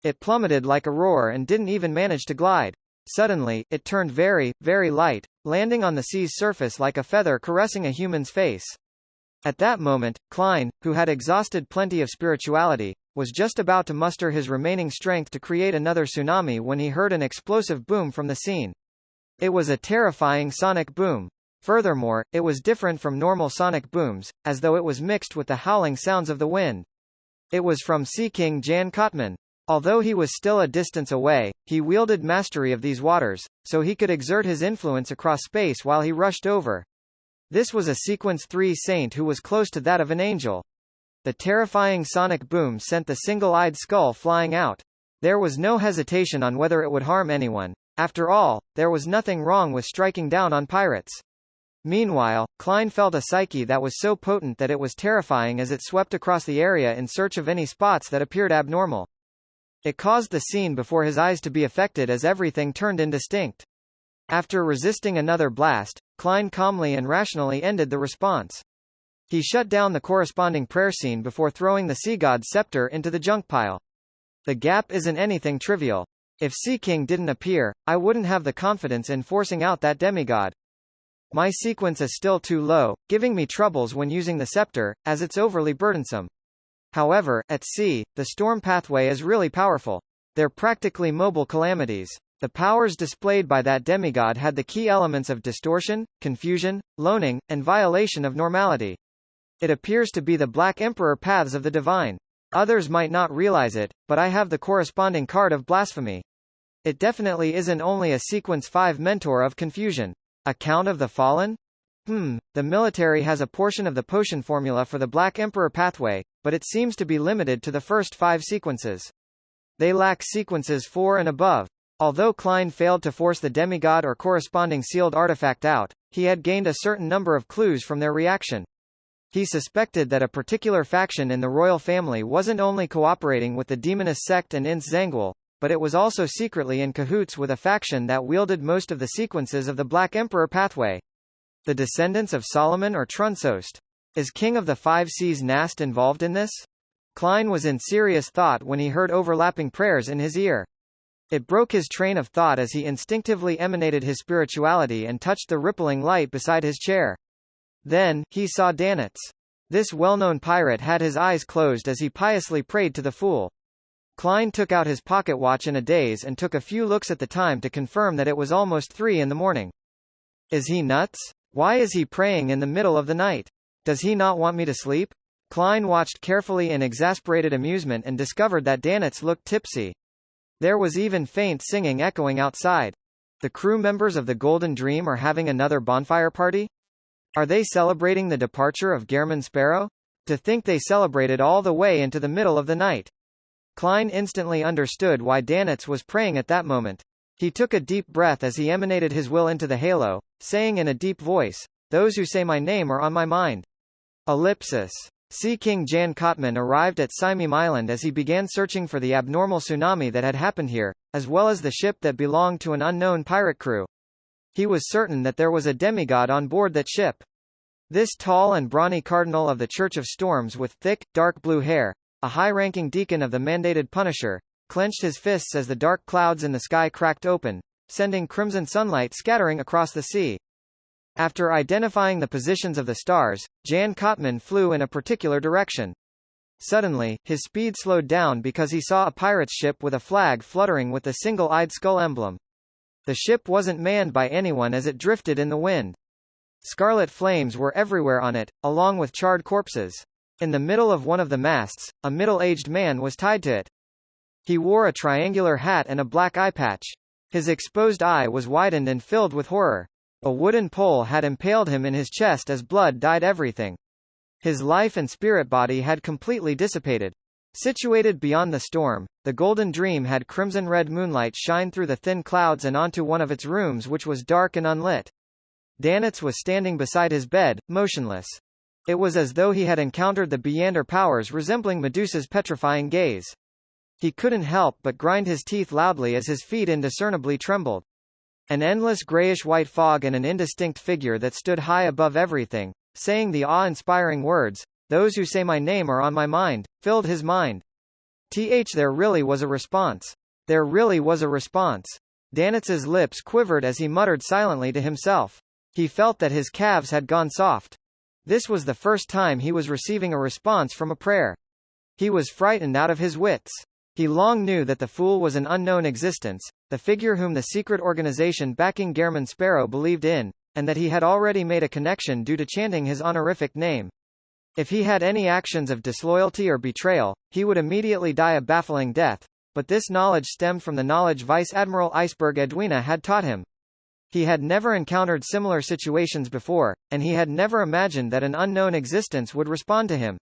It plummeted like a roar and didn't even manage to glide. Suddenly, it turned very, very light, landing on the sea's surface like a feather caressing a human's face. At that moment, Klein, who had exhausted plenty of spirituality, was just about to muster his remaining strength to create another tsunami when he heard an explosive boom from the scene. It was a terrifying sonic boom. Furthermore, it was different from normal sonic booms, as though it was mixed with the howling sounds of the wind. It was from Sea King Jan Kotman. Although he was still a distance away, he wielded mastery of these waters, so he could exert his influence across space while he rushed over. This was a Sequence 3 saint who was close to that of an angel. The terrifying sonic boom sent the single-eyed skull flying out. There was no hesitation on whether it would harm anyone. After all, there was nothing wrong with striking down on pirates. Meanwhile, Klein felt a psyche that was so potent that it was terrifying as it swept across the area in search of any spots that appeared abnormal. It caused the scene before his eyes to be affected as everything turned indistinct. After resisting another blast, Klein calmly and rationally ended the response. He shut down the corresponding prayer scene before throwing the sea god's scepter into the junk pile. The gap isn't anything trivial. If Sea King didn't appear, I wouldn't have the confidence in forcing out that demigod. My sequence is still too low, giving me troubles when using the scepter, as it's overly burdensome. However, at sea, the storm pathway is really powerful. They're practically mobile calamities. The powers displayed by that demigod had the key elements of distortion, confusion, loaning, and violation of normality. It appears to be the Black Emperor paths of the divine. Others might not realize it, but I have the corresponding card of blasphemy. It definitely isn't only a Sequence 5 mentor of confusion. A Count of the Fallen? The military has a portion of the potion formula for the Black Emperor pathway, but it seems to be limited to the first 5 sequences. They lack sequences 4 and above. Although Klein failed to force the demigod or corresponding sealed artifact out, he had gained a certain number of clues from their reaction. He suspected that a particular faction in the royal family wasn't only cooperating with the Demonist sect and Ince Zangwill, but it was also secretly in cahoots with a faction that wielded most of the sequences of the Black Emperor pathway. The descendants of Solomon or Trunsost? Is King of the Five Seas Nast involved in this? Klein was in serious thought when he heard overlapping prayers in his ear. It broke his train of thought as he instinctively emanated his spirituality and touched the rippling light beside his chair. Then, he saw Danitz. This well-known pirate had his eyes closed as he piously prayed to the Fool. Klein took out his pocket watch in a daze and took a few looks at the time to confirm that it was almost 3 in the morning. Is he nuts? Why is he praying in the middle of the night? Does he not want me to sleep? Klein watched carefully in exasperated amusement and discovered that Danitz looked tipsy. There was even faint singing echoing outside. The crew members of the Golden Dream are having another bonfire party? Are they celebrating the departure of Gehrman Sparrow? To think they celebrated all the way into the middle of the night. Klein instantly understood why Danitz was praying at that moment. He took a deep breath as he emanated his will into the halo, saying in a deep voice, "Those who say my name are on my mind." Ellipsis. Sea King Jan Kotman arrived at Saimim Island as he began searching for the abnormal tsunami that had happened here, as well as the ship that belonged to an unknown pirate crew. He was certain that there was a demigod on board that ship. This tall and brawny cardinal of the Church of Storms with thick, dark blue hair, a high-ranking deacon of the mandated Punisher, clenched his fists as the dark clouds in the sky cracked open, sending crimson sunlight scattering across the sea. After identifying the positions of the stars, Jan Kottmann flew in a particular direction. Suddenly, his speed slowed down because he saw a pirate's ship with a flag fluttering with the single-eyed skull emblem. The ship wasn't manned by anyone as it drifted in the wind. Scarlet flames were everywhere on it, along with charred corpses. In the middle of one of the masts, a middle-aged man was tied to it. He wore a triangular hat and a black eye patch. His exposed eye was widened and filled with horror. A wooden pole had impaled him in his chest as blood dyed everything. His life and spirit body had completely dissipated. Situated beyond the storm, the Golden Dream had crimson-red moonlight shine through the thin clouds and onto one of its rooms which was dark and unlit. Danitz was standing beside his bed, motionless. It was as though he had encountered the Beyonder powers resembling Medusa's petrifying gaze. He couldn't help but grind his teeth loudly as his feet indiscernibly trembled. An endless grayish-white fog and an indistinct figure that stood high above everything, saying the awe-inspiring words, "Those who say my name are on my mind," filled his mind. There really was a response. There really was a response. Danitz's lips quivered as he muttered silently to himself. He felt that his calves had gone soft. This was the first time he was receiving a response from a prayer. He was frightened out of his wits. He long knew that the Fool was an unknown existence, the figure whom the secret organization backing Gehrman Sparrow believed in, and that he had already made a connection due to chanting his honorific name. If he had any actions of disloyalty or betrayal, he would immediately die a baffling death, but this knowledge stemmed from the knowledge Vice Admiral Iceberg Edwina had taught him. He had never encountered similar situations before, and he had never imagined that an unknown existence would respond to him.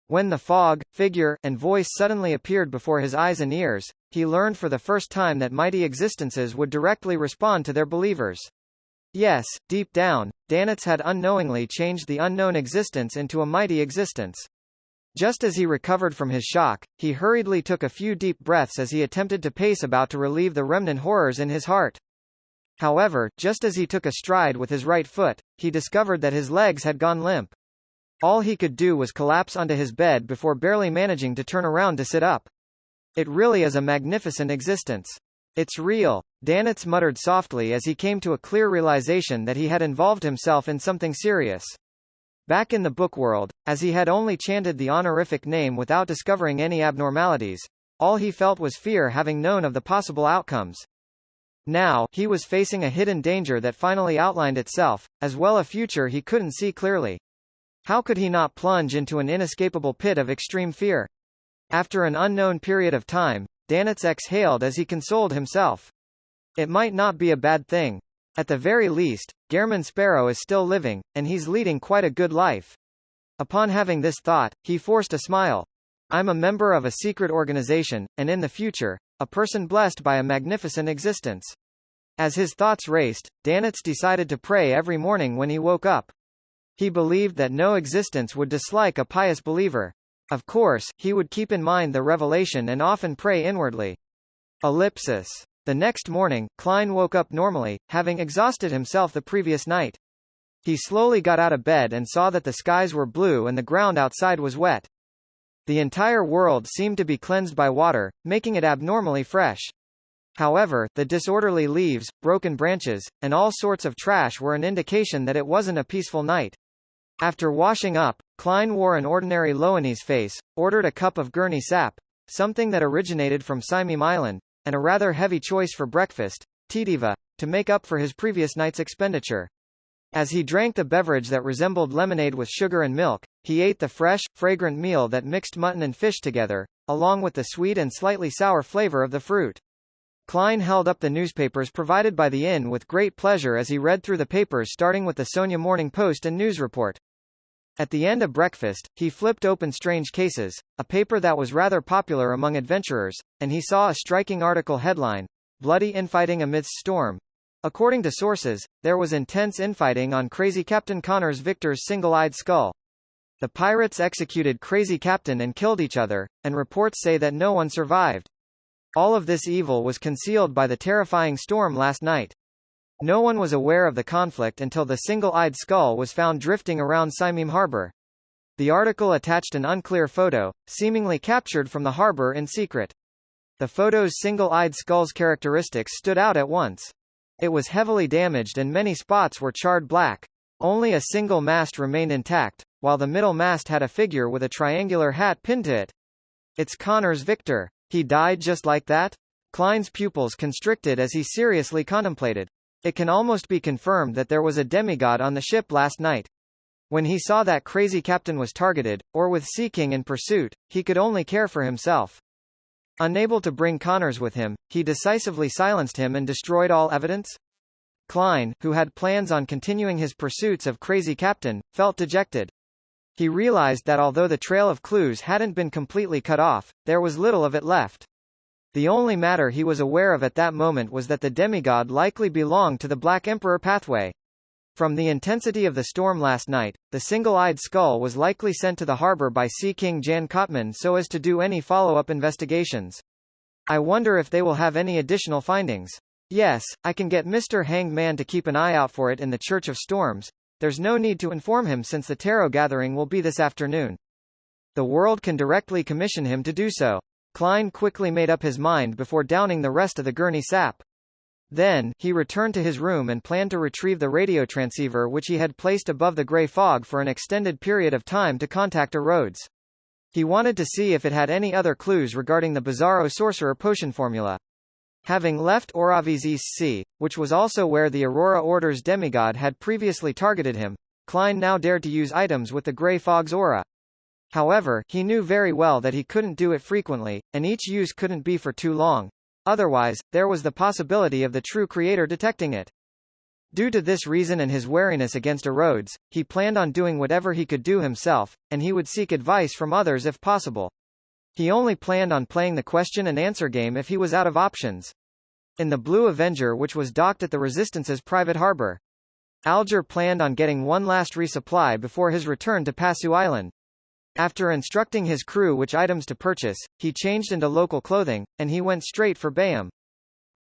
When the fog, figure, and voice suddenly appeared before his eyes and ears, he learned for the first time that mighty existences would directly respond to their believers. Yes, deep down, Danitz had unknowingly changed the unknown existence into a mighty existence. Just as he recovered from his shock, he hurriedly took a few deep breaths as he attempted to pace about to relieve the remnant horrors in his heart. However, just as he took a stride with his right foot, he discovered that his legs had gone limp. All he could do was collapse onto his bed before barely managing to turn around to sit up. It really is a magnificent existence. It's real, Danitz muttered softly as he came to a clear realization that he had involved himself in something serious. Back in the book world, as he had only chanted the honorific name without discovering any abnormalities, all he felt was fear having known of the possible outcomes. Now, he was facing a hidden danger that finally outlined itself, as well a future he couldn't see clearly. How could he not plunge into an inescapable pit of extreme fear? After an unknown period of time, Danitz exhaled as he consoled himself. It might not be a bad thing. At the very least, Gehrman Sparrow is still living, and he's leading quite a good life. Upon having this thought, he forced a smile. I'm a member of a secret organization, and in the future, a person blessed by a magnificent existence. As his thoughts raced, Danitz decided to pray every morning when he woke up. He believed that no existence would dislike a pious believer. Of course, he would keep in mind the revelation and often pray inwardly. Ellipsis. The next morning, Klein woke up normally, having exhausted himself the previous night. He slowly got out of bed and saw that the skies were blue and the ground outside was wet. The entire world seemed to be cleansed by water, making it abnormally fresh. However, the disorderly leaves, broken branches, and all sorts of trash were an indication that it wasn't a peaceful night. After washing up, Klein wore an ordinary Loanese face, ordered a cup of Gurney sap, something that originated from Simim Island, and a rather heavy choice for breakfast, Tidiva, to make up for his previous night's expenditure. As he drank the beverage that resembled lemonade with sugar and milk, he ate the fresh, fragrant meal that mixed mutton and fish together, along with the sweet and slightly sour flavor of the fruit. Klein held up the newspapers provided by the inn with great pleasure as he read through the papers starting with the Sonia Morning Post and News Report. At the end of breakfast, he flipped open Strange Cases, a paper that was rather popular among adventurers, and he saw a striking article headline, Bloody Infighting Amidst Storm. According to sources, there was intense infighting on Crazy Captain Connor's Victor's single-eyed skull. The pirates executed Crazy Captain and killed each other, and reports say that no one survived. All of this evil was concealed by the terrifying storm last night. No one was aware of the conflict until the single-eyed skull was found drifting around Simim Harbor. The article attached an unclear photo, seemingly captured from the harbor in secret. The photo's single-eyed skull's characteristics stood out at once. It was heavily damaged and many spots were charred black. Only a single mast remained intact, while the middle mast had a figure with a triangular hat pinned to it. It's Connor's Victor. He died just like that? Klein's pupils constricted as he seriously contemplated. It can almost be confirmed that there was a demigod on the ship last night. When he saw that crazy captain was targeted, or with Sea King in pursuit, he could only care for himself. Unable to bring Connors with him, he decisively silenced him and destroyed all evidence? Klein, who had plans on continuing his pursuits of Crazy Captain, felt dejected. He realized that although the trail of clues hadn't been completely cut off, there was little of it left. The only matter he was aware of at that moment was that the demigod likely belonged to the Black Emperor pathway. From the intensity of the storm last night, the single-eyed skull was likely sent to the harbor by Sea King Jan Kotman so as to do any follow-up investigations. I wonder if they will have any additional findings. Yes, I can get Mr. Hanged Man to keep an eye out for it in the Church of Storms. There's no need to inform him since the tarot gathering will be this afternoon. The world can directly commission him to do so. Klein quickly made up his mind before downing the rest of the gurney sap. Then, he returned to his room and planned to retrieve the radio transceiver which he had placed above the grey fog for an extended period of time to contact a Rhodes. He wanted to see if it had any other clues regarding the Bizarro Sorcerer potion formula. Having left Oravi's East Sea, which was also where the Aurora Order's demigod had previously targeted him, Klein now dared to use items with the grey fog's aura. However, he knew very well that he couldn't do it frequently, and each use couldn't be for too long. Otherwise, there was the possibility of the true creator detecting it. Due to this reason and his wariness against a Rhodes, he planned on doing whatever he could do himself, and he would seek advice from others if possible. He only planned on playing the question and answer game if he was out of options. In the Blue Avenger, which was docked at the Resistance's private harbor, Alger planned on getting one last resupply before his return to Passu Island. After instructing his crew which items to purchase, he changed into local clothing, and he went straight for Bayam.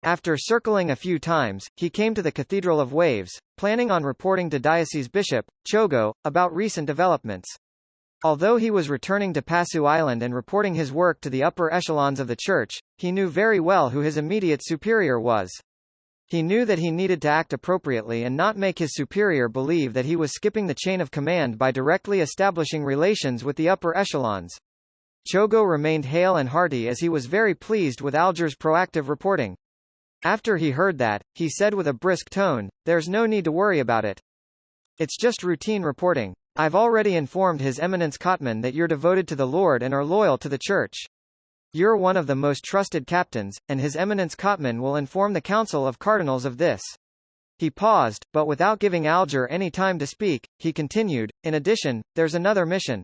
After circling a few times, he came to the Cathedral of Waves, planning on reporting to Diocese Bishop, Chogo, about recent developments. Although he was returning to Passu Island and reporting his work to the upper echelons of the church, he knew very well who his immediate superior was. He knew that he needed to act appropriately and not make his superior believe that he was skipping the chain of command by directly establishing relations with the upper echelons. Chogo remained hale and hearty as he was very pleased with Alger's proactive reporting. After he heard that, he said with a brisk tone, "There's no need to worry about it. It's just routine reporting. I've already informed His Eminence Kotman that you're devoted to the Lord and are loyal to the Church. You're one of the most trusted captains, and His Eminence Kotman will inform the Council of Cardinals of this." He paused, but without giving Alger any time to speak, he continued, "In addition, there's another mission.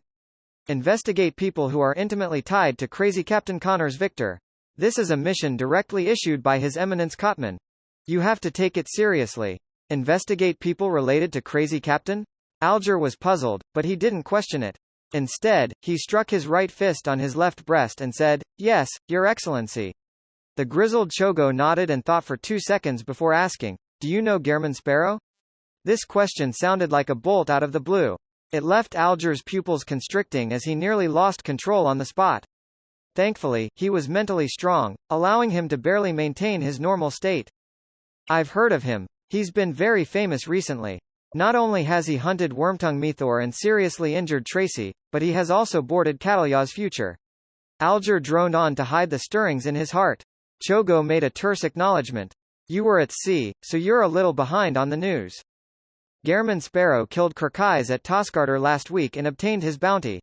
Investigate people who are intimately tied to Crazy Captain Connors Victor. This is a mission directly issued by His Eminence Kotman. You have to take it seriously." Investigate people related to Crazy Captain? Alger was puzzled, but he didn't question it. Instead, he struck his right fist on his left breast and said, "Yes, Your Excellency." The grizzled Chogo nodded and thought for 2 seconds before asking, "Do you know Gehrman Sparrow?" This question sounded like a bolt out of the blue. It left Alger's pupils constricting as he nearly lost control on the spot. Thankfully, he was mentally strong, allowing him to barely maintain his normal state. "I've heard of him. He's been very famous recently. Not only has he hunted Wormtongue Methor and seriously injured Tracy, but he has also boarded Catalya's future." Alger droned on to hide the stirrings in his heart. Chogo made a terse acknowledgement. "You were at sea, so you're a little behind on the news. Gehrman Sparrow killed Kirkais at Toscarter last week and obtained his bounty."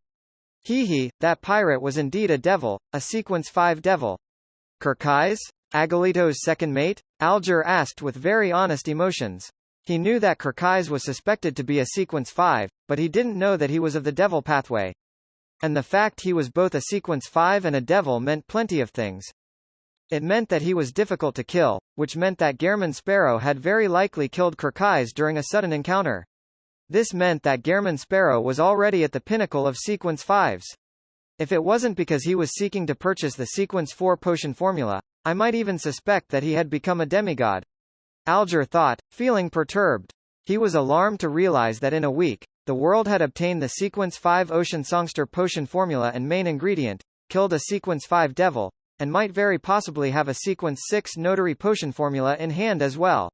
"Hee, that pirate was indeed a devil, a Sequence 5 devil." "Kirkais? Agalito's second mate?" Alger asked with very honest emotions. He knew that Kirkais was suspected to be a Sequence 5, but he didn't know that he was of the Devil pathway. And the fact he was both a Sequence 5 and a Devil meant plenty of things. It meant that he was difficult to kill, which meant that Gehrman Sparrow had very likely killed Kirkais during a sudden encounter. This meant that Gehrman Sparrow was already at the pinnacle of Sequence 5s. If it wasn't because he was seeking to purchase the Sequence 4 potion formula, I might even suspect that he had become a demigod. Alger thought, feeling perturbed. He was alarmed to realize that in a week, the world had obtained the Sequence 5 Ocean Songster potion formula and main ingredient, killed a Sequence 5 devil, and might very possibly have a Sequence 6 Notary potion formula in hand as well.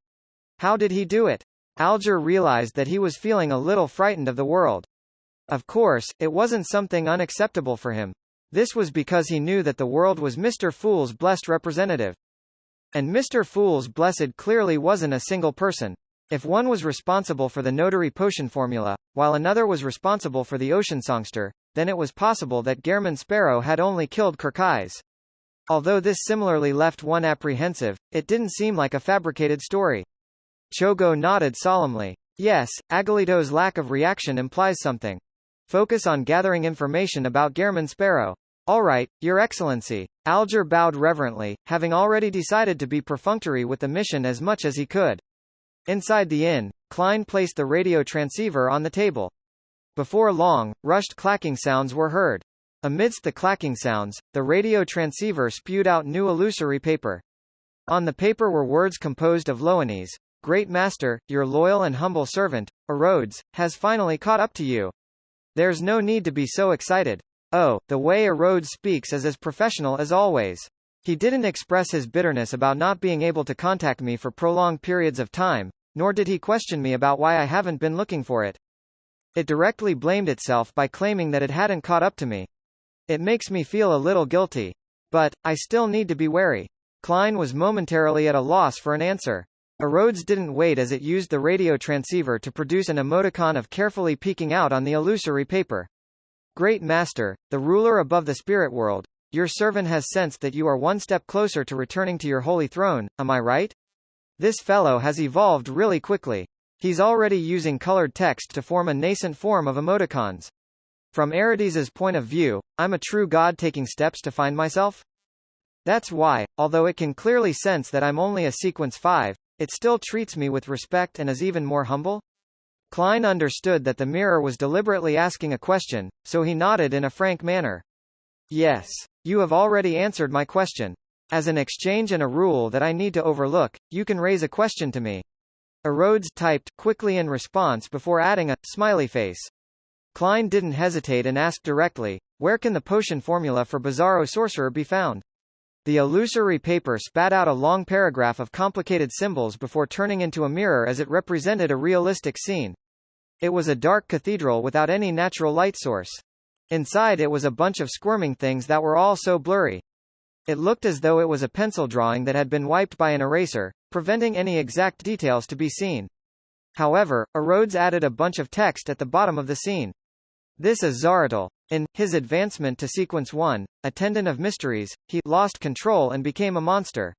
How did he do it? Alger realized that he was feeling a little frightened of the world. Of course, it wasn't something unacceptable for him. This was because he knew that the world was Mr. Fool's blessed representative. And Mr. Fool's blessed clearly wasn't a single person. If one was responsible for the notary potion formula, while another was responsible for the ocean songster, then it was possible that Gehrman Sparrow had only killed Kirkais. Although this similarly left one apprehensive, it didn't seem like a fabricated story. Chogo nodded solemnly. Yes, Agalito's lack of reaction implies something. Focus on gathering information about Gehrman Sparrow. All right, Your Excellency. Alger bowed reverently, having already decided to be perfunctory with the mission as much as he could. Inside the inn, Klein placed the radio transceiver on the table. Before long, rushed clacking sounds were heard. Amidst the clacking sounds, the radio transceiver spewed out new illusory paper. On the paper were words composed of Loanese. Great Master, your loyal and humble servant, Erodes, has finally caught up to you. There's no need to be so excited. Oh, the way Erodes speaks is as professional as always. He didn't express his bitterness about not being able to contact me for prolonged periods of time, nor did he question me about why I haven't been looking for it. It directly blamed itself by claiming that it hadn't caught up to me. It makes me feel a little guilty. But, I still need to be wary. Klein was momentarily at a loss for an answer. Erodes didn't wait as it used the radio transceiver to produce an emoticon of carefully peeking out on the illusory paper. Great Master, the ruler above the spirit world, your servant has sensed that you are one step closer to returning to your holy throne, am I right? This fellow has evolved really quickly. He's already using colored text to form a nascent form of emoticons. From Arides's point of view, I'm a true god taking steps to find myself? That's why, although it can clearly sense that I'm only a sequence 5, it still treats me with respect and is even more humble? Klein understood that the mirror was deliberately asking a question, so he nodded in a frank manner. Yes. You have already answered my question. As an exchange and a rule that I need to overlook, you can raise a question to me. Erodes typed quickly in response before adding a smiley face. Klein didn't hesitate and asked directly, where can the potion formula for Bizarro Sorcerer be found? The illusory paper spat out a long paragraph of complicated symbols before turning into a mirror as it represented a realistic scene. It was a dark cathedral without any natural light source. Inside it was a bunch of squirming things that were all so blurry. It looked as though it was a pencil drawing that had been wiped by an eraser, preventing any exact details to be seen. However, Erodes added a bunch of text at the bottom of the scene. This is Zaratul. In his advancement to Sequence 1, Attendant of Mysteries, he lost control and became a monster.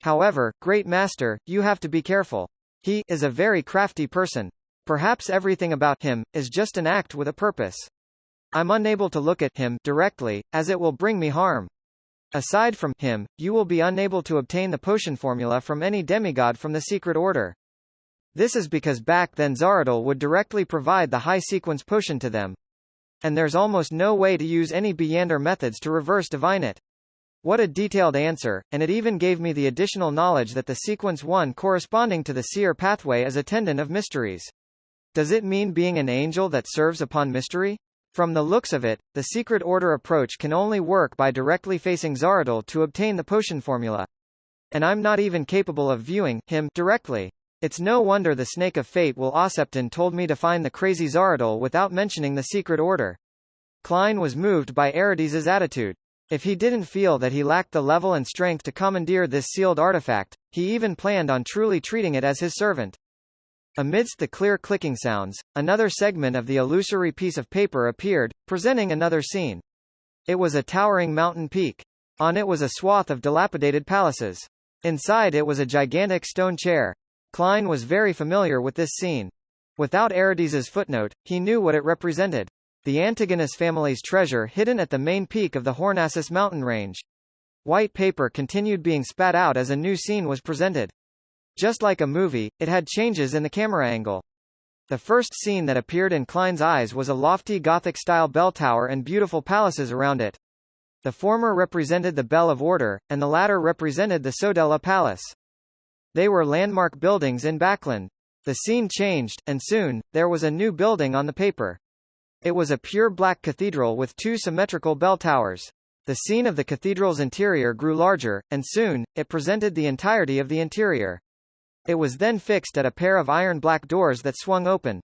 However, Great Master, you have to be careful. He is a very crafty person. Perhaps everything about him is just an act with a purpose. I'm unable to look at him directly, as it will bring me harm. Aside from him, you will be unable to obtain the potion formula from any demigod from the secret order. This is because back then Zaratul would directly provide the high sequence potion to them. And there's almost no way to use any Byander methods to reverse divine it. What a detailed answer, and it even gave me the additional knowledge that the sequence 1 corresponding to the seer pathway is Attendant of Mysteries. Does it mean being an angel that serves upon mystery? From the looks of it, the secret order approach can only work by directly facing Zaratul to obtain the potion formula. And I'm not even capable of viewing him directly. It's no wonder the Snake of Fate Will Osepton told me to find the crazy Zaratul without mentioning the secret order. Klein was moved by Arides's attitude. If he didn't feel that he lacked the level and strength to commandeer this sealed artifact, he even planned on truly treating it as his servant. Amidst the clear clicking sounds, another segment of the illusory piece of paper appeared, presenting another scene. It was a towering mountain peak. On it was a swath of dilapidated palaces. Inside it was a gigantic stone chair. Klein was very familiar with this scene. Without Arides's footnote, he knew what it represented. The Antigonus family's treasure hidden at the main peak of the Hornassus mountain range. White paper continued being spat out as a new scene was presented. Just like a movie, it had changes in the camera angle. The first scene that appeared in Klein's eyes was a lofty Gothic-style bell tower and beautiful palaces around it. The former represented the Bell of Order, and the latter represented the Sodella Palace. They were landmark buildings in Backland. The scene changed, and soon, there was a new building on the paper. It was a pure black cathedral with two symmetrical bell towers. The scene of the cathedral's interior grew larger, and soon, it presented the entirety of the interior. It was then fixed at a pair of iron black doors that swung open.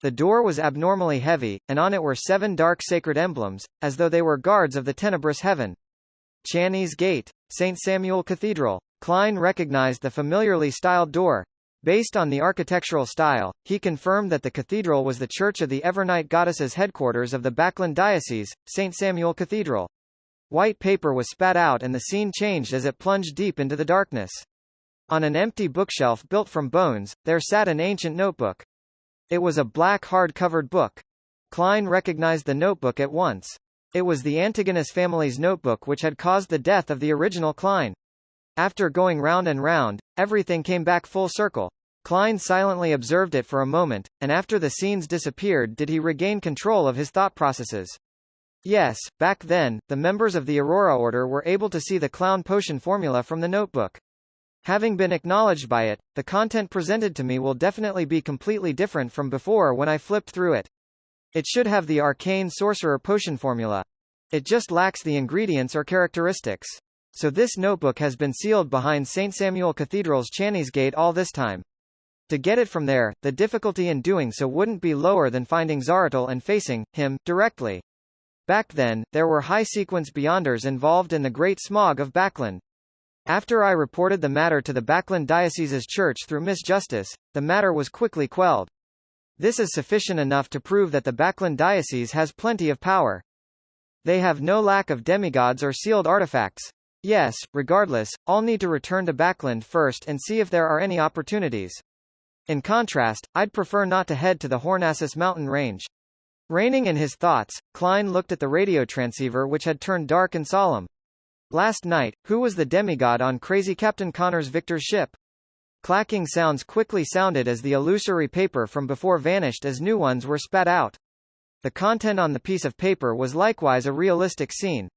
The door was abnormally heavy, and on it were 7 dark sacred emblems, as though they were guards of the tenebrous heaven. Channy's Gate. St. Samuel Cathedral. Klein recognized the familiarly styled door. Based on the architectural style, he confirmed that the cathedral was the church of the Evernight goddesses' headquarters of the Backlund Diocese, St. Samuel Cathedral. White paper was spat out and the scene changed as it plunged deep into the darkness. On an empty bookshelf built from bones, there sat an ancient notebook. It was a black hard-covered book. Klein recognized the notebook at once. It was the Antigonus family's notebook which had caused the death of the original Klein. After going round and round, everything came back full circle. Klein silently observed it for a moment, and after the scenes disappeared did he regain control of his thought processes. Yes, back then, the members of the Aurora Order were able to see the clown potion formula from the notebook. Having been acknowledged by it, the content presented to me will definitely be completely different from before when I flipped through it. It should have the arcane sorcerer potion formula. It just lacks the ingredients or characteristics. So this notebook has been sealed behind St. Samuel Cathedral's Channy's Gate all this time. To get it from there, the difficulty in doing so wouldn't be lower than finding Zaratul and facing him directly. Back then, there were high-sequence Beyonders involved in the Great Smog of Backlund. After I reported the matter to the Backlund Diocese's church through Miss Justice, the matter was quickly quelled. This is sufficient enough to prove that the Backlund Diocese has plenty of power. They have no lack of demigods or sealed artifacts. Yes, regardless, I'll need to return to Backlund first and see if there are any opportunities. In contrast, I'd prefer not to head to the Hornassus mountain range. Reining in his thoughts, Klein looked at the radio transceiver which had turned dark and solemn. Last night, who was the demigod on crazy Captain Connor's Victor's ship? Clacking sounds quickly sounded as the illusory paper from before vanished as new ones were spat out. The content on the piece of paper was likewise a realistic scene.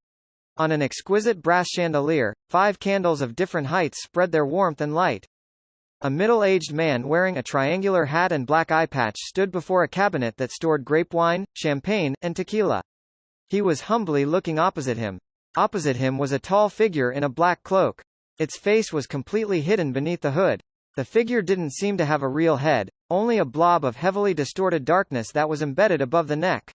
On an exquisite brass chandelier, 5 candles of different heights spread their warmth and light. A middle-aged man wearing a triangular hat and black eye patch stood before a cabinet that stored grape wine, champagne, and tequila. He was humbly looking opposite him. Opposite him was a tall figure in a black cloak. Its face was completely hidden beneath the hood. The figure didn't seem to have a real head, only a blob of heavily distorted darkness that was embedded above the neck.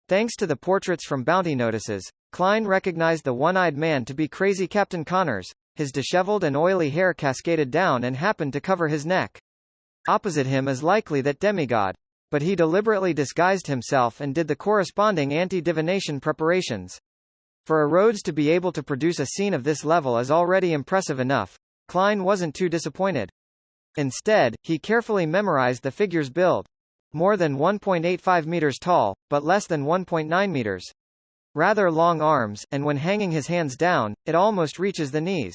Thanks to the portraits from bounty notices, Klein recognized the one-eyed man to be crazy Captain Connors. His disheveled and oily hair cascaded down and happened to cover his neck. Opposite him is likely that demigod. But he deliberately disguised himself and did the corresponding anti-divination preparations. For a Rhodes to be able to produce a scene of this level is already impressive enough. Klein wasn't too disappointed. Instead, he carefully memorized the figure's build. More than 1.85 meters tall, but less than 1.9 meters. Rather long arms, and when hanging his hands down, it almost reaches the knees.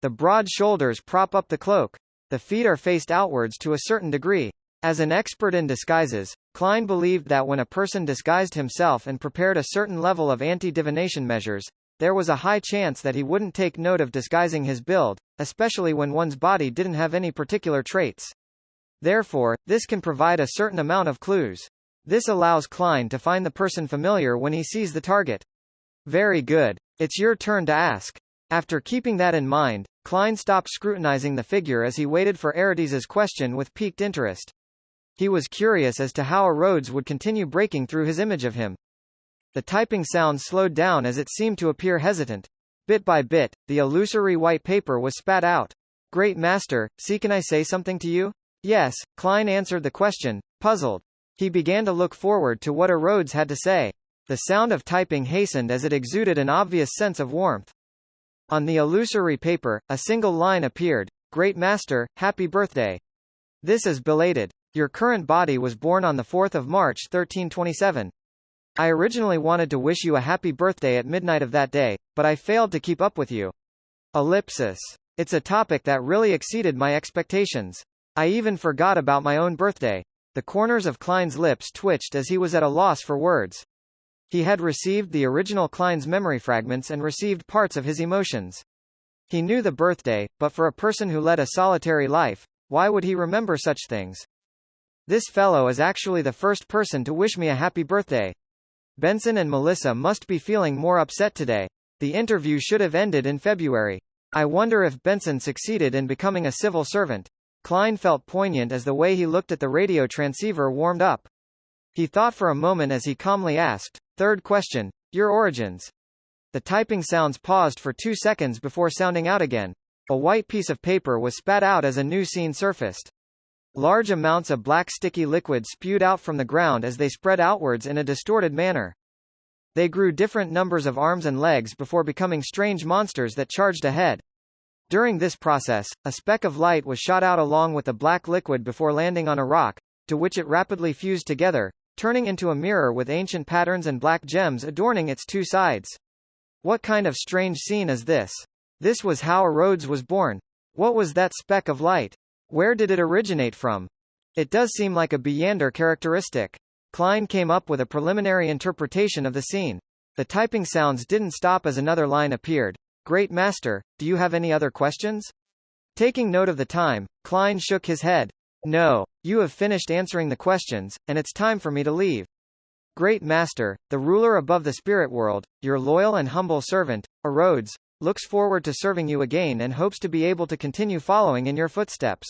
The broad shoulders prop up the cloak. The feet are faced outwards to a certain degree. As an expert in disguises, Klein believed that when a person disguised himself and prepared a certain level of anti-divination measures, there was a high chance that he wouldn't take note of disguising his build, especially when one's body didn't have any particular traits. Therefore, this can provide a certain amount of clues. This allows Klein to find the person familiar when he sees the target. Very good. It's your turn to ask. After keeping that in mind, Klein stopped scrutinizing the figure as he waited for Aretes's question with piqued interest. He was curious as to how a Rhodes would continue breaking through his image of him. The typing sound slowed down as it seemed to appear hesitant. Bit by bit, the illusory white paper was spat out. Great Master, see, can I say something to you? Yes, Klein answered the question, puzzled. He began to look forward to what a Rhodes had to say. The sound of typing hastened as it exuded an obvious sense of warmth. On the illusory paper, a single line appeared. Great Master, happy birthday. This is belated. Your current body was born on the 4th of March 1327. I originally wanted to wish you a happy birthday at midnight of that day, but I failed to keep up with you. Ellipsis. It's a topic that really exceeded my expectations. I even forgot about my own birthday. The corners of Klein's lips twitched as he was at a loss for words. He had received the original Klein's memory fragments and received parts of his emotions. He knew the birthday, but for a person who led a solitary life, why would he remember such things? This fellow is actually the first person to wish me a happy birthday. Benson and Melissa must be feeling more upset today. The interview should have ended in February. I wonder if Benson succeeded in becoming a civil servant. Klein felt poignant as the way he looked at the radio transceiver warmed up. He thought for a moment as he calmly asked, "Third question, your origins." The typing sounds paused for 2 seconds before sounding out again. A white piece of paper was spat out as a new scene surfaced. Large amounts of black sticky liquid spewed out from the ground as they spread outwards in a distorted manner. They grew different numbers of arms and legs before becoming strange monsters that charged ahead. During this process, a speck of light was shot out along with the black liquid before landing on a rock, to which it rapidly fused together, turning into a mirror with ancient patterns and black gems adorning its two sides. What kind of strange scene is this? This was how Rhodes was born. What was that speck of light? Where did it originate from? It does seem like a Beyonder characteristic. Klein came up with a preliminary interpretation of the scene. The typing sounds didn't stop as another line appeared. "Great Master, do you have any other questions?" Taking note of the time, Klein shook his head. "No, you have finished answering the questions, and it's time for me to leave. Great Master, the ruler above the spirit world, your loyal and humble servant, Rhodes, looks forward to serving you again and hopes to be able to continue following in your footsteps.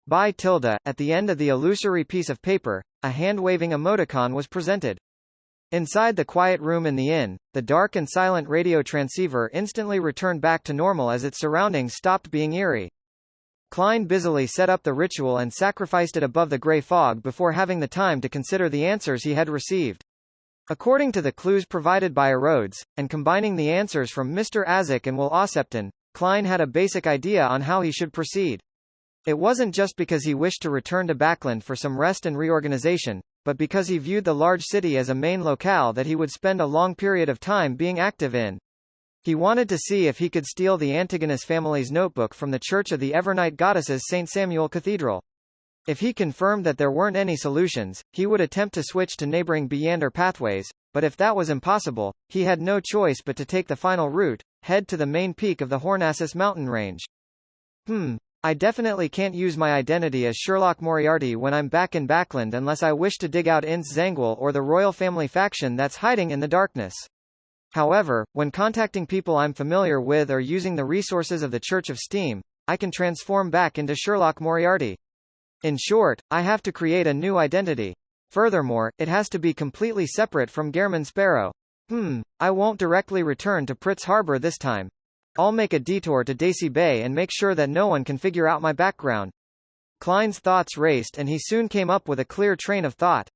By tilde." At the end of the illusory piece of paper, a hand-waving emoticon was presented. Inside the quiet room in the inn, the dark and silent radio transceiver instantly returned back to normal as its surroundings stopped being eerie. Klein busily set up the ritual and sacrificed it above the gray fog before having the time to consider the answers he had received. According to the clues provided by Rhodes, and combining the answers from Mr. Azik and Will Ossepton, Klein had a basic idea on how he should proceed. It wasn't just because he wished to return to Backland for some rest and reorganization, but because he viewed the large city as a main locale that he would spend a long period of time being active in. He wanted to see if he could steal the Antigonus family's notebook from the Church of the Evernight Goddesses St. Samuel Cathedral. If he confirmed that there weren't any solutions, he would attempt to switch to neighboring Beyonder pathways, but if that was impossible, he had no choice but to take the final route, head to the main peak of the Hornassus mountain range. I definitely can't use my identity as Sherlock Moriarty when I'm back in Backland unless I wish to dig out Ince Zangwill or the royal family faction that's hiding in the darkness. However, when contacting people I'm familiar with or using the resources of the Church of Steam, I can transform back into Sherlock Moriarty. In short, I have to create a new identity. Furthermore, it has to be completely separate from Gehrman Sparrow. I won't directly return to Pritz Harbor this time. I'll make a detour to Daisy Bay and make sure that no one can figure out my background. Klein's thoughts raced and he soon came up with a clear train of thought.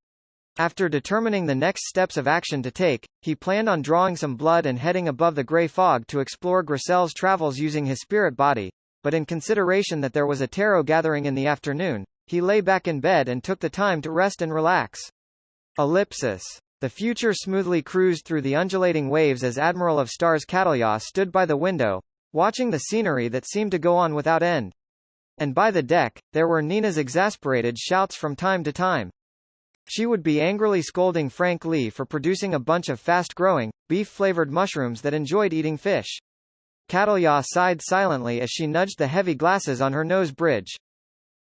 After determining the next steps of action to take, he planned on drawing some blood and heading above the grey fog to explore Grissell's travels using his spirit body, but in consideration that there was a tarot gathering in the afternoon, he lay back in bed and took the time to rest and relax. Ellipsis. The future smoothly cruised through the undulating waves as Admiral of Stars Catalya stood by the window, watching the scenery that seemed to go on without end. And by the deck, there were Nina's exasperated shouts from time to time. She would be angrily scolding Frank Lee for producing a bunch of fast-growing, beef-flavored mushrooms that enjoyed eating fish. Catalya sighed silently as she nudged the heavy glasses on her nose bridge.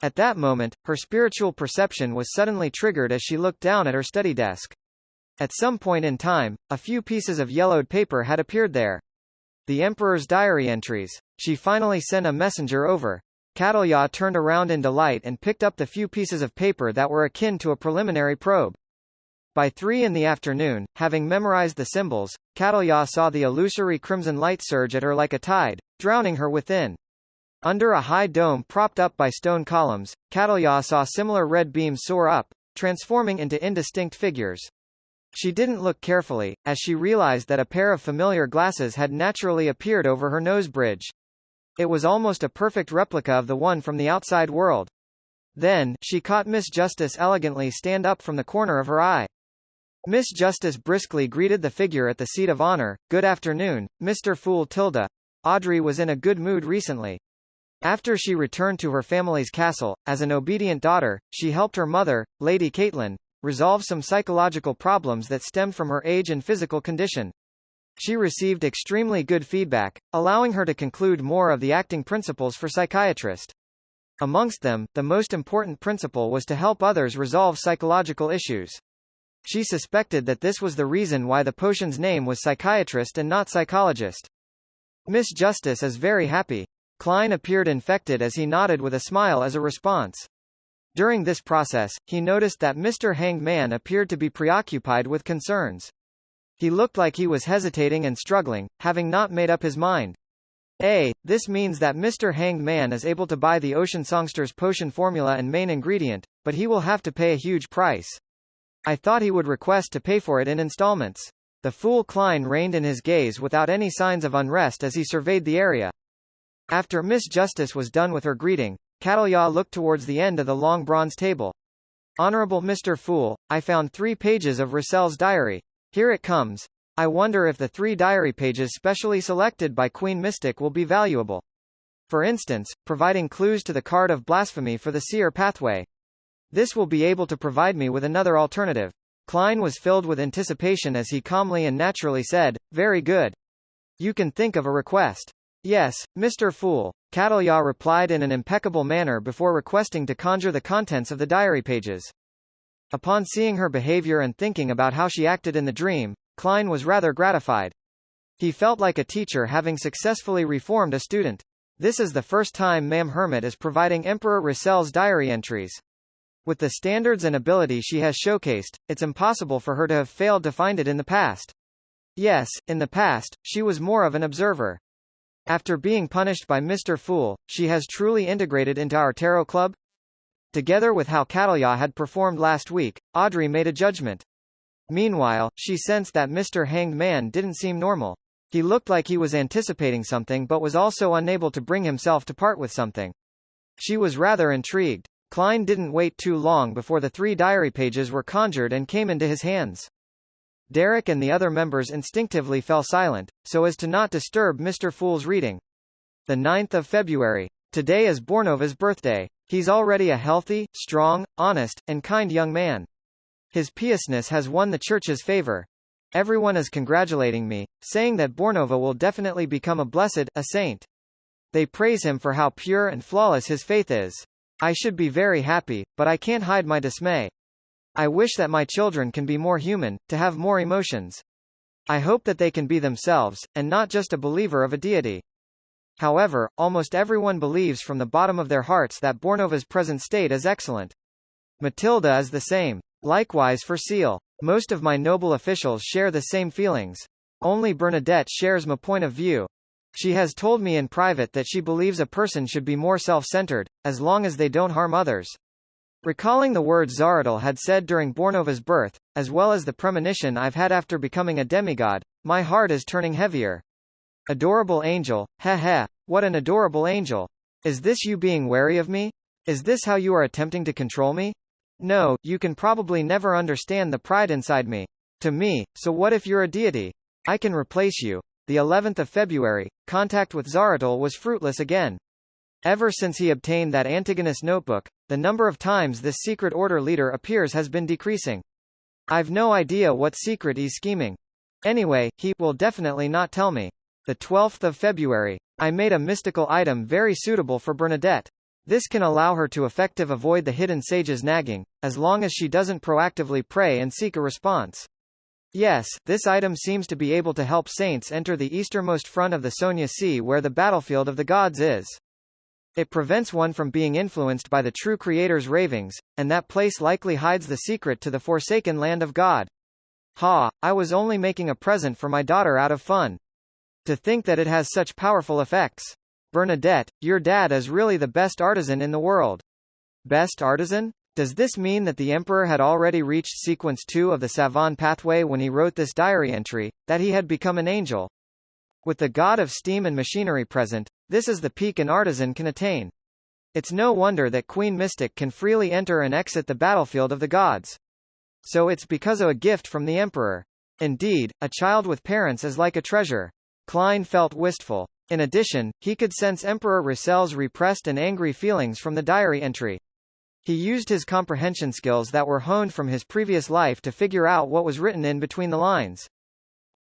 At that moment, her spiritual perception was suddenly triggered as she looked down at her study desk. At some point in time, a few pieces of yellowed paper had appeared there. The Emperor's diary entries. She finally sent a messenger over. Catalya turned around in delight and picked up the few pieces of paper that were akin to a preliminary probe. By 3 in the afternoon, having memorized the symbols, Catalya saw the illusory crimson light surge at her like a tide, drowning her within. Under a high dome propped up by stone columns, Catalya saw similar red beams soar up, transforming into indistinct figures. She didn't look carefully, as she realized that a pair of familiar glasses had naturally appeared over her nose bridge. It was almost a perfect replica of the one from the outside world. Then, she caught Miss Justice elegantly stand up from the corner of her eye. Miss Justice briskly greeted the figure at the seat of honor. "Good afternoon, Mr. Fool Tilda. Audrey was in a good mood recently. After she returned to her family's castle, as an obedient daughter, she helped her mother, Lady Caitlin, resolve some psychological problems that stemmed from her age and physical condition. She received extremely good feedback, allowing her to conclude more of the acting principles for psychiatrist. Amongst them, the most important principle was to help others resolve psychological issues. She suspected that this was the reason why the potion's name was psychiatrist and not psychologist. Miss Justice is very happy. Klein appeared infected as he nodded with a smile as a response. During this process, he noticed that Mr. Hanged Man appeared to be preoccupied with concerns. He looked like he was hesitating and struggling, having not made up his mind. This means that Mr. Hanged Man is able to buy the Ocean Songster's potion formula and main ingredient, but he will have to pay a huge price. I thought he would request to pay for it in installments. The fool Klein reined in his gaze without any signs of unrest as he surveyed the area. After Miss Justice was done with her greeting, Catalya looked towards the end of the long bronze table. Honorable Mr. Fool, I found 3 pages of Roussel's diary. Here it comes. I wonder if the 3 diary pages specially selected by Queen Mystic will be valuable. For instance, providing clues to the card of blasphemy for the seer pathway. This will be able to provide me with another alternative. Klein was filled with anticipation as he calmly and naturally said, very good. You can think of a request. Yes, Mr. Fool, Catalya replied in an impeccable manner before requesting to conjure the contents of the diary pages. Upon seeing her behavior and thinking about how she acted in the dream, Klein was rather gratified. He felt like a teacher having successfully reformed a student. This is the first time Ma'am Hermit is providing Emperor Roussel's diary entries. With the standards and ability she has showcased, it's impossible for her to have failed to find it in the past. Yes, in the past, she was more of an observer. After being punished by Mr. Fool, she has truly integrated into our tarot club? Together with how Catalya had performed last week, Audrey made a judgment. Meanwhile, she sensed that Mr. Hanged Man didn't seem normal. He looked like he was anticipating something but was also unable to bring himself to part with something. She was rather intrigued. Klein didn't wait too long before the 3 diary pages were conjured and came into his hands. Derek and the other members instinctively fell silent, so as to not disturb Mr. Fool's reading. The 9th of February. Today is Bornova's birthday. He's already a healthy, strong, honest, and kind young man. His piousness has won the church's favor. Everyone is congratulating me, saying that Bornova will definitely become a saint. They praise him for how pure and flawless his faith is. I should be very happy, but I can't hide my dismay. I wish that my children can be more human, to have more emotions. I hope that they can be themselves, and not just a believer of a deity. However, almost everyone believes from the bottom of their hearts that Bornova's present state is excellent. Matilda is the same. Likewise for Seal. Most of my noble officials share the same feelings. Only Bernadette shares my point of view. She has told me in private that she believes a person should be more self-centered, as long as they don't harm others. Recalling the words Zaratul had said during Bornova's birth, as well as the premonition I've had after becoming a demigod, my heart is turning heavier. Adorable angel, what an adorable angel. Is this you being wary of me? Is this how you are attempting to control me? No, you can probably never understand the pride inside me. To me, so what if you're a deity? I can replace you. The 11th of February, contact with Zaratul was fruitless again. Ever since he obtained that Antigonus notebook, the number of times this secret order leader appears has been decreasing. I've no idea what secret he's scheming. Anyway, he will definitely not tell me. The 12th of February, I made a mystical item very suitable for Bernadette. This can allow her to effectively avoid the hidden sage's nagging, as long as she doesn't proactively pray and seek a response. Yes, this item seems to be able to help saints enter the easternmost front of the Sonia Sea where the battlefield of the gods is. It prevents one from being influenced by the true creator's ravings, and that place likely hides the secret to the forsaken land of God. I was only making a present for my daughter out of fun. To think that it has such powerful effects. Bernadette, your dad is really the best artisan in the world. Best artisan? Does this mean that the Emperor had already reached sequence 2 of the Savon pathway when he wrote this diary entry, that he had become an angel? With the god of steam and machinery present, this is the peak an artisan can attain. It's no wonder that Queen Mystic can freely enter and exit the battlefield of the gods. So it's because of a gift from the Emperor. Indeed, a child with parents is like a treasure. Klein felt wistful. In addition, he could sense Emperor Roussel's repressed and angry feelings from the diary entry. He used his comprehension skills that were honed from his previous life to figure out what was written in between the lines.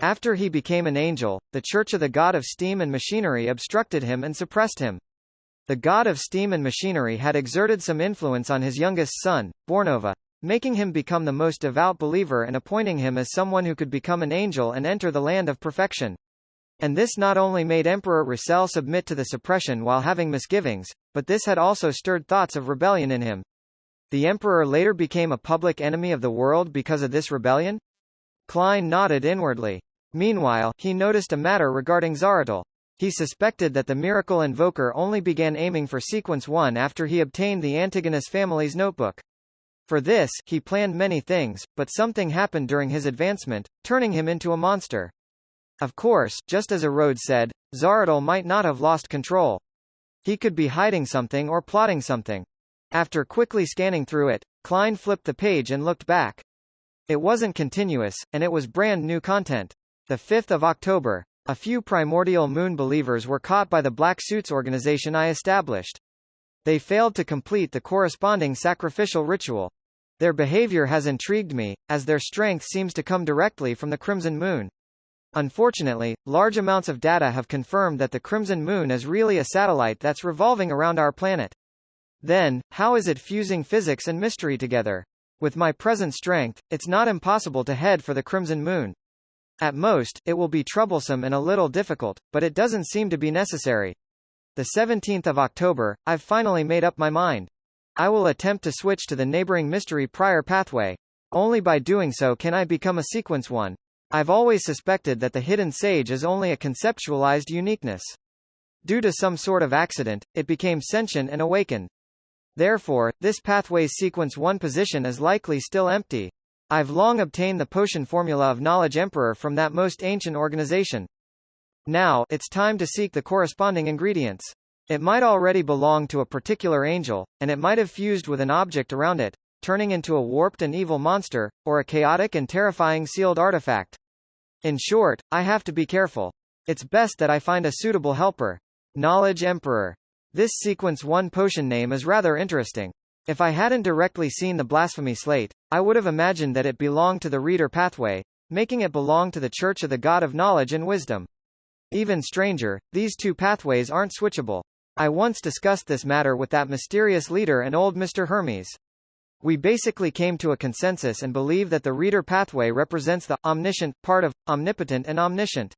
After he became an angel, the Church of the God of Steam and Machinery obstructed him and suppressed him. The God of Steam and Machinery had exerted some influence on his youngest son, Bornova, making him become the most devout believer and appointing him as someone who could become an angel and enter the land of perfection. And this not only made Emperor Russell submit to the suppression while having misgivings, but this had also stirred thoughts of rebellion in him. The emperor later became a public enemy of the world because of this rebellion? Klein nodded inwardly. Meanwhile, he noticed a matter regarding Zaratul. He suspected that the miracle invoker only began aiming for sequence 1 after he obtained the Antigonus family's notebook. For this, he planned many things, but something happened during his advancement, turning him into a monster. Of course, just as Erode said, Zaratul might not have lost control. He could be hiding something or plotting something. After quickly scanning through it, Klein flipped the page and looked back. It wasn't continuous, and it was brand new content. The 5th of October. A few primordial moon believers were caught by the Black Suits organization I established. They failed to complete the corresponding sacrificial ritual. Their behavior has intrigued me, as their strength seems to come directly from the Crimson Moon. Unfortunately, large amounts of data have confirmed that the Crimson Moon is really a satellite that's revolving around our planet. Then, how is it fusing physics and mystery together? With my present strength, it's not impossible to head for the Crimson Moon. At most, it will be troublesome and a little difficult, but it doesn't seem to be necessary. The 17th of October, I've finally made up my mind. I will attempt to switch to the neighboring mystery prior pathway. Only by doing so can I become a sequence 1. I've always suspected that the hidden sage is only a conceptualized uniqueness. Due to some sort of accident, it became sentient and awakened. Therefore, this pathway's sequence 1 position is likely still empty. I've long obtained the potion formula of Knowledge Emperor from that most ancient organization. Now, it's time to seek the corresponding ingredients. It might already belong to a particular angel, and it might have fused with an object around it, turning into a warped and evil monster, or a chaotic and terrifying sealed artifact. In short, I have to be careful. It's best that I find a suitable helper. Knowledge Emperor. This sequence 1 potion name is rather interesting. If I hadn't directly seen the blasphemy slate, I would have imagined that it belonged to the reader pathway, making it belong to the Church of the God of Knowledge and Wisdom. Even stranger, these two pathways aren't switchable. I once discussed this matter with that mysterious leader and old Mr. Hermes. We basically came to a consensus and believe that the reader pathway represents the omniscient part of omnipotent and omniscient.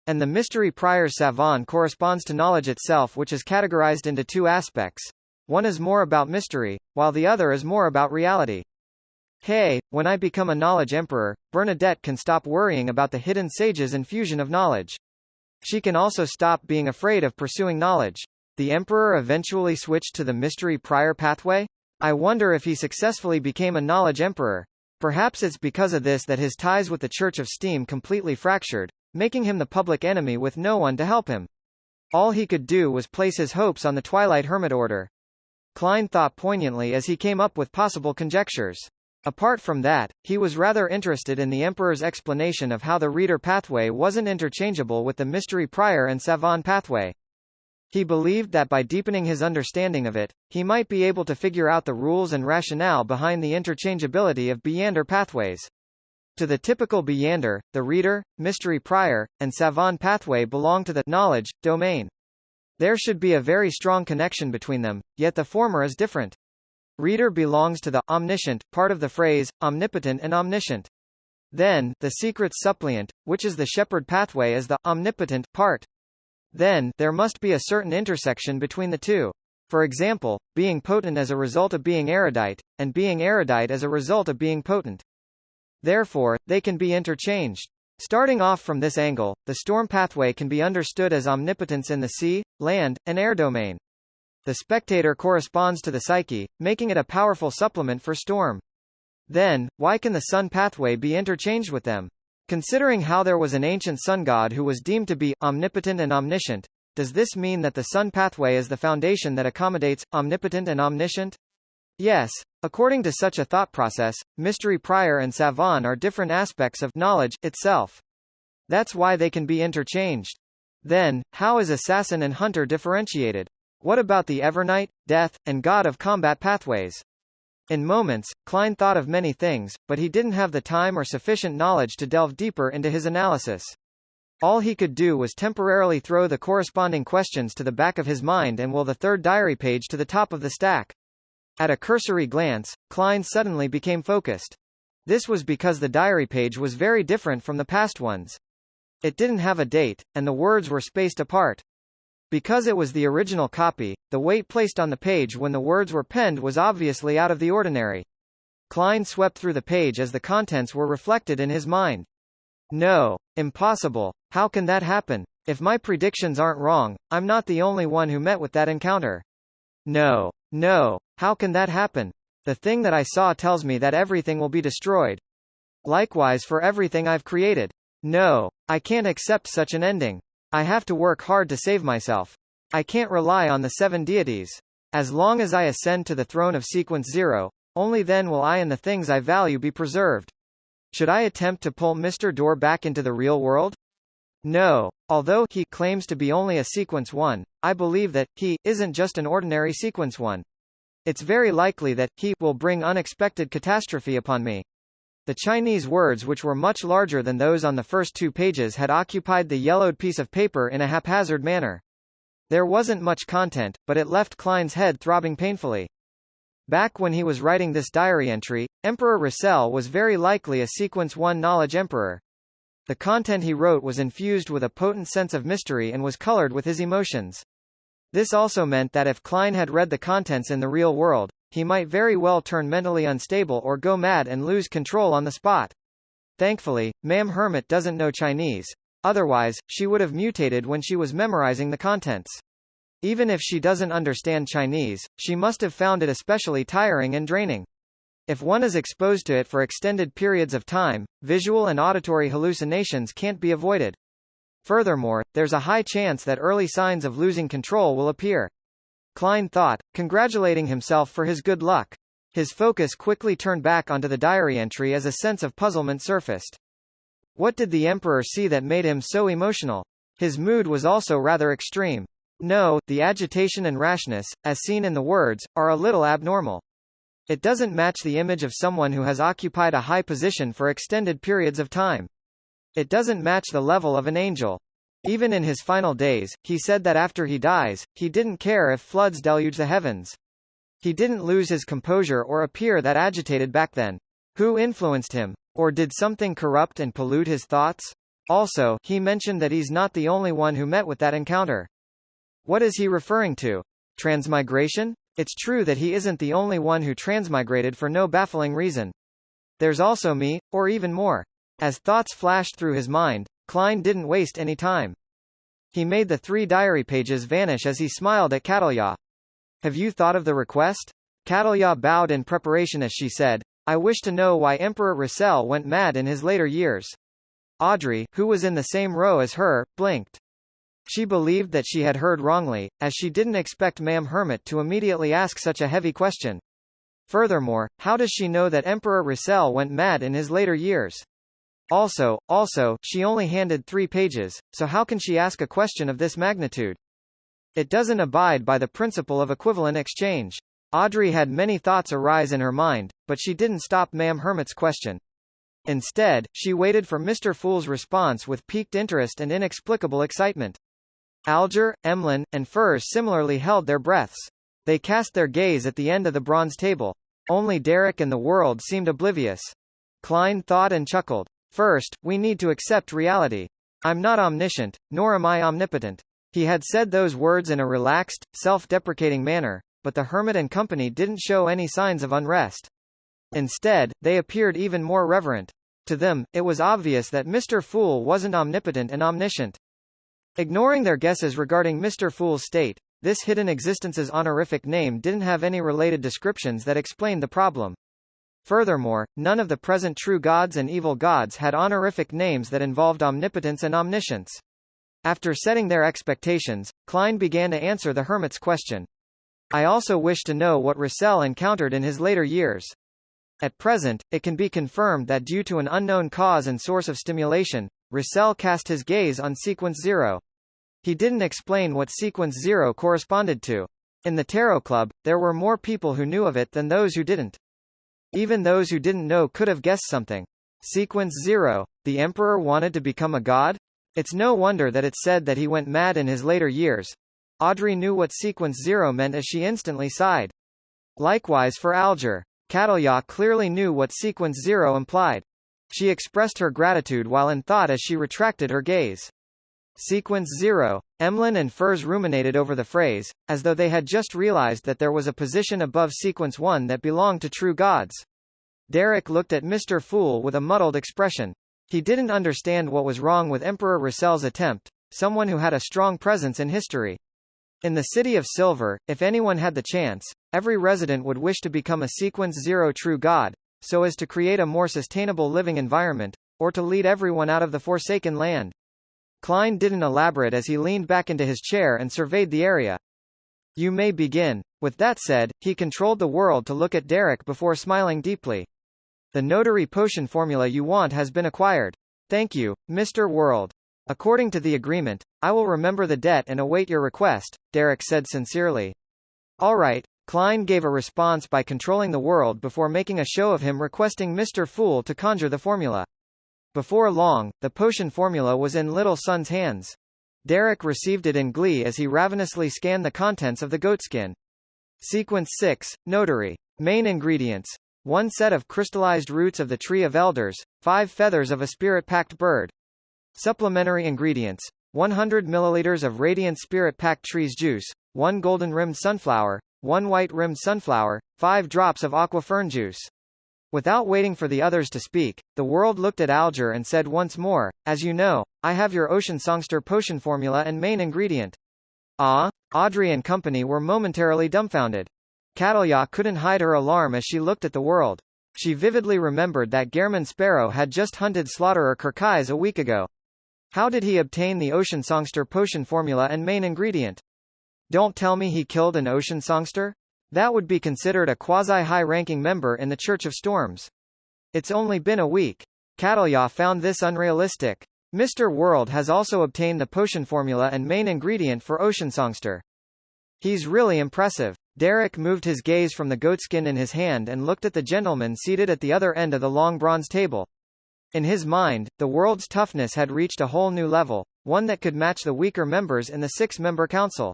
And the mystery prior savant corresponds to knowledge itself, which is categorized into two aspects. One is more about mystery, while the other is more about reality. Hey, when I become a knowledge emperor, Bernadette can stop worrying about the hidden sage's infusion of knowledge. She can also stop being afraid of pursuing knowledge. The emperor eventually switched to the mystery prior pathway? I wonder if he successfully became a knowledge emperor. Perhaps it's because of this that his ties with the Church of Steam completely fractured, making him the public enemy with no one to help him. All he could do was place his hopes on the Twilight Hermit Order. Klein thought poignantly as he came up with possible conjectures. Apart from that, he was rather interested in the Emperor's explanation of how the reader pathway wasn't interchangeable with the mystery prior and savant pathway. He believed that by deepening his understanding of it, he might be able to figure out the rules and rationale behind the interchangeability of Beyonder pathways. To the typical Beyonder, the reader, mystery prior, and savant pathway belong to the knowledge domain. There should be a very strong connection between them, yet the former is different. Reader belongs to the omniscient part of the phrase, omnipotent and omniscient. Then, the secret suppliant, which is the shepherd pathway, is the omnipotent part. Then, there must be a certain intersection between the two. For example, being potent as a result of being erudite, and being erudite as a result of being potent. Therefore, they can be interchanged. Starting off from this angle, the storm pathway can be understood as omnipotence in the sea, land, and air domain. The spectator corresponds to the psyche, making it a powerful supplement for storm. Then, why can the sun pathway be interchanged with them? Considering how there was an ancient sun god who was deemed to be omnipotent and omniscient, does this mean that the sun pathway is the foundation that accommodates omnipotent and omniscient? Yes, according to such a thought process, mystery prior and savant are different aspects of knowledge itself. That's why they can be interchanged. Then, how is assassin and hunter differentiated? What about the Evernight, Death, and God of Combat pathways? In moments, Klein thought of many things, but he didn't have the time or sufficient knowledge to delve deeper into his analysis. All he could do was temporarily throw the corresponding questions to the back of his mind and will the third diary page to the top of the stack. At a cursory glance, Klein suddenly became focused. This was because the diary page was very different from the past ones. It didn't have a date, and the words were spaced apart. Because it was the original copy, the weight placed on the page when the words were penned was obviously out of the ordinary. Klein swept through the page as the contents were reflected in his mind. No. Impossible. How can that happen? If my predictions aren't wrong, I'm not the only one who met with that encounter. No. No. How can that happen? The thing that I saw tells me that everything will be destroyed. Likewise for everything I've created. No. I can't accept such an ending. I have to work hard to save myself. I can't rely on the 7 deities. As long as I ascend to the throne of Sequence Zero, only then will I and the things I value be preserved. Should I attempt to pull Mr. Door back into the real world? No. Although he claims to be only a Sequence 1, I believe that he isn't just an ordinary Sequence 1. It's very likely that he will bring unexpected catastrophe upon me. The Chinese words, which were much larger than those on the first 2 pages, had occupied the yellowed piece of paper in a haphazard manner. There wasn't much content, but it left Klein's head throbbing painfully. Back when he was writing this diary entry, Emperor Russell was very likely a Sequence 1 knowledge emperor. The content he wrote was infused with a potent sense of mystery and was colored with his emotions. This also meant that if Klein had read the contents in the real world, he might very well turn mentally unstable or go mad and lose control on the spot. Thankfully, Ma'am Hermit doesn't know Chinese. Otherwise, she would have mutated when she was memorizing the contents. Even if she doesn't understand Chinese, she must have found it especially tiring and draining. If one is exposed to it for extended periods of time, visual and auditory hallucinations can't be avoided. Furthermore, there's a high chance that early signs of losing control will appear. Klein thought, congratulating himself for his good luck. His focus quickly turned back onto the diary entry as a sense of puzzlement surfaced. What did the Emperor see that made him so emotional? His mood was also rather extreme. No, the agitation and rashness, as seen in the words, are a little abnormal. It doesn't match the image of someone who has occupied a high position for extended periods of time. It doesn't match the level of an angel. Even in his final days, he said that after he dies, he didn't care if floods deluge the heavens. He didn't lose his composure or appear that agitated back then. Who influenced him? Or did something corrupt and pollute his thoughts? Also, he mentioned that he's not the only one who met with that encounter. What is he referring to? Transmigration? It's true that he isn't the only one who transmigrated for no baffling reason. There's also me, or even more. As thoughts flashed through his mind, Klein didn't waste any time. He made the 3 diary pages vanish as he smiled at Catalya. Have you thought of the request? Catalya bowed in preparation as she said, I wish to know why Emperor Russell went mad in his later years. Audrey, who was in the same row as her, blinked. She believed that she had heard wrongly, as she didn't expect Ma'am Hermit to immediately ask such a heavy question. Furthermore, how does she know that Emperor Russell went mad in his later years? Also, she only handed 3 pages, so how can she ask a question of this magnitude? It doesn't abide by the principle of equivalent exchange. Audrey had many thoughts arise in her mind, but she didn't stop Ma'am Hermit's question. Instead, she waited for Mr. Fool's response with piqued interest and inexplicable excitement. Alger, Emlyn, and Furs similarly held their breaths. They cast their gaze at the end of the bronze table. Only Derek and the world seemed oblivious. Klein thought and chuckled. First, we need to accept reality. I'm not omniscient, nor am I omnipotent. He had said those words in a relaxed, self-deprecating manner, but the Hermit and company didn't show any signs of unrest. Instead, they appeared even more reverent. To them, it was obvious that Mr. Fool wasn't omnipotent and omniscient. Ignoring their guesses regarding Mr. Fool's state, this hidden existence's honorific name didn't have any related descriptions that explained the problem. Furthermore, none of the present true gods and evil gods had honorific names that involved omnipotence and omniscience. After setting their expectations, Klein began to answer the Hermit's question. I also wish to know what Russell encountered in his later years. At present, it can be confirmed that due to an unknown cause and source of stimulation, Russell cast his gaze on Sequence Zero. He didn't explain what Sequence Zero corresponded to. In the Tarot Club, there were more people who knew of it than those who didn't. Even those who didn't know could have guessed something. Sequence Zero, the Emperor wanted to become a god? It's no wonder that it said that he went mad in his later years. Audrey knew what Sequence Zero meant as she instantly sighed. Likewise for Alger. Catalya clearly knew what Sequence Zero implied. She expressed her gratitude while in thought as she retracted her gaze. Sequence 0. Emlyn and Furs ruminated over the phrase, as though they had just realized that there was a position above Sequence 1 that belonged to true gods. Derek looked at Mr. Fool with a muddled expression. He didn't understand what was wrong with Emperor Russell's attempt, someone who had a strong presence in history. In the City of Silver, if anyone had the chance, every resident would wish to become a Sequence 0 true god, so as to create a more sustainable living environment, or to lead everyone out of the Forsaken Land. Klein didn't elaborate as he leaned back into his chair and surveyed the area. You may begin. With that said, he controlled the world to look at Derek before smiling deeply. The notary potion formula you want has been acquired. Thank you, Mr. World. According to the agreement, I will remember the debt and await your request, Derek said sincerely. All right. Klein gave a response by controlling the world before making a show of him requesting Mr. Fool to conjure the formula. Before long, the potion formula was in Little Sun's hands. Derek received it in glee as he ravenously scanned the contents of the goatskin. Sequence 6, Notary. Main ingredients. 1 set of crystallized roots of the Tree of Elders, 5 feathers of a spirit-packed bird. Supplementary ingredients. 100 milliliters of Radiant Spirit-packed trees juice, 1 golden-rimmed sunflower, 1 white-rimmed sunflower, 5 drops of aqua fern juice. Without waiting for the others to speak, the world looked at Alger and said once more, as you know, I have your Ocean Songster potion formula and main ingredient. Ah? Audrey and company were momentarily dumbfounded. Catalya couldn't hide her alarm as she looked at the world. She vividly remembered that Gehrman Sparrow had just hunted Slaughterer Kirkais a week ago. How did he obtain the Ocean Songster potion formula and main ingredient? Don't tell me he killed an Ocean Songster? That would be considered a quasi-high-ranking member in the Church of Storms. It's only been a week. Catalya found this unrealistic. Mr. World has also obtained the potion formula and main ingredient for Ocean Songster. He's really impressive. Derek moved his gaze from the goatskin in his hand and looked at the gentleman seated at the other end of the long bronze table. In his mind, the world's toughness had reached a whole new level, one that could match the weaker members in the 6-member council.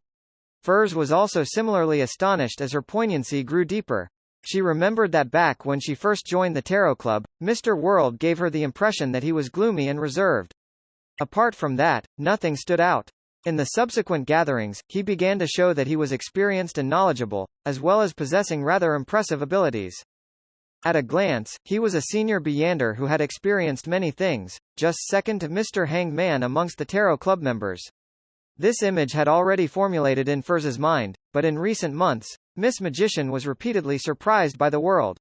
Furs was also similarly astonished as her poignancy grew deeper. She remembered that back when she first joined the Tarot Club, Mr. World gave her the impression that he was gloomy and reserved. Apart from that, nothing stood out. In the subsequent gatherings, he began to show that he was experienced and knowledgeable, as well as possessing rather impressive abilities. At a glance, he was a senior Beyander who had experienced many things, just second to Mr. Hanged Man amongst the Tarot Club members. This image had already formulated in Furs's mind, but in recent months, Miss Magician was repeatedly surprised by the world.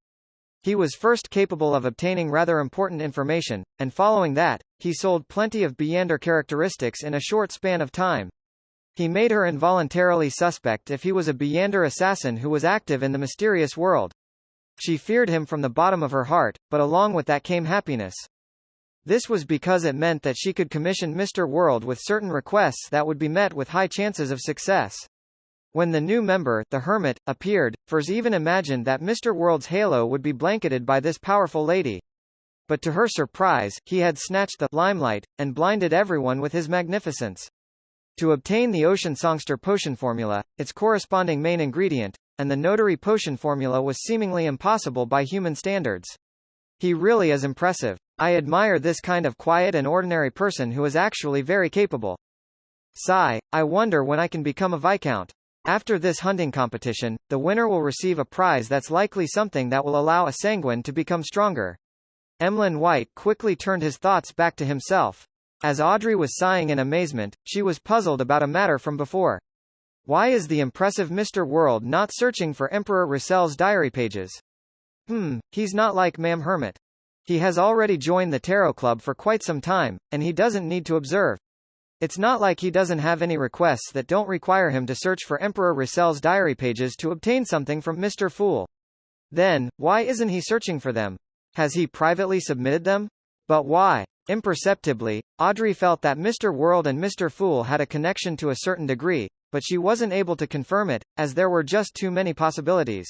He was first capable of obtaining rather important information, and following that, he sold plenty of Beyander characteristics in a short span of time. He made her involuntarily suspect if he was a Beyander assassin who was active in the mysterious world. She feared him from the bottom of her heart, but along with that came happiness. This was because it meant that she could commission Mr. World with certain requests that would be met with high chances of success. When the new member, the Hermit, appeared, Furs even imagined that Mr. World's halo would be blanketed by this powerful lady. But to her surprise, he had snatched the limelight, and blinded everyone with his magnificence. To obtain the Ocean Songster potion formula, its corresponding main ingredient, and the notary potion formula was seemingly impossible by human standards. He really is impressive. I admire this kind of quiet and ordinary person who is actually very capable. Sigh, I wonder when I can become a Viscount. After this hunting competition, the winner will receive a prize that's likely something that will allow a Sanguine to become stronger. Emlyn White quickly turned his thoughts back to himself. As Audrey was sighing in amazement, she was puzzled about a matter from before. Why is the impressive Mr. World not searching for Emperor Russell's diary pages? He's not like Ma'am Hermit. He has already joined the Tarot Club for quite some time, and he doesn't need to observe. It's not like he doesn't have any requests that don't require him to search for Emperor Russell's diary pages to obtain something from Mr. Fool. Then, why isn't he searching for them? Has he privately submitted them? But why? Imperceptibly, Audrey felt that Mr. World and Mr. Fool had a connection to a certain degree, but she wasn't able to confirm it, as there were just too many possibilities.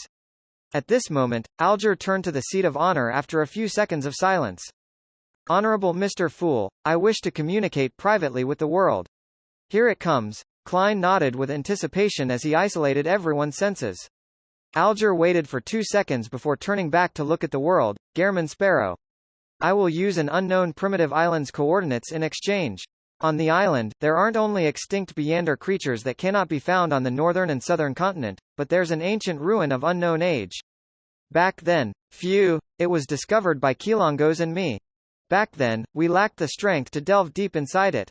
At this moment, Alger turned to the seat of honor after a few seconds of silence. Honorable Mr. Fool, I wish to communicate privately with the world. Here it comes. Klein nodded with anticipation as he isolated everyone's senses. Alger waited for 2 seconds before turning back to look at the world. Gehrman Sparrow. I will use an unknown primitive island's coordinates in exchange. On the island, there aren't only extinct Beyonder creatures that cannot be found on the northern and southern continent, but there's an ancient ruin of unknown age. Back then, it was discovered by Kilongos and me. Back then, we lacked the strength to delve deep inside it.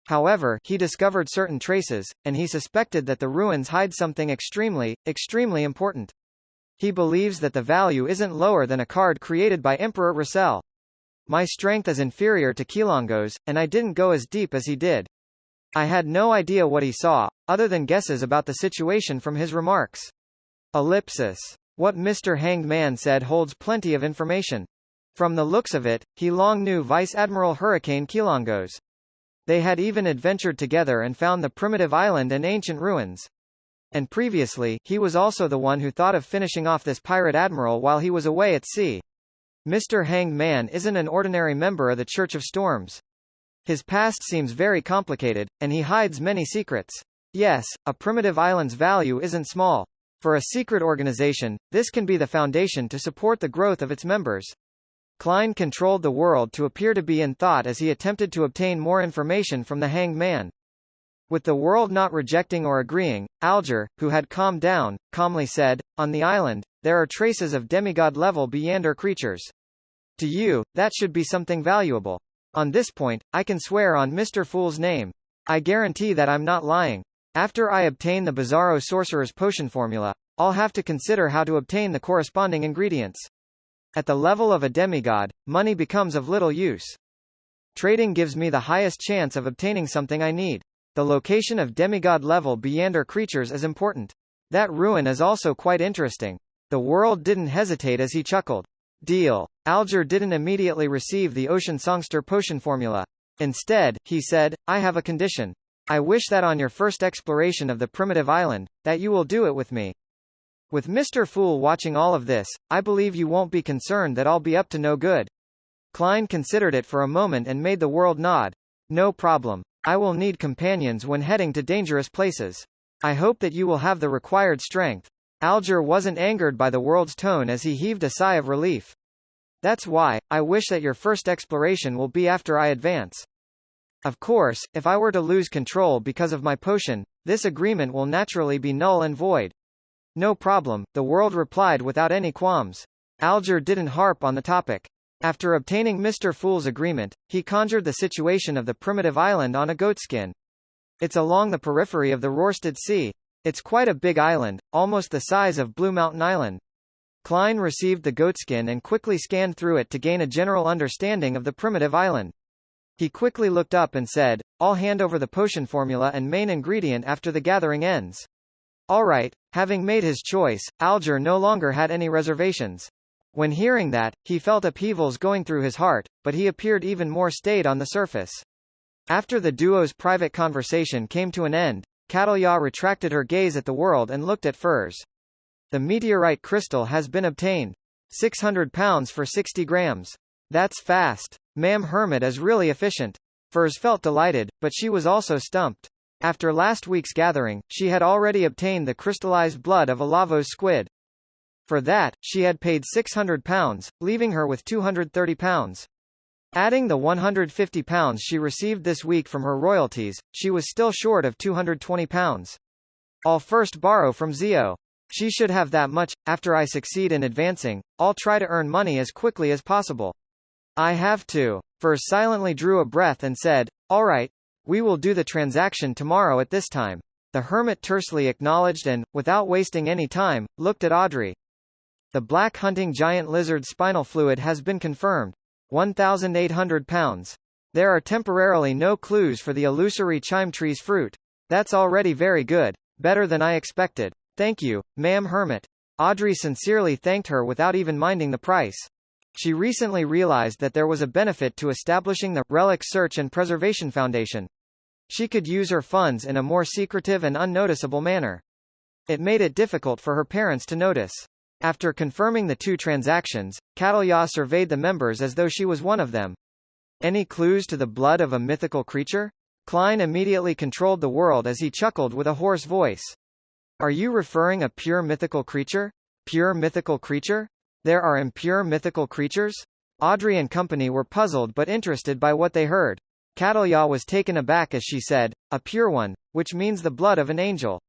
However, he discovered certain traces, and he suspected that the ruins hide something extremely important. He believes that the value isn't lower than a card created by Emperor Russell. My strength is inferior to Kilongos, and I didn't go as deep as he did. I had no idea what he saw, other than guesses about the situation from his remarks. Ellipsis. What Mr. Hanged Man said holds plenty of information. From the looks of it, he long knew Vice Admiral Hurricane Kilongos. They had even adventured together and found the primitive island and ancient ruins. And previously, he was also the one who thought of finishing off this pirate admiral while he was away at sea. Mr. Hanged Man isn't an ordinary member of the Church of Storms. His past seems very complicated, and he hides many secrets. Yes, a primitive island's value isn't small. For a secret organization, this can be the foundation to support the growth of its members. Klein controlled the world to appear to be in thought as he attempted to obtain more information from the Hanged Man. With the world not rejecting or agreeing, Alger, who had calmed down, calmly said, "On the island, there are traces of demigod-level Beyonder creatures. To you, that should be something valuable. On this point, I can swear on Mr. Fool's name. I guarantee that I'm not lying. After I obtain the Bizarro Sorcerer's potion formula, I'll have to consider how to obtain the corresponding ingredients. At the level of a demigod, money becomes of little use. Trading gives me the highest chance of obtaining something I need. The location of demigod-level Beyonder creatures is important. That ruin is also quite interesting." The world didn't hesitate as he chuckled. "Deal." Alger didn't immediately receive the Ocean Songster potion formula. Instead, he said, "I have a condition. I wish that on your first exploration of the primitive island, that you will do it with me. With Mr. Fool watching all of this, I believe you won't be concerned that I'll be up to no good." Klein considered it for a moment and made the world nod. "No problem. I will need companions when heading to dangerous places. I hope that you will have the required strength." Alger wasn't angered by the world's tone as he heaved a sigh of relief. "That's why, I wish that your first exploration will be after I advance. Of course, if I were to lose control because of my potion, this agreement will naturally be null and void." "No problem," the world replied without any qualms. Alger didn't harp on the topic. After obtaining Mr. Fool's agreement, he conjured the situation of the primitive island on a goatskin. It's along the periphery of the Rorstad Sea. It's quite a big island, almost the size of Blue Mountain Island. Klein received the goatskin and quickly scanned through it to gain a general understanding of the primitive island. He quickly looked up and said, "I'll hand over the potion formula and main ingredient after the gathering ends." All right. Having made his choice, Alger no longer had any reservations. When hearing that, he felt upheavals going through his heart, but he appeared even more staid on the surface. After the duo's private conversation came to an end, Catalya retracted her gaze at the world and looked at Furs. "The meteorite crystal has been obtained. 600 pounds for 60 grams. That's fast. Ma'am Hermit is really efficient." Furs felt delighted, but she was also stumped. After last week's gathering, she had already obtained the crystallized blood of a Lavos squid. For that, she had paid 600 pounds, leaving her with 230 pounds. Adding the 150 pounds she received this week from her royalties, she was still short of 220 pounds. "I'll first borrow from Zio. She should have that much. After I succeed in advancing, I'll try to earn money as quickly as possible. I have to." Furs silently drew a breath and said, "All right. We will do the transaction tomorrow at this time." The hermit tersely acknowledged and, without wasting any time, looked at Audrey. "The black hunting giant lizard spinal fluid has been confirmed. 1,800 pounds. There are temporarily no clues for the illusory chime tree's fruit. That's already very good. Better than I expected. Thank you, Ma'am Hermit." Audrey sincerely thanked her without even minding the price. She recently realized that there was a benefit to establishing the Relic Search and Preservation Foundation. She could use her funds in a more secretive and unnoticeable manner. It made it difficult for her parents to notice. After confirming the two transactions, Catalya surveyed the members as though she was one of them. "Any clues to the blood of a mythical creature?" Klein immediately controlled the world as he chuckled with a hoarse voice. "Are you referring a pure mythical creature? Pure mythical creature? There are impure mythical creatures?" Audrey and company were puzzled but interested by what they heard. Catalya was taken aback as she said, "A pure one, which means the blood of an angel.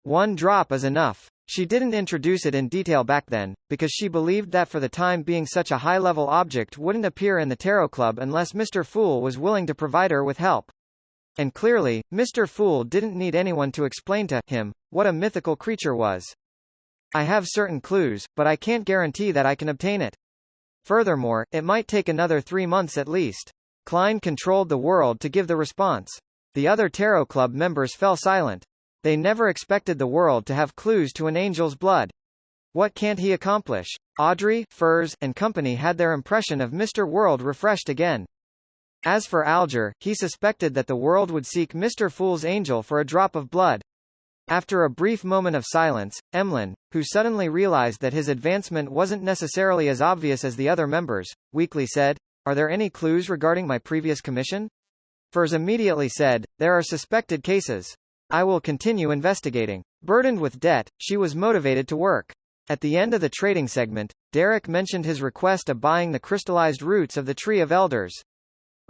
1 drop is enough." She didn't introduce it in detail back then, because she believed that for the time being such a high-level object wouldn't appear in the Tarot Club unless Mr. Fool was willing to provide her with help. And clearly, Mr. Fool didn't need anyone to explain to him what a mythical creature was. "I have certain clues, but I can't guarantee that I can obtain it. Furthermore, it might take another 3 months at least." Klein controlled the world to give the response. The other Tarot Club members fell silent. They never expected the world to have clues to an angel's blood. What can't he accomplish? Audrey, Furs, and company had their impression of Mr. World refreshed again. As for Alger, he suspected that the world would seek Mr. Fool's angel for a drop of blood. After a brief moment of silence, Emlyn, who suddenly realized that his advancement wasn't necessarily as obvious as the other members, weakly said, "Are there any clues regarding my previous commission?" Furs immediately said, "There are suspected cases. I will continue investigating." Burdened with debt, she was motivated to work. At the end of the trading segment, Derek mentioned his request of buying the crystallized roots of the Tree of Elders.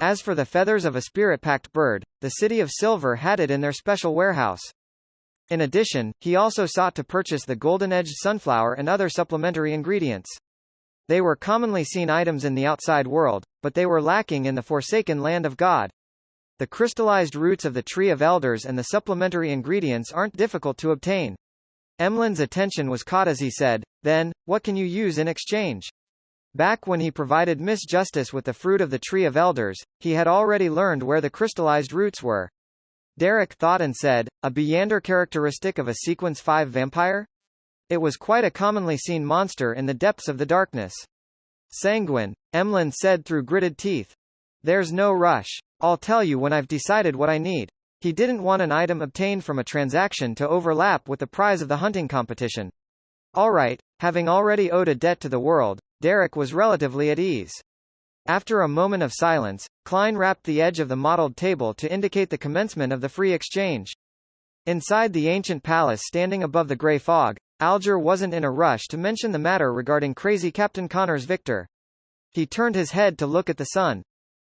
As for the feathers of a spirit-packed bird, the City of Silver had it in their special warehouse. In addition, he also sought to purchase the golden-edged sunflower and other supplementary ingredients. They were commonly seen items in the outside world, but they were lacking in the forsaken land of God. The crystallized roots of the Tree of Elders and the supplementary ingredients aren't difficult to obtain. Emlyn's attention was caught as he said, "Then, what can you use in exchange?" Back when he provided Miss Justice with the fruit of the Tree of Elders, he had already learned where the crystallized roots were. Derek thought and said, "A Beyonder characteristic of a Sequence 5 vampire?" It was quite a commonly seen monster in the depths of the darkness. "Sanguine," Emlyn said through gritted teeth. "There's no rush. I'll tell you when I've decided what I need." He didn't want an item obtained from a transaction to overlap with the prize of the hunting competition. All right, having already owed a debt to the world, Derek was relatively at ease. After a moment of silence, Klein rapped the edge of the mottled table to indicate the commencement of the free exchange. Inside the ancient palace standing above the grey fog, Alger wasn't in a rush to mention the matter regarding crazy Captain Connors Victor. He turned his head to look at the sun.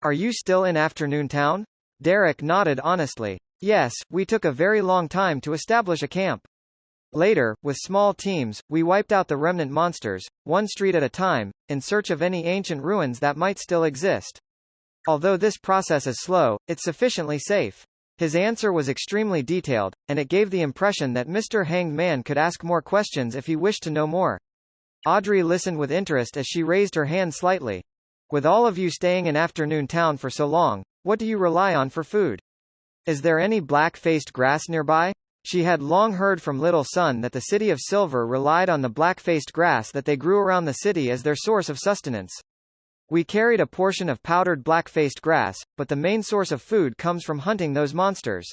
"Are you still in Afternoon Town?" Derek nodded honestly. "Yes, we took a very long time to establish a camp. Later, with small teams, we wiped out the remnant monsters, one street at a time, in search of any ancient ruins that might still exist. Although this process is slow, it's sufficiently safe." His answer was extremely detailed, and it gave the impression that Mr. Hanged Man could ask more questions if he wished to know more. Audrey listened with interest as she raised her hand slightly. "With all of you staying in Afternoon Town for so long, what do you rely on for food? Is there any black-faced grass nearby?" She had long heard from Little Sun that the City of Silver relied on the black-faced grass that they grew around the city as their source of sustenance. "We carried a portion of powdered black-faced grass, but the main source of food comes from hunting those monsters.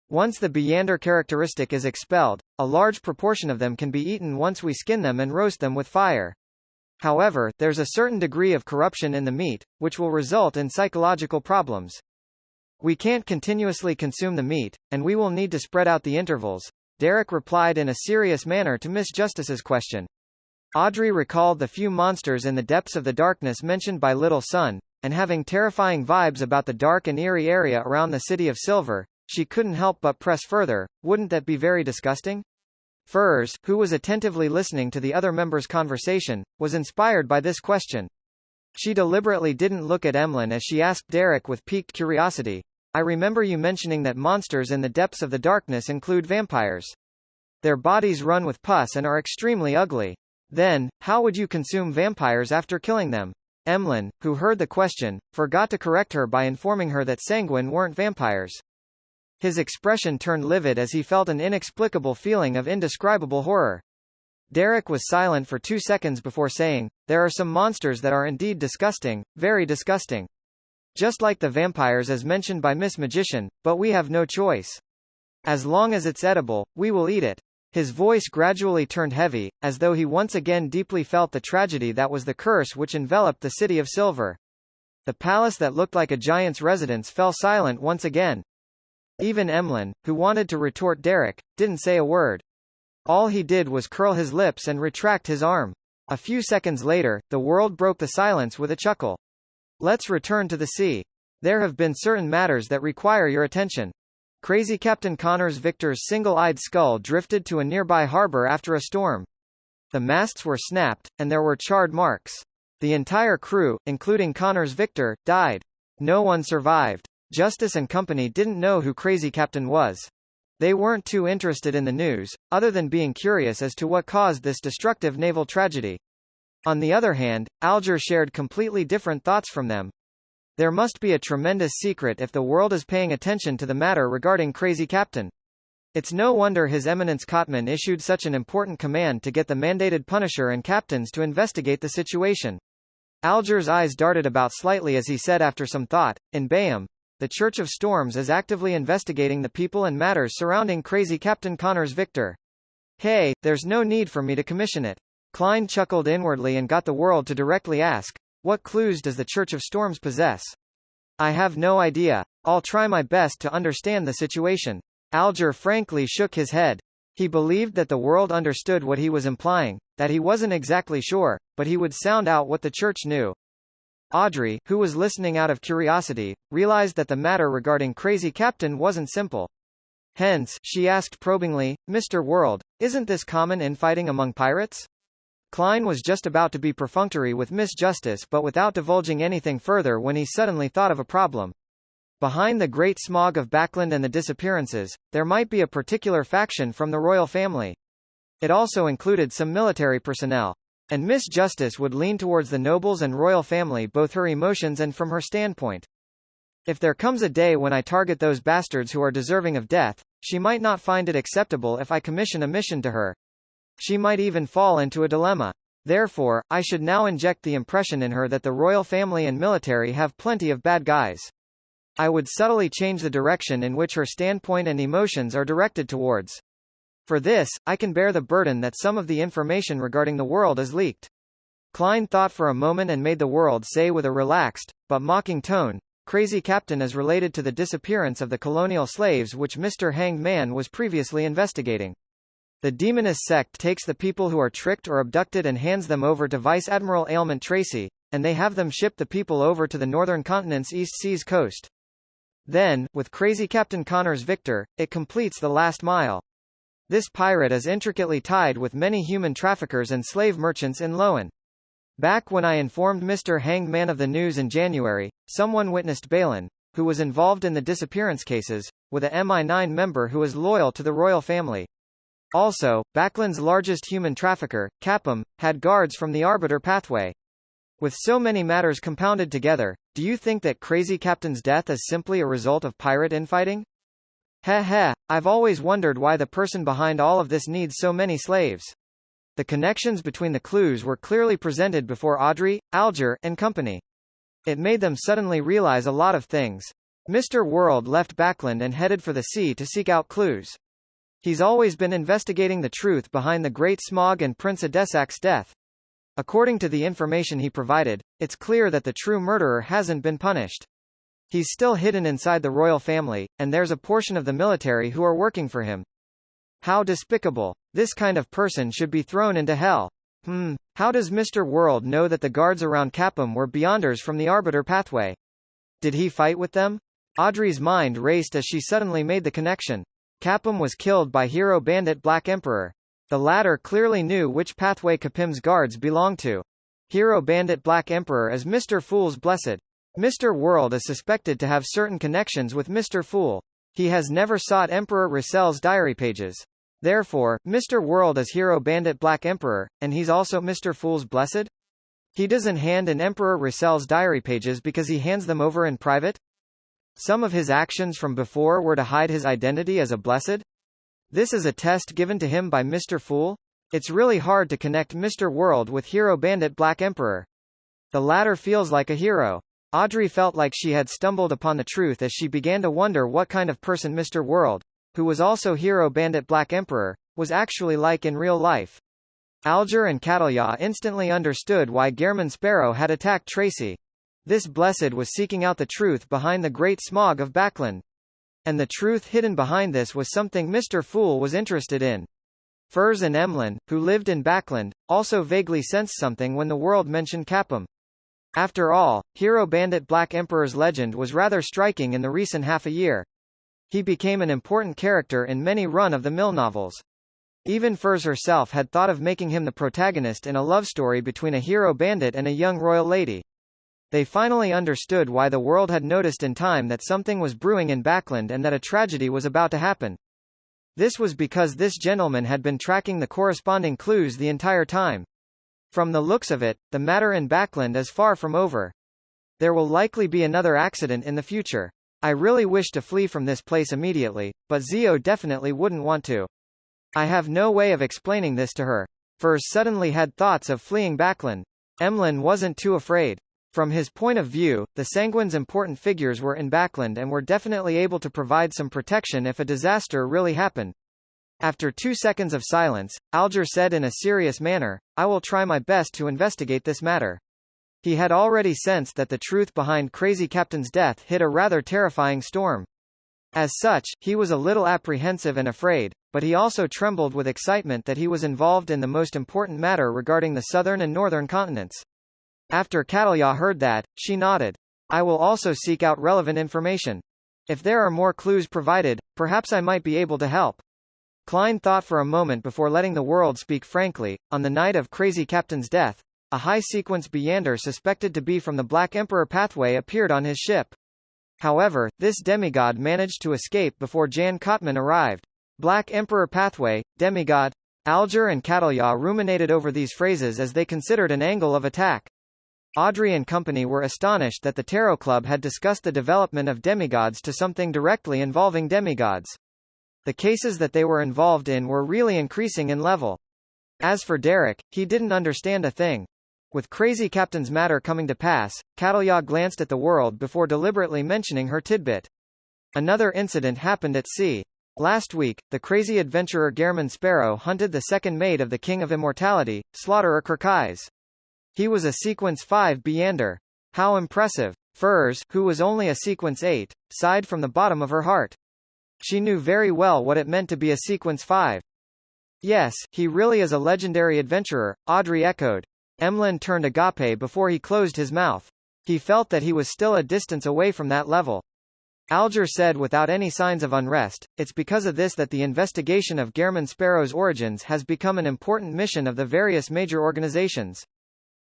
Once the Beyonder characteristic is expelled, a large proportion of them can be eaten once we skin them and roast them with fire. However, there's a certain degree of corruption in the meat, which will result in psychological problems. We can't continuously consume the meat, and we will need to spread out the intervals." Derek replied in a serious manner to Miss Justice's question. Audrey recalled the few monsters in the depths of the darkness mentioned by Little Sun, and having terrifying vibes about the dark and eerie area around the City of Silver, she couldn't help but press further, "Wouldn't that be very disgusting?" Furs, who was attentively listening to the other members' conversation, was inspired by this question. She deliberately didn't look at Emlyn as she asked Derek with piqued curiosity, "I remember you mentioning that monsters in the depths of the darkness include vampires. Their bodies run with pus and are extremely ugly. Then, how would you consume vampires after killing them?" Emlyn, who heard the question, forgot to correct her by informing her that Sanguine weren't vampires. His expression turned livid as he felt an inexplicable feeling of indescribable horror. Derek was silent for 2 seconds before saying, "There are some monsters that are indeed disgusting, very disgusting. Just like the vampires as mentioned by Miss Magician, but we have no choice. As long as it's edible, we will eat it." His voice gradually turned heavy, as though he once again deeply felt the tragedy that was the curse which enveloped the City of Silver. The palace that looked like a giant's residence fell silent once again. Even Emlyn, who wanted to retort Derek, didn't say a word. All he did was curl his lips and retract his arm. A few seconds later, the world broke the silence with a chuckle. Let's return to the sea. There have been certain matters that require your attention. Crazy Captain Connors Victor's single-eyed skull drifted to a nearby harbor after a storm. The masts were snapped, and there were charred marks. The entire crew, including Connors Victor, died. No one survived. Justice and company didn't know who Crazy Captain was. They weren't too interested in the news, other than being curious as to what caused this destructive naval tragedy. On the other hand, Alger shared completely different thoughts from them. There must be a tremendous secret if the world is paying attention to the matter regarding Crazy Captain. It's no wonder His Eminence Cotman issued such an important command to get the mandated Punisher and captains to investigate the situation. Alger's eyes darted about slightly as he said after some thought, in Bayham, the Church of Storms is actively investigating the people and matters surrounding Crazy Captain Connors Victor. Hey, there's no need for me to commission it. Klein chuckled inwardly and got the world to directly ask, what clues does the Church of Storms possess? I have no idea. I'll try my best to understand the situation. Alger frankly shook his head. He believed that the world understood what he was implying, that he wasn't exactly sure, but he would sound out what the Church knew. Audrey, who was listening out of curiosity, realized that the matter regarding Crazy Captain wasn't simple. Hence, she asked probingly, Mr. World, isn't this common infighting among pirates? Klein was just about to be perfunctory with Miss Justice but without divulging anything further when he suddenly thought of a problem. Behind the great smog of Backland and the disappearances, there might be a particular faction from the royal family. It also included some military personnel. And Miss Justice would lean towards the nobles and royal family both her emotions and from her standpoint. If there comes a day when I target those bastards who are deserving of death, she might not find it acceptable if I commission a mission to her. She might even fall into a dilemma. Therefore, I should now inject the impression in her that the royal family and military have plenty of bad guys. I would subtly change the direction in which her standpoint and emotions are directed towards. For this, I can bear the burden that some of the information regarding the world is leaked. Klein thought for a moment and made the world say with a relaxed, but mocking tone, Crazy Captain is related to the disappearance of the colonial slaves which Mr. Hanged Man was previously investigating. The Demonist sect takes the people who are tricked or abducted and hands them over to Vice Admiral Ailment Tracy, and they have them ship the people over to the northern continent's East Seas coast. Then, with Crazy Captain Connors Victor, it completes the last mile. This pirate is intricately tied with many human traffickers and slave merchants in Loan. Back when I informed Mr. Hanged Man of the news in January, someone witnessed Balin, who was involved in the disappearance cases, with a MI9 member who is loyal to the royal family. Also, Backland's largest human trafficker, Capum, had guards from the Arbiter pathway. With so many matters compounded together, do you think that Crazy Captain's death is simply a result of pirate infighting? Heh, I've always wondered why the person behind all of this needs so many slaves. The connections between the clues were clearly presented before Audrey, Alger, and company. It made them suddenly realize a lot of things. Mr. World left Backland and headed for the sea to seek out clues. He's always been investigating the truth behind the Great Smog and Prince Adesak's death. According to the information he provided, it's clear that the true murderer hasn't been punished. He's still hidden inside the royal family, and there's a portion of the military who are working for him. How despicable. This kind of person should be thrown into hell. How does Mr. World know that the guards around Capum were Beyonders from the Arbiter pathway? Did he fight with them? Audrey's mind raced as she suddenly made the connection. Capum was killed by Hero Bandit Black Emperor. The latter clearly knew which pathway Capum's guards belonged to. Hero Bandit Black Emperor is Mr. Fool's Blessed. Mr. World is suspected to have certain connections with Mr. Fool. He has never sought Emperor Rissel's diary pages. Therefore, Mr. World is Hero Bandit Black Emperor, and he's also Mr. Fool's Blessed? He doesn't hand in Emperor Rissel's diary pages because he hands them over in private? Some of his actions from before were to hide his identity as a Blessed? This is a test given to him by Mr. Fool? It's really hard to connect Mr. World with Hero Bandit Black Emperor. The latter feels like a hero. Audrey felt like she had stumbled upon the truth as she began to wonder what kind of person Mr. World, who was also Hero Bandit Black Emperor, was actually like in real life. Alger and Catalya instantly understood why Gehrman Sparrow had attacked Tracy. This Blessed was seeking out the truth behind the Great Smog of Backland. And the truth hidden behind this was something Mr. Fool was interested in. Furs and Emlyn, who lived in Backland, also vaguely sensed something when the world mentioned Capum. After all, hero bandit Black Emperor's legend was rather striking in the recent half a year. He became an important character in many run-of-the-mill novels. Even Furs herself had thought of making him the protagonist in a love story between a hero bandit and a young royal lady. They finally understood why the world had noticed in time that something was brewing in Backland and that a tragedy was about to happen. This was because this gentleman had been tracking the corresponding clues the entire time. From the looks of it, the matter in Backland is far from over. There will likely be another accident in the future. I really wish to flee from this place immediately, but Zio definitely wouldn't want to. I have no way of explaining this to her. Furs suddenly had thoughts of fleeing Backland. Emlyn wasn't too afraid. From his point of view, the Sanguine's important figures were in Backland and were definitely able to provide some protection if a disaster really happened. After 2 seconds of silence, Alger said in a serious manner, "I will try my best to investigate this matter." He had already sensed that the truth behind Crazy Captain's death hit a rather terrifying storm. As such, he was a little apprehensive and afraid, but he also trembled with excitement that he was involved in the most important matter regarding the southern and northern continents. After Catalya heard that, she nodded. "I will also seek out relevant information. If there are more clues provided, perhaps I might be able to help." Klein thought for a moment before letting the world speak frankly. On the night of Crazy Captain's death, a high-sequence Beyander suspected to be from the Black Emperor pathway appeared on his ship. However, this demigod managed to escape before Jan Kotman arrived. Black Emperor pathway, demigod. Alger and Catalya ruminated over these phrases as they considered an angle of attack. Audrey and company were astonished that the Tarot Club had discussed the development of demigods to something directly involving demigods. The cases that they were involved in were really increasing in level. As for Derek, he didn't understand a thing. With Crazy Captain's matter coming to pass, Catalya glanced at the world before deliberately mentioning her tidbit. Another incident happened at sea. Last week, the crazy adventurer Gehrman Sparrow hunted the second mate of the King of Immortality, Slaughterer Kirkais. He was a Sequence 5 Beyander. How impressive. Furs, who was only a Sequence 8, sighed from the bottom of her heart. She knew very well what it meant to be a Sequence 5. Yes, he really is a legendary adventurer, Audrey echoed. Emlyn turned agape before he closed his mouth. He felt that he was still a distance away from that level. Alger said without any signs of unrest, "It's because of this that the investigation of Gehrman Sparrow's origins has become an important mission of the various major organizations."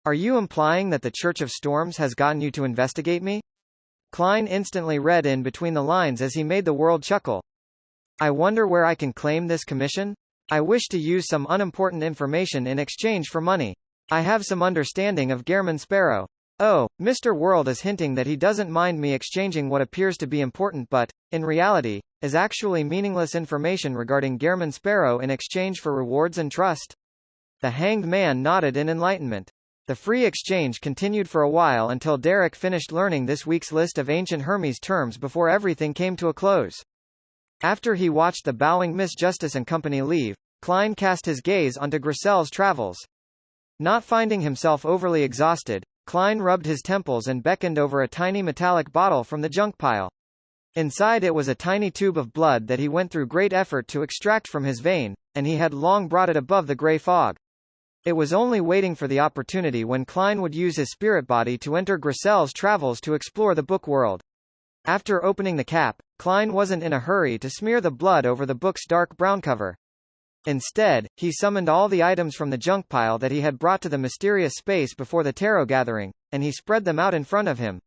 "Are you implying that the Church of Storms has gotten you to investigate me?" Klein instantly read in between the lines as he made the world chuckle. "I wonder where I can claim this commission? I wish to use some unimportant information in exchange for money. I have some understanding of Gehrman Sparrow. Oh, Mr. World is hinting that he doesn't mind me exchanging what appears to be important but, in reality, is actually meaningless information regarding Gehrman Sparrow in exchange for rewards and trust." The Hanged Man nodded in enlightenment. The free exchange continued for a while until Derek finished learning this week's list of ancient Hermes terms before everything came to a close. After he watched the bowing Miss Justice and company leave, Klein cast his gaze onto Grissel's travels. Not finding himself overly exhausted, Klein rubbed his temples and beckoned over a tiny metallic bottle from the junk pile. Inside it was a tiny tube of blood that he went through great effort to extract from his vein, and he had long brought it above the grey fog. It was only waiting for the opportunity when Klein would use his spirit body to enter Grissel's travels to explore the book world. After opening the cap, Klein wasn't in a hurry to smear the blood over the book's dark brown cover. Instead, he summoned all the items from the junk pile that he had brought to the mysterious space before the tarot gathering, and he spread them out in front of him.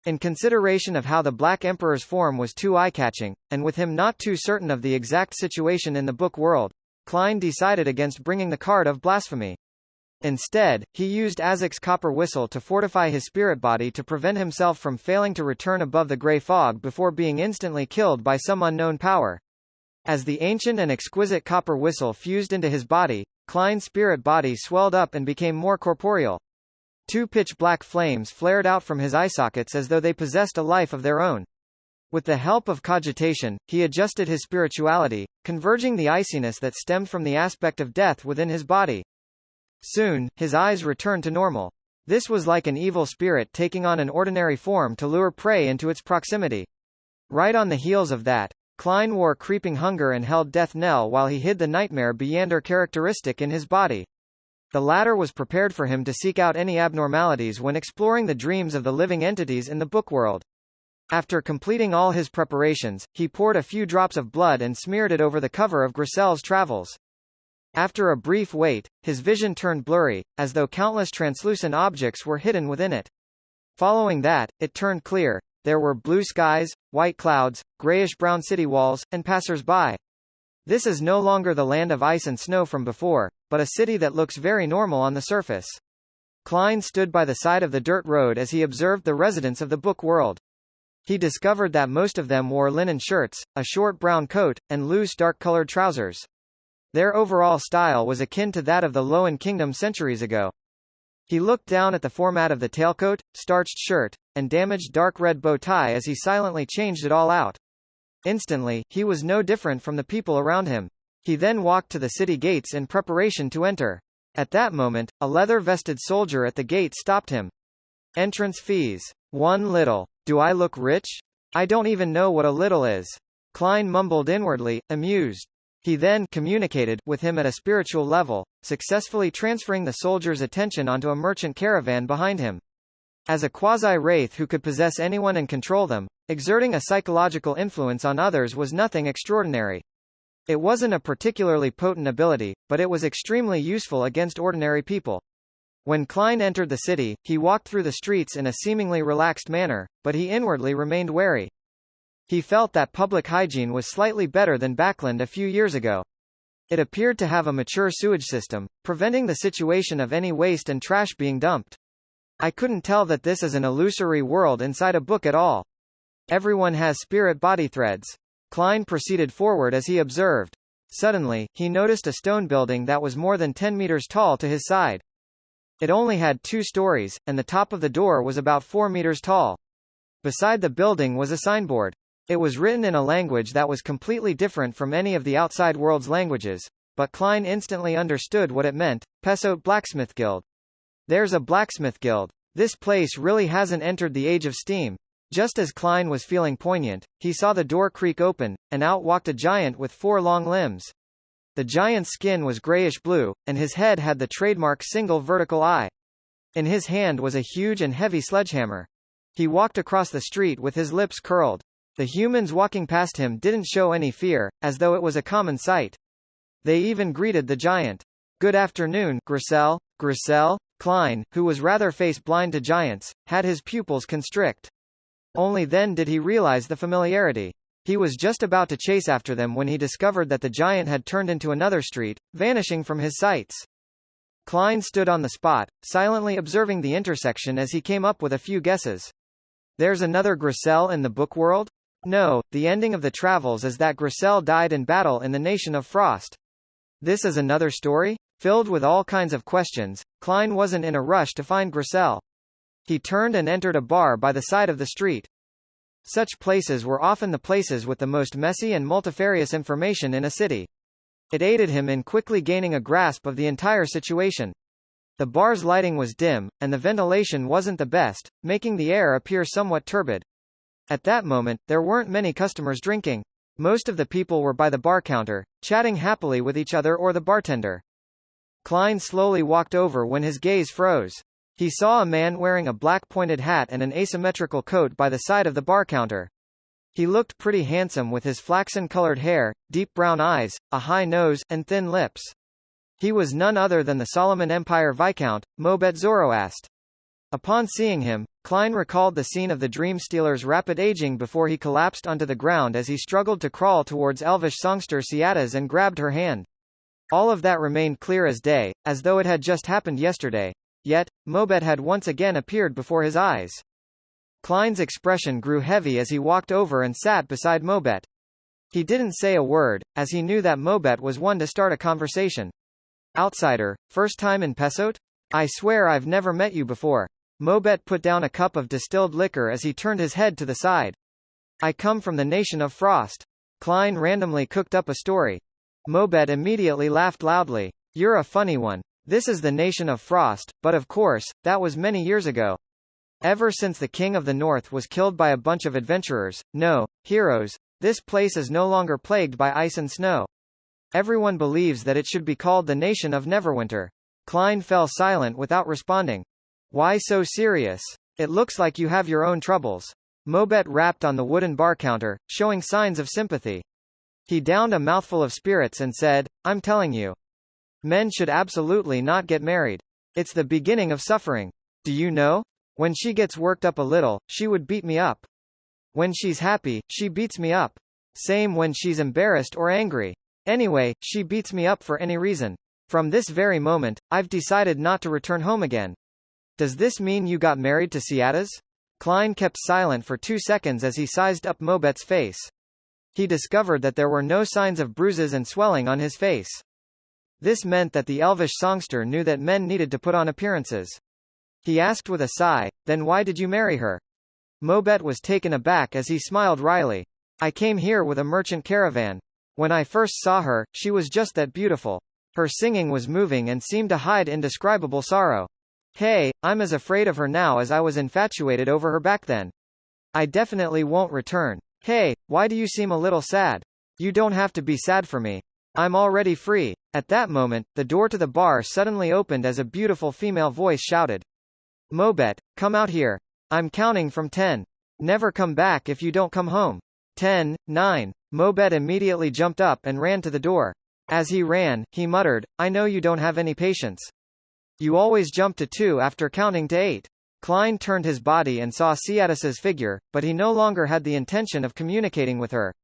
In consideration of how the Black Emperor's form was too eye-catching, and with him not too certain of the exact situation in the book world, Klein decided against bringing the card of blasphemy. Instead, he used Azek's copper whistle to fortify his spirit body to prevent himself from failing to return above the grey fog before being instantly killed by some unknown power. As the ancient and exquisite copper whistle fused into his body, Klein's spirit body swelled up and became more corporeal. 2 pitch-black flames flared out from his eye sockets as though they possessed a life of their own. With the help of cogitation, he adjusted his spirituality, converging the iciness that stemmed from the aspect of death within his body. Soon, his eyes returned to normal. This was like an evil spirit taking on an ordinary form to lure prey into its proximity. Right on the heels of that, Klein wore creeping hunger and held death knell while he hid the nightmare Beyonder characteristic in his body. The latter was prepared for him to seek out any abnormalities when exploring the dreams of the living entities in the book world. After completing all his preparations, he poured a few drops of blood and smeared it over the cover of Grisel's Travels. After a brief wait, his vision turned blurry, as though countless translucent objects were hidden within it. Following that, it turned clear. There were blue skies, white clouds, grayish-brown city walls, and passers-by. This is no longer the land of ice and snow from before, but a city that looks very normal on the surface. Klein stood by the side of the dirt road as he observed the residents of the book world. He discovered that most of them wore linen shirts, a short brown coat, and loose dark-colored trousers. Their overall style was akin to that of the Loan Kingdom centuries ago. He looked down at the format of the tailcoat, starched shirt, and damaged dark red bow tie as he silently changed it all out. Instantly, he was no different from the people around him. He then walked to the city gates in preparation to enter. At that moment, a leather-vested soldier at the gate stopped him. Entrance fees. 1 little. Do I look rich? I don't even know what a little is. Klein mumbled inwardly, amused. He then communicated with him at a spiritual level, successfully transferring the soldier's attention onto a merchant caravan behind him. As a quasi-wraith who could possess anyone and control them, exerting a psychological influence on others was nothing extraordinary. It wasn't a particularly potent ability, but it was extremely useful against ordinary people. When Klein entered the city, he walked through the streets in a seemingly relaxed manner, but he inwardly remained wary. He felt that public hygiene was slightly better than Backland a few years ago. It appeared to have a mature sewage system, preventing the situation of any waste and trash being dumped. I couldn't tell that this is an illusory world inside a book at all. Everyone has spirit body threads. Klein proceeded forward as he observed. Suddenly, he noticed a stone building that was more than 10 meters tall to his side. It only had 2 stories, and the top of the door was about 4 meters tall. Beside the building was a signboard. It was written in a language that was completely different from any of the outside world's languages, but Klein instantly understood what it meant: Pesot Blacksmith Guild. There's a blacksmith guild. This place really hasn't entered the age of steam. Just as Klein was feeling poignant, he saw the door creak open, and out walked a giant with 4 long limbs. The giant's skin was grayish-blue, and his head had the trademark single vertical eye. In his hand was a huge and heavy sledgehammer. He walked across the street with his lips curled. The humans walking past him didn't show any fear, as though it was a common sight. They even greeted the giant. Good afternoon, Grisel. Grisel? Klein, who was rather face-blind to giants, had his pupils constrict. Only then did he realize the familiarity. He was just about to chase after them when he discovered that the giant had turned into another street, vanishing from his sights. Klein stood on the spot, silently observing the intersection as he came up with a few guesses. There's another Grisel in the book world? No, the ending of the Travels is that Grisel died in battle in the Nation of Frost. This is another story? Filled with all kinds of questions, Klein wasn't in a rush to find Grisel. He turned and entered a bar by the side of the street. Such places were often the places with the most messy and multifarious information in a city. It aided him in quickly gaining a grasp of the entire situation. The bar's lighting was dim, and the ventilation wasn't the best, making the air appear somewhat turbid. At that moment, there weren't many customers drinking. Most of the people were by the bar counter, chatting happily with each other or the bartender. Klein slowly walked over when his gaze froze. He saw a man wearing a black pointed hat and an asymmetrical coat by the side of the bar counter. He looked pretty handsome with his flaxen-colored hair, deep brown eyes, a high nose, and thin lips. He was none other than the Solomon Empire Viscount, Mobet Zoroast. Upon seeing him, Klein recalled the scene of the Dream Stealer's rapid aging before he collapsed onto the ground as he struggled to crawl towards elvish songster Ciatas and grabbed her hand. All of that remained clear as day, as though it had just happened yesterday. Yet, Mobet had once again appeared before his eyes. Klein's expression grew heavy as he walked over and sat beside Mobet. He didn't say a word, as he knew that Mobet was one to start a conversation. Outsider, first time in Pesot? I swear I've never met you before. Mobet put down a cup of distilled liquor as he turned his head to the side. I come from the Nation of Frost. Klein randomly cooked up a story. Mobet immediately laughed loudly. You're a funny one. This is the Nation of Frost, but of course, that was many years ago. Ever since the King of the North was killed by a bunch of adventurers, no, heroes, This place is no longer plagued by ice and snow. Everyone believes that it should be called the nation of Neverwinter. Klein fell silent without responding. Why so serious? It looks like you have your own troubles. Mobet rapped on the wooden bar counter, showing signs of sympathy. He downed a mouthful of spirits and said, I'm telling you. Men should absolutely not get married. It's the beginning of suffering. Do you know? When she gets worked up a little, she would beat me up. When she's happy, she beats me up. Same when she's embarrassed or angry. Anyway, she beats me up for any reason. From this very moment, I've decided not to return home again. Does this mean you got married to Ciatas? Klein kept silent for 2 seconds as he sized up Mobet's face. He discovered that there were no signs of bruises and swelling on his face. This meant that the elvish songster knew that men needed to put on appearances. He asked with a sigh, then why did you marry her? Mobet was taken aback as he smiled wryly. I came here with a merchant caravan. When I first saw her, she was just that beautiful. Her singing was moving and seemed to hide indescribable sorrow. Hey, I'm as afraid of her now as I was infatuated over her back then. I definitely won't return. Hey, why do you seem a little sad? You don't have to be sad for me. I'm already free. At that moment, the door to the bar suddenly opened as a beautiful female voice shouted. Mobet, come out here. I'm counting from 10. Never come back if you don't come home. 10, 9. Mobet immediately jumped up and ran to the door. As he ran, he muttered, I know you don't have any patience. You always jump to 2 after counting to 8. Klein turned his body and saw Ciatas's figure, but he no longer had the intention of communicating with her.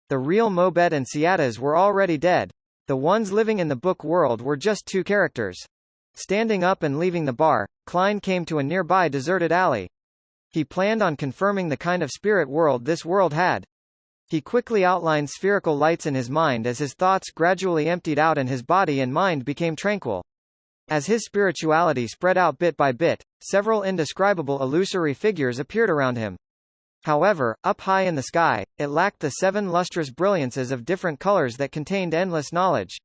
The real Mobet and Ciatas were already dead. The ones living in the book world were just 2 characters. Standing up and leaving the bar, Klein came to a nearby deserted alley. He planned on confirming the kind of spirit world this world had. He quickly outlined spherical lights in his mind as his thoughts gradually emptied out and his body and mind became tranquil. As his spirituality spread out bit by bit, several indescribable illusory figures appeared around him. However, up high in the sky, it lacked the 7 lustrous brilliances of different colors that contained endless knowledge.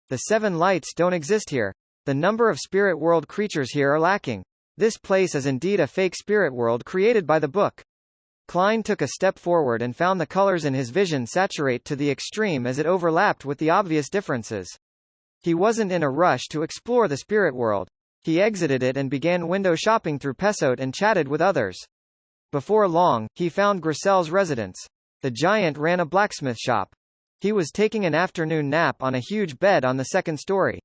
The 7 lights don't exist here. The number of spirit world creatures here are lacking. This place is indeed a fake spirit world created by the book. Klein took a step forward and found the colors in his vision saturate to the extreme as it overlapped with the obvious differences. He wasn't in a rush to explore the spirit world. He exited it and began window shopping through Pessote and chatted with others. Before long, he found Grisel's residence. The giant ran a blacksmith shop. He was taking an afternoon nap on a huge bed on the 2nd story.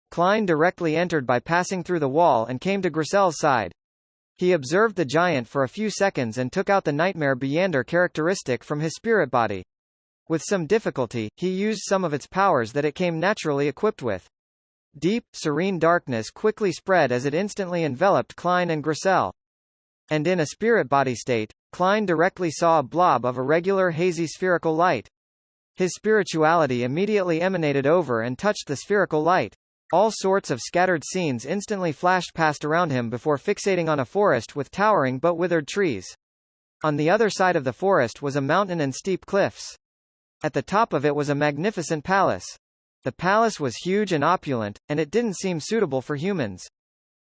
Klein directly entered by passing through the wall and came to Grisel's side. He observed the giant for a few seconds and took out the Nightmare Beyander characteristic from his spirit body. With some difficulty, he used some of its powers that it came naturally equipped with. Deep, serene darkness quickly spread as it instantly enveloped Klein and Grisel. And in a spirit body state, Klein directly saw a blob of irregular hazy spherical light. His spirituality immediately emanated over and touched the spherical light. All sorts of scattered scenes instantly flashed past around him before fixating on a forest with towering but withered trees. On the other side of the forest was a mountain and steep cliffs. At the top of it was a magnificent palace. The palace was huge and opulent, and it didn't seem suitable for humans.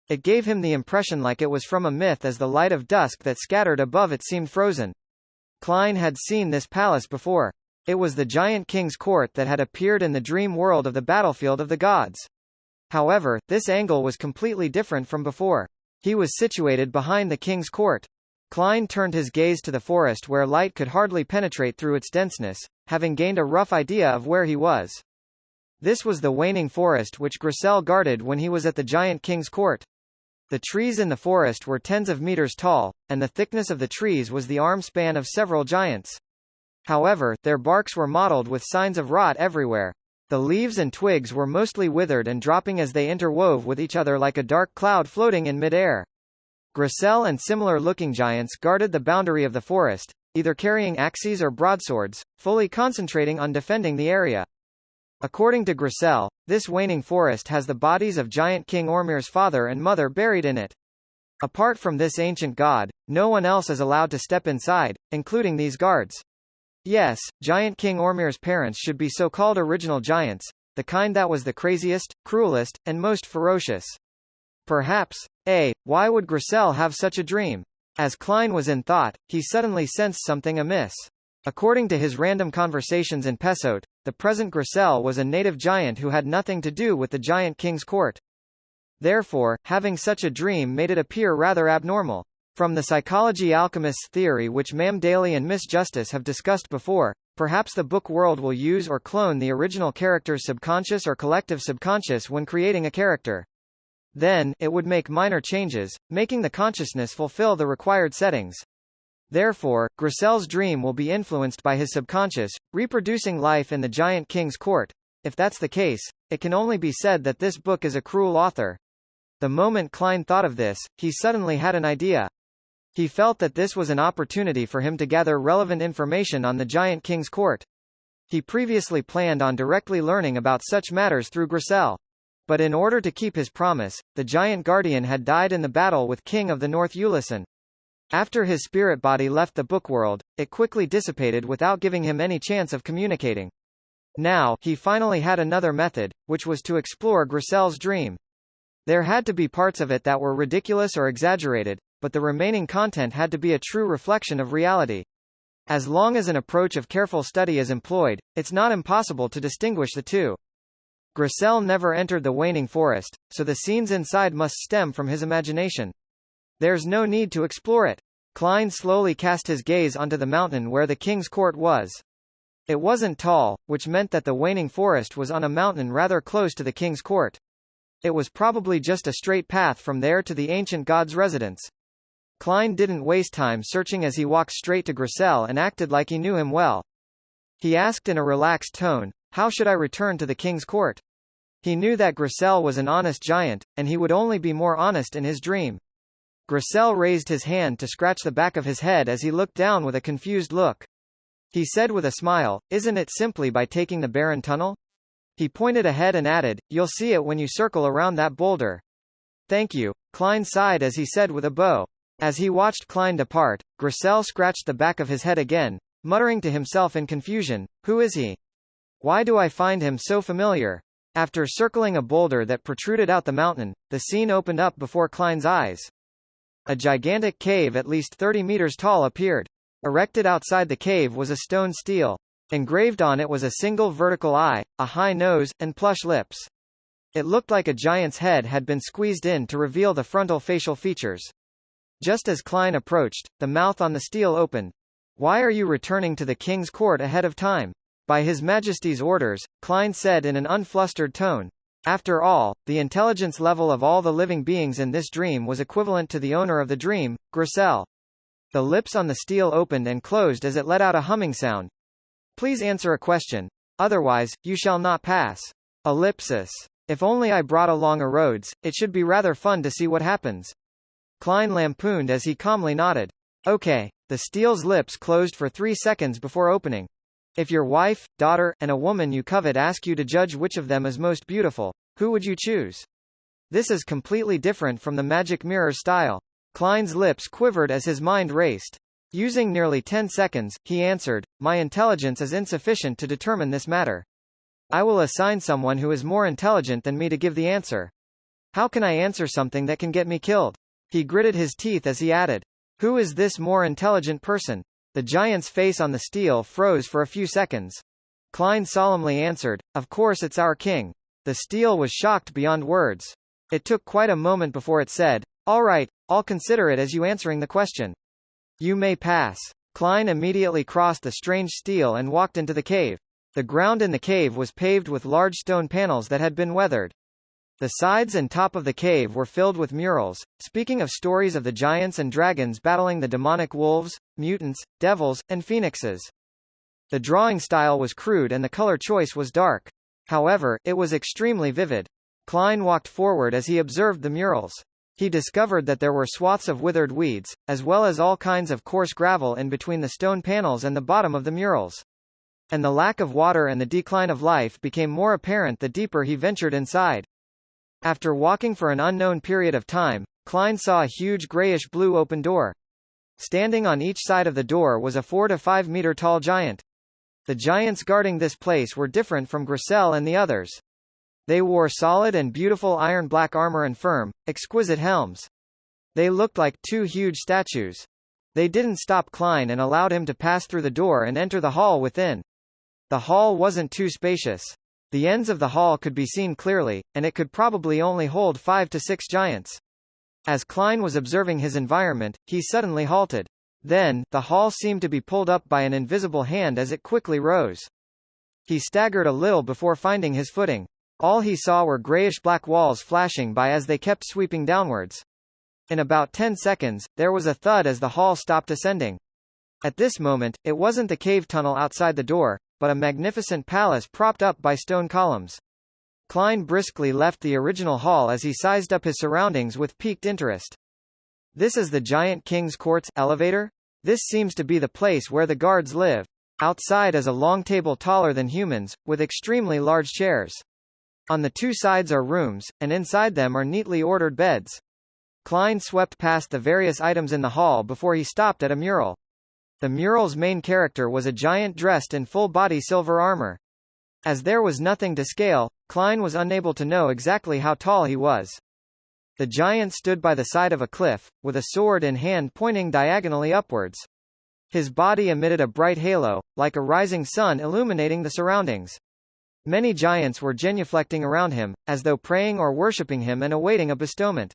It gave him the impression like it was from a myth as the light of dusk that scattered above it seemed frozen. Klein had seen this palace before. It was the giant king's court that had appeared in the dream world of the battlefield of the gods. However, this angle was completely different from before. He was situated behind the king's court. Klein turned his gaze to the forest where light could hardly penetrate through its denseness, having gained a rough idea of where he was. This was the waning forest which Grisel guarded when he was at the giant king's court. The trees in the forest were tens of meters tall, and the thickness of the trees was the arm span of several giants. However, their barks were mottled with signs of rot everywhere. The leaves and twigs were mostly withered and dropping as they interwove with each other like a dark cloud floating in mid-air. Grisel and similar-looking giants guarded the boundary of the forest, either carrying axes or broadswords, fully concentrating on defending the area. According to Grisel, this waning forest has the bodies of giant King Ormir's father and mother buried in it. Apart from this ancient god, no one else is allowed to step inside, including these guards. Yes, giant King Ormir's parents should be so-called original giants, the kind that was the craziest, cruelest, and most ferocious. Perhaps. Why would Grisel have such a dream? As Klein was in thought, he suddenly sensed something amiss. According to his random conversations in Pessote, the present Grissel was a native giant who had nothing to do with the giant king's court. Therefore, having such a dream made it appear rather abnormal. From the psychology alchemist's theory, which Ma'am Daly and Miss Justice have discussed before, perhaps the book world will use or clone the original character's subconscious or collective subconscious when creating a character. Then, it would make minor changes, making the consciousness fulfill the required settings. Therefore, Grissel's dream will be influenced by his subconscious, reproducing life in the giant king's court. If that's the case, it can only be said that this book is a cruel author. The moment Klein thought of this, he suddenly had an idea. He felt that this was an opportunity for him to gather relevant information on the giant king's court. He previously planned on directly learning about such matters through Grissel. But in order to keep his promise, the giant guardian had died in the battle with King of the North Ulyssen. After his spirit body left the book world, it quickly dissipated without giving him any chance of communicating. Now, he finally had another method, which was to explore Grissel's dream. There had to be parts of it that were ridiculous or exaggerated, but the remaining content had to be a true reflection of reality. As long as an approach of careful study is employed, it's not impossible to distinguish the two. Grissel never entered the waning forest, so the scenes inside must stem from his imagination. There's no need to explore it. Klein slowly cast his gaze onto the mountain where the king's court was. It wasn't tall, which meant that the waning forest was on a mountain rather close to the king's court. It was probably just a straight path from there to the ancient god's residence. Klein didn't waste time searching as he walked straight to Grissel and acted like he knew him well. He asked in a relaxed tone, "How should I return to the king's court?" He knew that Grissel was an honest giant, and he would only be more honest in his dream. Grissel raised his hand to scratch the back of his head as he looked down with a confused look. He said with a smile, "Isn't it simply by taking the Barren Tunnel?" He pointed ahead and added, "You'll see it when you circle around that boulder." "Thank you," Klein sighed as he said with a bow. As he watched Klein depart, Grissel scratched the back of his head again, muttering to himself in confusion, "Who is he? Why do I find him so familiar?" After circling a boulder that protruded out the mountain, the scene opened up before Klein's eyes. A gigantic cave at least 30 meters tall appeared. Erected outside the cave was a stone stele. Engraved on it was a single vertical eye, a high nose, and plush lips. It looked like a giant's head had been squeezed in to reveal the frontal facial features. Just as Klein approached, the mouth on the stele opened. "Why are you returning to the king's court ahead of time?" "By His Majesty's orders," Klein said in an unflustered tone. After all, the intelligence level of all the living beings in this dream was equivalent to the owner of the dream, Grissel. The lips on the stele opened and closed as it let out a humming sound. "Please answer a question. Otherwise, you shall not pass." Ellipsis. "If only I brought along a Rhodes, it should be rather fun to see what happens." Klein lampooned as he calmly nodded. "Okay." The stele's lips closed for 3 seconds before opening. "If your wife, daughter, and a woman you covet ask you to judge which of them is most beautiful, who would you choose?" This is completely different from the magic mirror style. Klein's lips quivered as his mind raced. Using nearly 10 seconds, he answered, "My intelligence is insufficient to determine this matter. I will assign someone who is more intelligent than me to give the answer." "How can I answer something that can get me killed?" He gritted his teeth as he added, "Who is this more intelligent person?" The giant's face on the stele froze for a few seconds. Klein solemnly answered, "Of course it's our king." The stele was shocked beyond words. It took quite a moment before it said, "All right, I'll consider it as you answering the question. You may pass." Klein immediately crossed the strange stele and walked into the cave. The ground in the cave was paved with large stone panels that had been weathered. The sides and top of the cave were filled with murals, speaking of stories of the giants and dragons battling the demonic wolves, mutants, devils, and phoenixes. The drawing style was crude and the color choice was dark. However, it was extremely vivid. Klein walked forward as he observed the murals. He discovered that there were swaths of withered weeds, as well as all kinds of coarse gravel in between the stone panels and the bottom of the murals. And the lack of water and the decline of life became more apparent the deeper he ventured inside. After walking for an unknown period of time, Klein saw a huge grayish-blue open door. Standing on each side of the door was a 4 to 5 meter tall giant. The giants guarding this place were different from Grissel and the others. They wore solid and beautiful iron-black armor and firm, exquisite helms. They looked like 2 huge statues. They didn't stop Klein and allowed him to pass through the door and enter the hall within. The hall wasn't too spacious. The ends of the hall could be seen clearly, and it could probably only hold 5 to 6 giants. As Klein was observing his environment, he suddenly halted. Then, the hall seemed to be pulled up by an invisible hand as it quickly rose. He staggered a little before finding his footing. All he saw were grayish-black walls flashing by as they kept sweeping downwards. In about 10 seconds, there was a thud as the hall stopped ascending. At this moment, it wasn't the cave tunnel outside the door, but a magnificent palace propped up by stone columns. Klein briskly left the original hall as he sized up his surroundings with piqued interest. This is the Giant King's Court's elevator? This seems to be the place where the guards live. Outside is a long table taller than humans, with extremely large chairs. On the 2 sides are rooms, and inside them are neatly ordered beds. Klein swept past the various items in the hall before he stopped at a mural. The mural's main character was a giant dressed in full-body silver armor. As there was nothing to scale, Klein was unable to know exactly how tall he was. The giant stood by the side of a cliff, with a sword in hand pointing diagonally upwards. His body emitted a bright halo, like a rising sun illuminating the surroundings. Many giants were genuflecting around him, as though praying or worshipping him and awaiting a bestowment.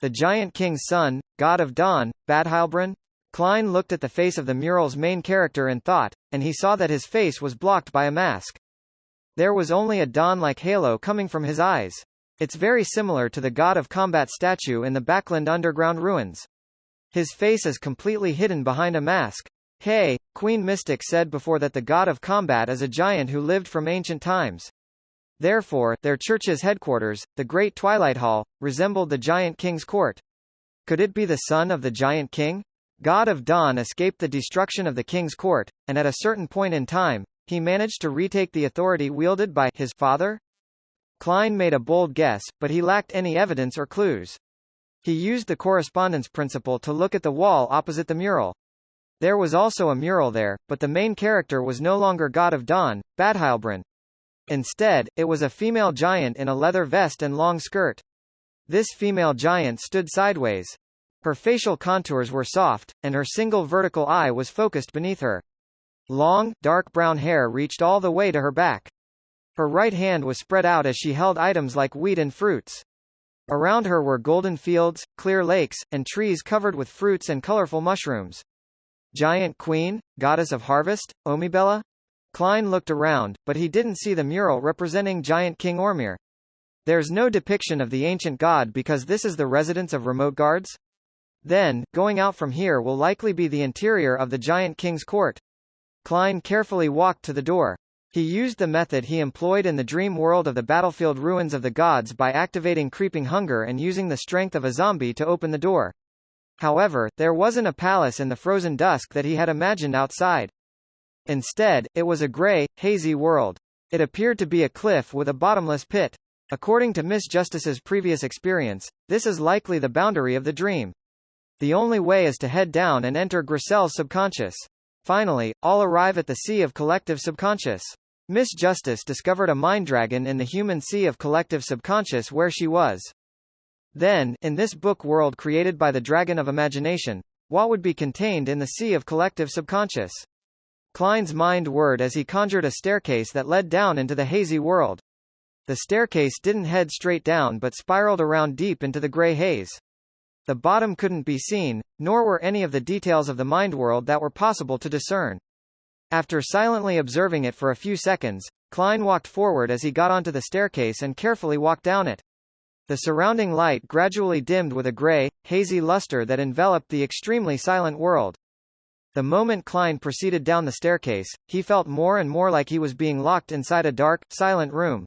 The Giant King's son, God of Dawn, Badheilbrun? Klein looked at the face of the mural's main character and thought, and he saw that his face was blocked by a mask. There was only a dawn-like halo coming from his eyes. It's very similar to the God of Combat statue in the Backland underground ruins. His face is completely hidden behind a mask. Hey, Queen Mystic said before that the God of Combat is a giant who lived from ancient times. Therefore, their church's headquarters, the Great Twilight Hall, resembled the Giant King's court. Could it be the son of the Giant King? God of Dawn escaped the destruction of the king's court, and at a certain point in time, he managed to retake the authority wielded by his father? Klein made a bold guess, but he lacked any evidence or clues. He used the correspondence principle to look at the wall opposite the mural. There was also a mural there, but the main character was no longer God of Dawn, Badheilbrun. Instead, it was a female giant in a leather vest and long skirt. This female giant stood sideways. Her facial contours were soft, and her single vertical eye was focused beneath her. Long, dark brown hair reached all the way to her back. Her right hand was spread out as she held items like wheat and fruits. Around her were golden fields, clear lakes, and trees covered with fruits and colorful mushrooms. Giant Queen, Goddess of Harvest, Omibella? Klein looked around, but he didn't see the mural representing Giant King Ormir. There's no depiction of the ancient god because this is the residence of remote guards? Then, going out from here will likely be the interior of the Giant King's court. Klein carefully walked to the door. He used the method he employed in the dream world of the battlefield ruins of the gods by activating creeping hunger and using the strength of a zombie to open the door. However, there wasn't a palace in the frozen dusk that he had imagined outside. Instead, it was a gray, hazy world. It appeared to be a cliff with a bottomless pit. According to Miss Justice's previous experience, this is likely the boundary of the dream. The only way is to head down and enter Grisel's subconscious. Finally, all arrive at the Sea of Collective Subconscious. Miss Justice discovered a mind dragon in the human Sea of Collective Subconscious where she was. Then, in this book world created by the Dragon of Imagination, what would be contained in the Sea of Collective Subconscious? Klein's mind whirred as he conjured a staircase that led down into the hazy world. The staircase didn't head straight down but spiraled around deep into the gray haze. The bottom couldn't be seen, nor were any of the details of the mind world that were possible to discern. After silently observing it for a few seconds, Klein walked forward as he got onto the staircase and carefully walked down it. The surrounding light gradually dimmed with a gray, hazy luster that enveloped the extremely silent world. The moment Klein proceeded down the staircase, he felt more and more like he was being locked inside a dark, silent room.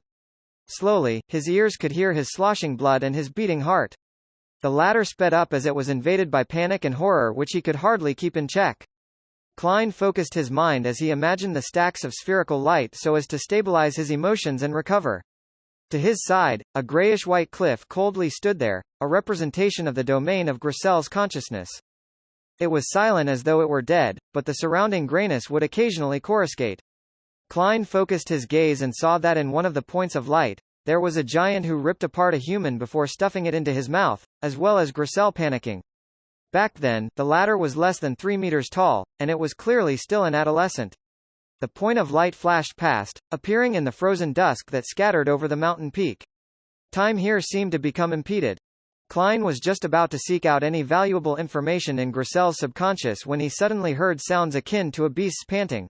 Slowly, his ears could hear his sloshing blood and his beating heart. The latter sped up as it was invaded by panic and horror which he could hardly keep in check. Klein focused his mind as he imagined the stacks of spherical light so as to stabilize his emotions and recover. To his side, a grayish-white cliff coldly stood there, a representation of the domain of Grisel's consciousness. It was silent as though it were dead, but the surrounding grayness would occasionally coruscate. Klein focused his gaze and saw that in one of the points of light, there was a giant who ripped apart a human before stuffing it into his mouth, as well as Grisel panicking. Back then, the latter was less than 3 meters tall, and it was clearly still an adolescent. The point of light flashed past, appearing in the frozen dusk that scattered over the mountain peak. Time here seemed to become impeded. Klein was just about to seek out any valuable information in Grissell's subconscious when he suddenly heard sounds akin to a beast's panting.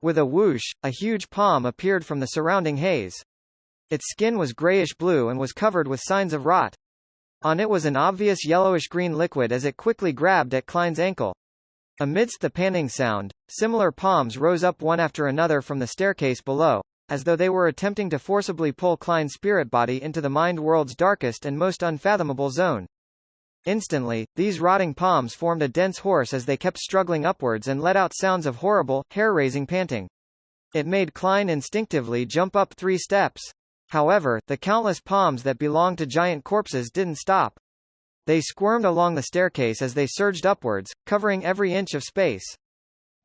With a whoosh, a huge palm appeared from the surrounding haze. Its skin was grayish-blue and was covered with signs of rot. On it was an obvious yellowish-green liquid as it quickly grabbed at Klein's ankle. Amidst the panting sound, similar palms rose up one after another from the staircase below, as though they were attempting to forcibly pull Klein's spirit body into the mind world's darkest and most unfathomable zone. Instantly, these rotting palms formed a dense horse as they kept struggling upwards and let out sounds of horrible, hair-raising panting. It made Klein instinctively jump up 3 steps. However, the countless palms that belonged to giant corpses didn't stop. They squirmed along the staircase as they surged upwards, covering every inch of space.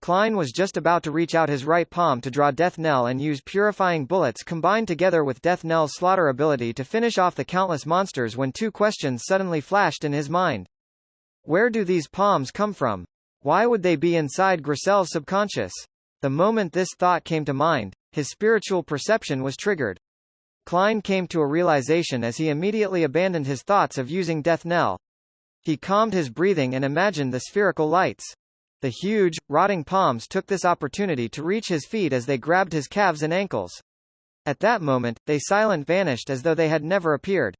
Klein was just about to reach out his right palm to draw Death Knell and use purifying bullets combined together with Death Knell's slaughter ability to finish off the countless monsters when 2 questions suddenly flashed in his mind. Where do these palms come from? Why would they be inside Grissell's subconscious? The moment this thought came to mind, his spiritual perception was triggered. Klein came to a realization as he immediately abandoned his thoughts of using Death Knell. He calmed his breathing and imagined the spherical lights. The huge, rotting palms took this opportunity to reach his feet as they grabbed his calves and ankles. At that moment, they vanished as though they had never appeared.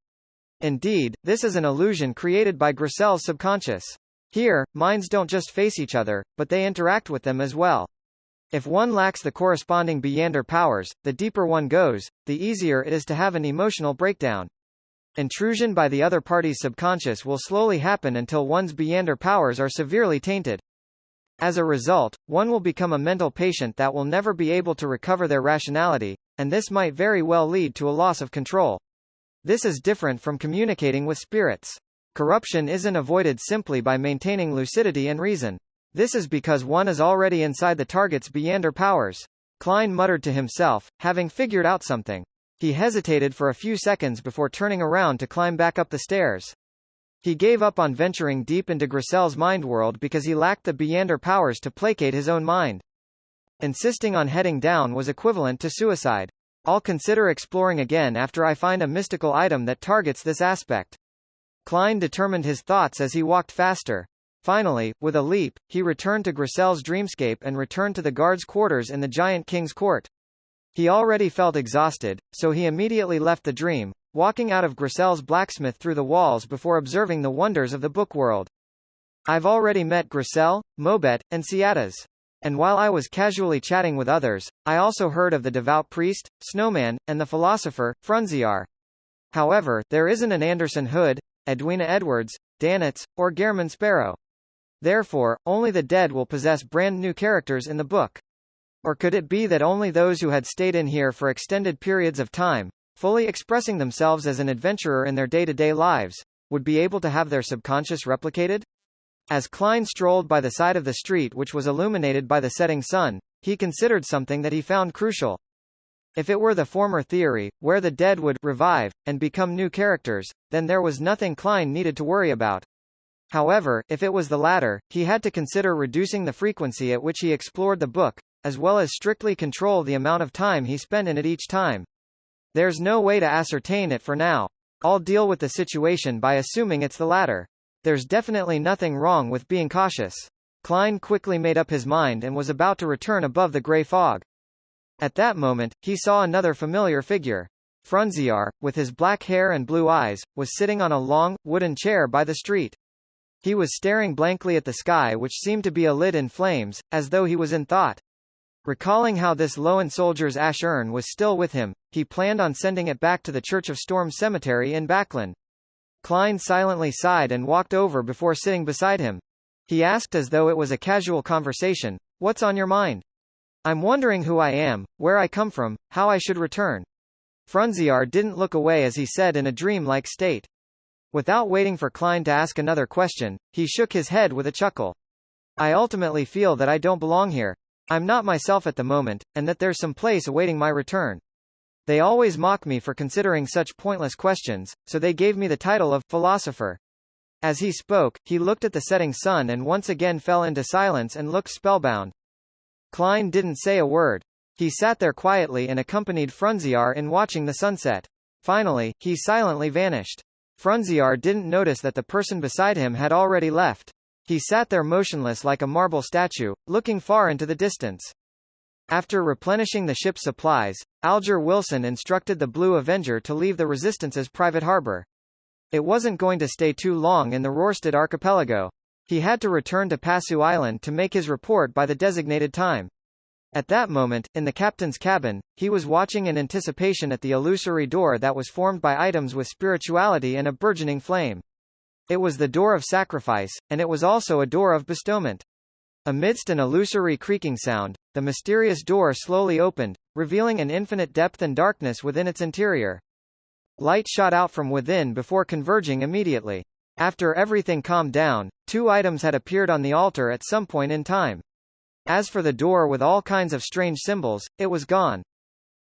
Indeed, this is an illusion created by Grissell's subconscious. Here, minds don't just face each other, but they interact with them as well. If one lacks the corresponding Beyonder powers, the deeper one goes, the easier it is to have an emotional breakdown. Intrusion by the other party's subconscious will slowly happen until one's Beyonder powers are severely tainted. As a result, one will become a mental patient that will never be able to recover their rationality, and this might very well lead to a loss of control. This is different from communicating with spirits. Corruption isn't avoided simply by maintaining lucidity and reason. This is because one is already inside the target's Beyonder powers. Klein muttered to himself, having figured out something. He hesitated for a few seconds before turning around to climb back up the stairs. He gave up on venturing deep into Grissell's mind world because he lacked the Beyonder powers to placate his own mind. Insisting on heading down was equivalent to suicide. I'll consider exploring again after I find a mystical item that targets this aspect. Klein determined his thoughts as he walked faster. Finally, with a leap, he returned to Grissell's dreamscape and returned to the guards' quarters in the Giant King's court. He already felt exhausted, so he immediately left the dream, walking out of Grissell's blacksmith through the walls before observing the wonders of the book world. I've already met Grissell, Mobet, and Ciatas. And while I was casually chatting with others, I also heard of the devout priest, Snowman, and the philosopher, Frunziar. However, there isn't an Anderson Hood, Edwina Edwards, Danitz, or Gehrman Sparrow. Therefore, only the dead will possess brand new characters in the book. Or could it be that only those who had stayed in here for extended periods of time, fully expressing themselves as an adventurer in their day-to-day lives, would be able to have their subconscious replicated? As Klein strolled by the side of the street which was illuminated by the setting sun, he considered something that he found crucial. If it were the former theory, where the dead would revive, and become new characters, then there was nothing Klein needed to worry about. However, if it was the latter, he had to consider reducing the frequency at which he explored the book, as well as strictly control the amount of time he spent in it each time. There's no way to ascertain it for now. I'll deal with the situation by assuming it's the latter. There's definitely nothing wrong with being cautious. Klein quickly made up his mind and was about to return above the grey fog. At that moment, he saw another familiar figure. Frunziar, with his black hair and blue eyes, was sitting on a long, wooden chair by the street. He was staring blankly at the sky which seemed to be alit in flames, as though he was in thought. Recalling how this lone soldier's ash urn was still with him, he planned on sending it back to the Church of Storm Cemetery in Backlund. Klein silently sighed and walked over before sitting beside him. He asked as though it was a casual conversation, "What's on your mind?" "I'm wondering who I am, where I come from, how I should return." Frunziar didn't look away as he said in a dream-like state. Without waiting for Klein to ask another question, he shook his head with a chuckle. "I ultimately feel that I don't belong here. I'm not myself at the moment, and that there's some place awaiting my return. They always mock me for considering such pointless questions, so they gave me the title of philosopher. As he spoke, he looked at the setting sun and once again fell into silence and looked spellbound. Klein didn't say a word. He sat there quietly and accompanied Frunziar in watching the sunset. Finally, he silently vanished. Frunziar didn't notice that the person beside him had already left. He sat there motionless like a marble statue, looking far into the distance. After replenishing the ship's supplies, Alger Wilson instructed the Blue Avenger to leave the Resistance's private harbor. It wasn't going to stay too long in the Rorstad archipelago. He had to return to Passu Island to make his report by the designated time. At that moment, in the captain's cabin, he was watching in anticipation at the illusory door that was formed by items with spirituality and a burgeoning flame. It was the door of sacrifice, and it was also a door of bestowment. Amidst an illusory creaking sound, the mysterious door slowly opened, revealing an infinite depth and darkness within its interior. Light shot out from within before converging immediately. After everything calmed down, 2 items had appeared on the altar at some point in time. As for the door with all kinds of strange symbols, it was gone.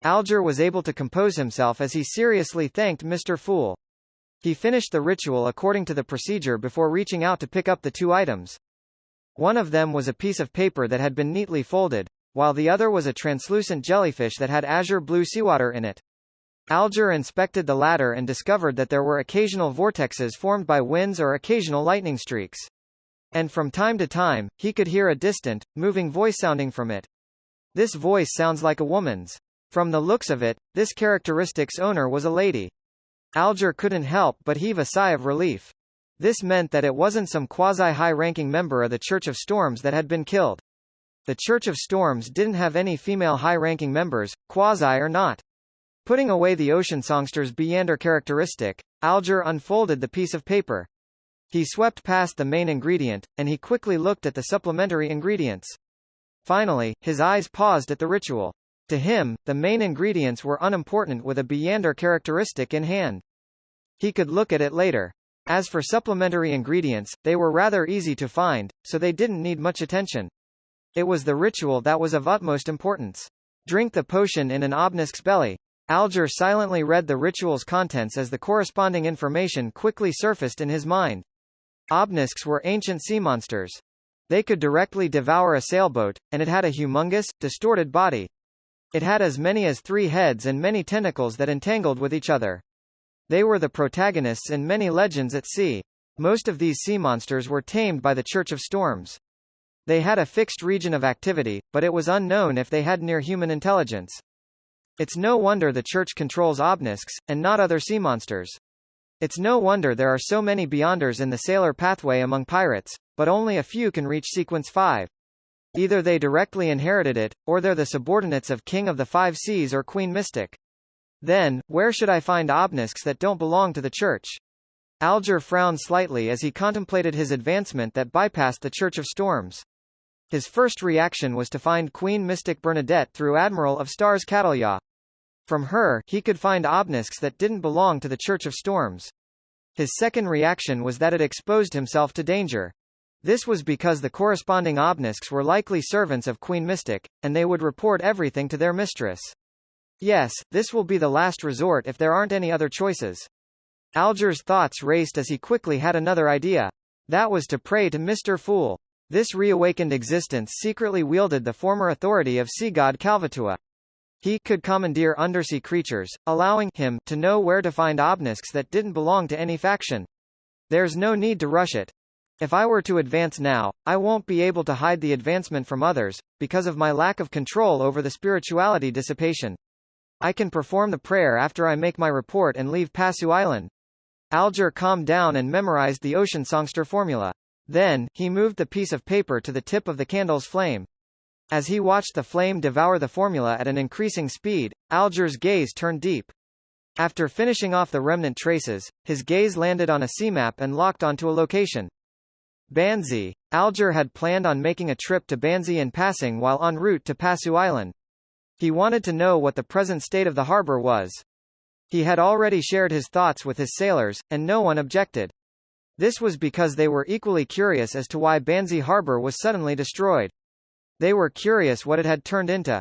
Alger was able to compose himself as he seriously thanked Mr. Fool. He finished the ritual according to the procedure before reaching out to pick up the 2 items. One of them was a piece of paper that had been neatly folded, while the other was a translucent jellyfish that had azure blue seawater in it. Alger inspected the latter and discovered that there were occasional vortexes formed by winds or occasional lightning streaks. And from time to time, he could hear a distant, moving voice sounding from it. This voice sounds like a woman's. From the looks of it, this characteristic's owner was a lady. Alger couldn't help but heave a sigh of relief. This meant that it wasn't some quasi-high-ranking member of the Church of Storms that had been killed. The Church of Storms didn't have any female high-ranking members, quasi or not. Putting away the ocean songster's Beyander characteristic, Alger unfolded the piece of paper. He swept past the main ingredient, and he quickly looked at the supplementary ingredients. Finally, his eyes paused at the ritual. To him, the main ingredients were unimportant with a Beyander characteristic in hand. He could look at it later. As for supplementary ingredients, they were rather easy to find, so they didn't need much attention. It was the ritual that was of utmost importance. Drink the potion in an obnisk's belly. Alger silently read the ritual's contents as the corresponding information quickly surfaced in his mind. Obnisks were ancient sea monsters. They could directly devour a sailboat, and it had a humongous, distorted body. It had as many as 3 heads and many tentacles that entangled with each other. They were the protagonists in many legends at sea. Most of these sea monsters were tamed by the Church of Storms. They had a fixed region of activity, but it was unknown if they had near-human intelligence. It's no wonder the Church controls obnisks, and not other sea monsters. It's no wonder there are so many Beyonders in the Sailor Pathway among pirates, but only a few can reach Sequence 5. Either they directly inherited it, or they're the subordinates of King of the Five Seas or Queen Mystic. Then, where should I find obnisks that don't belong to the Church? Alger frowned slightly as he contemplated his advancement that bypassed the Church of Storms. His first reaction was to find Queen Mystic Bernadette through Admiral of Stars Catalya. From her, he could find obnisks that didn't belong to the Church of Storms. His second reaction was that it exposed himself to danger. This was because the corresponding obnisks were likely servants of Queen Mystic, and they would report everything to their mistress. Yes, this will be the last resort if there aren't any other choices. Alger's thoughts raced as he quickly had another idea. That was to pray to Mr. Fool. This reawakened existence secretly wielded the former authority of sea god Kalvatua. He could commandeer undersea creatures, allowing him to know where to find obnisks that didn't belong to any faction. There's no need to rush it. If I were to advance now, I won't be able to hide the advancement from others, because of my lack of control over the spirituality dissipation. I can perform the prayer after I make my report and leave Passu Island. Alger calmed down and memorized the ocean songster formula. Then, he moved the piece of paper to the tip of the candle's flame. As he watched the flame devour the formula at an increasing speed, Alger's gaze turned deep. After finishing off the remnant traces, his gaze landed on a sea map and locked onto a location. Banzi. Alger had planned on making a trip to Banzi in passing while en route to Passu Island. He wanted to know what the present state of the harbor was. He had already shared his thoughts with his sailors, and no one objected. This was because they were equally curious as to why Banzi Harbor was suddenly destroyed. They were curious what it had turned into,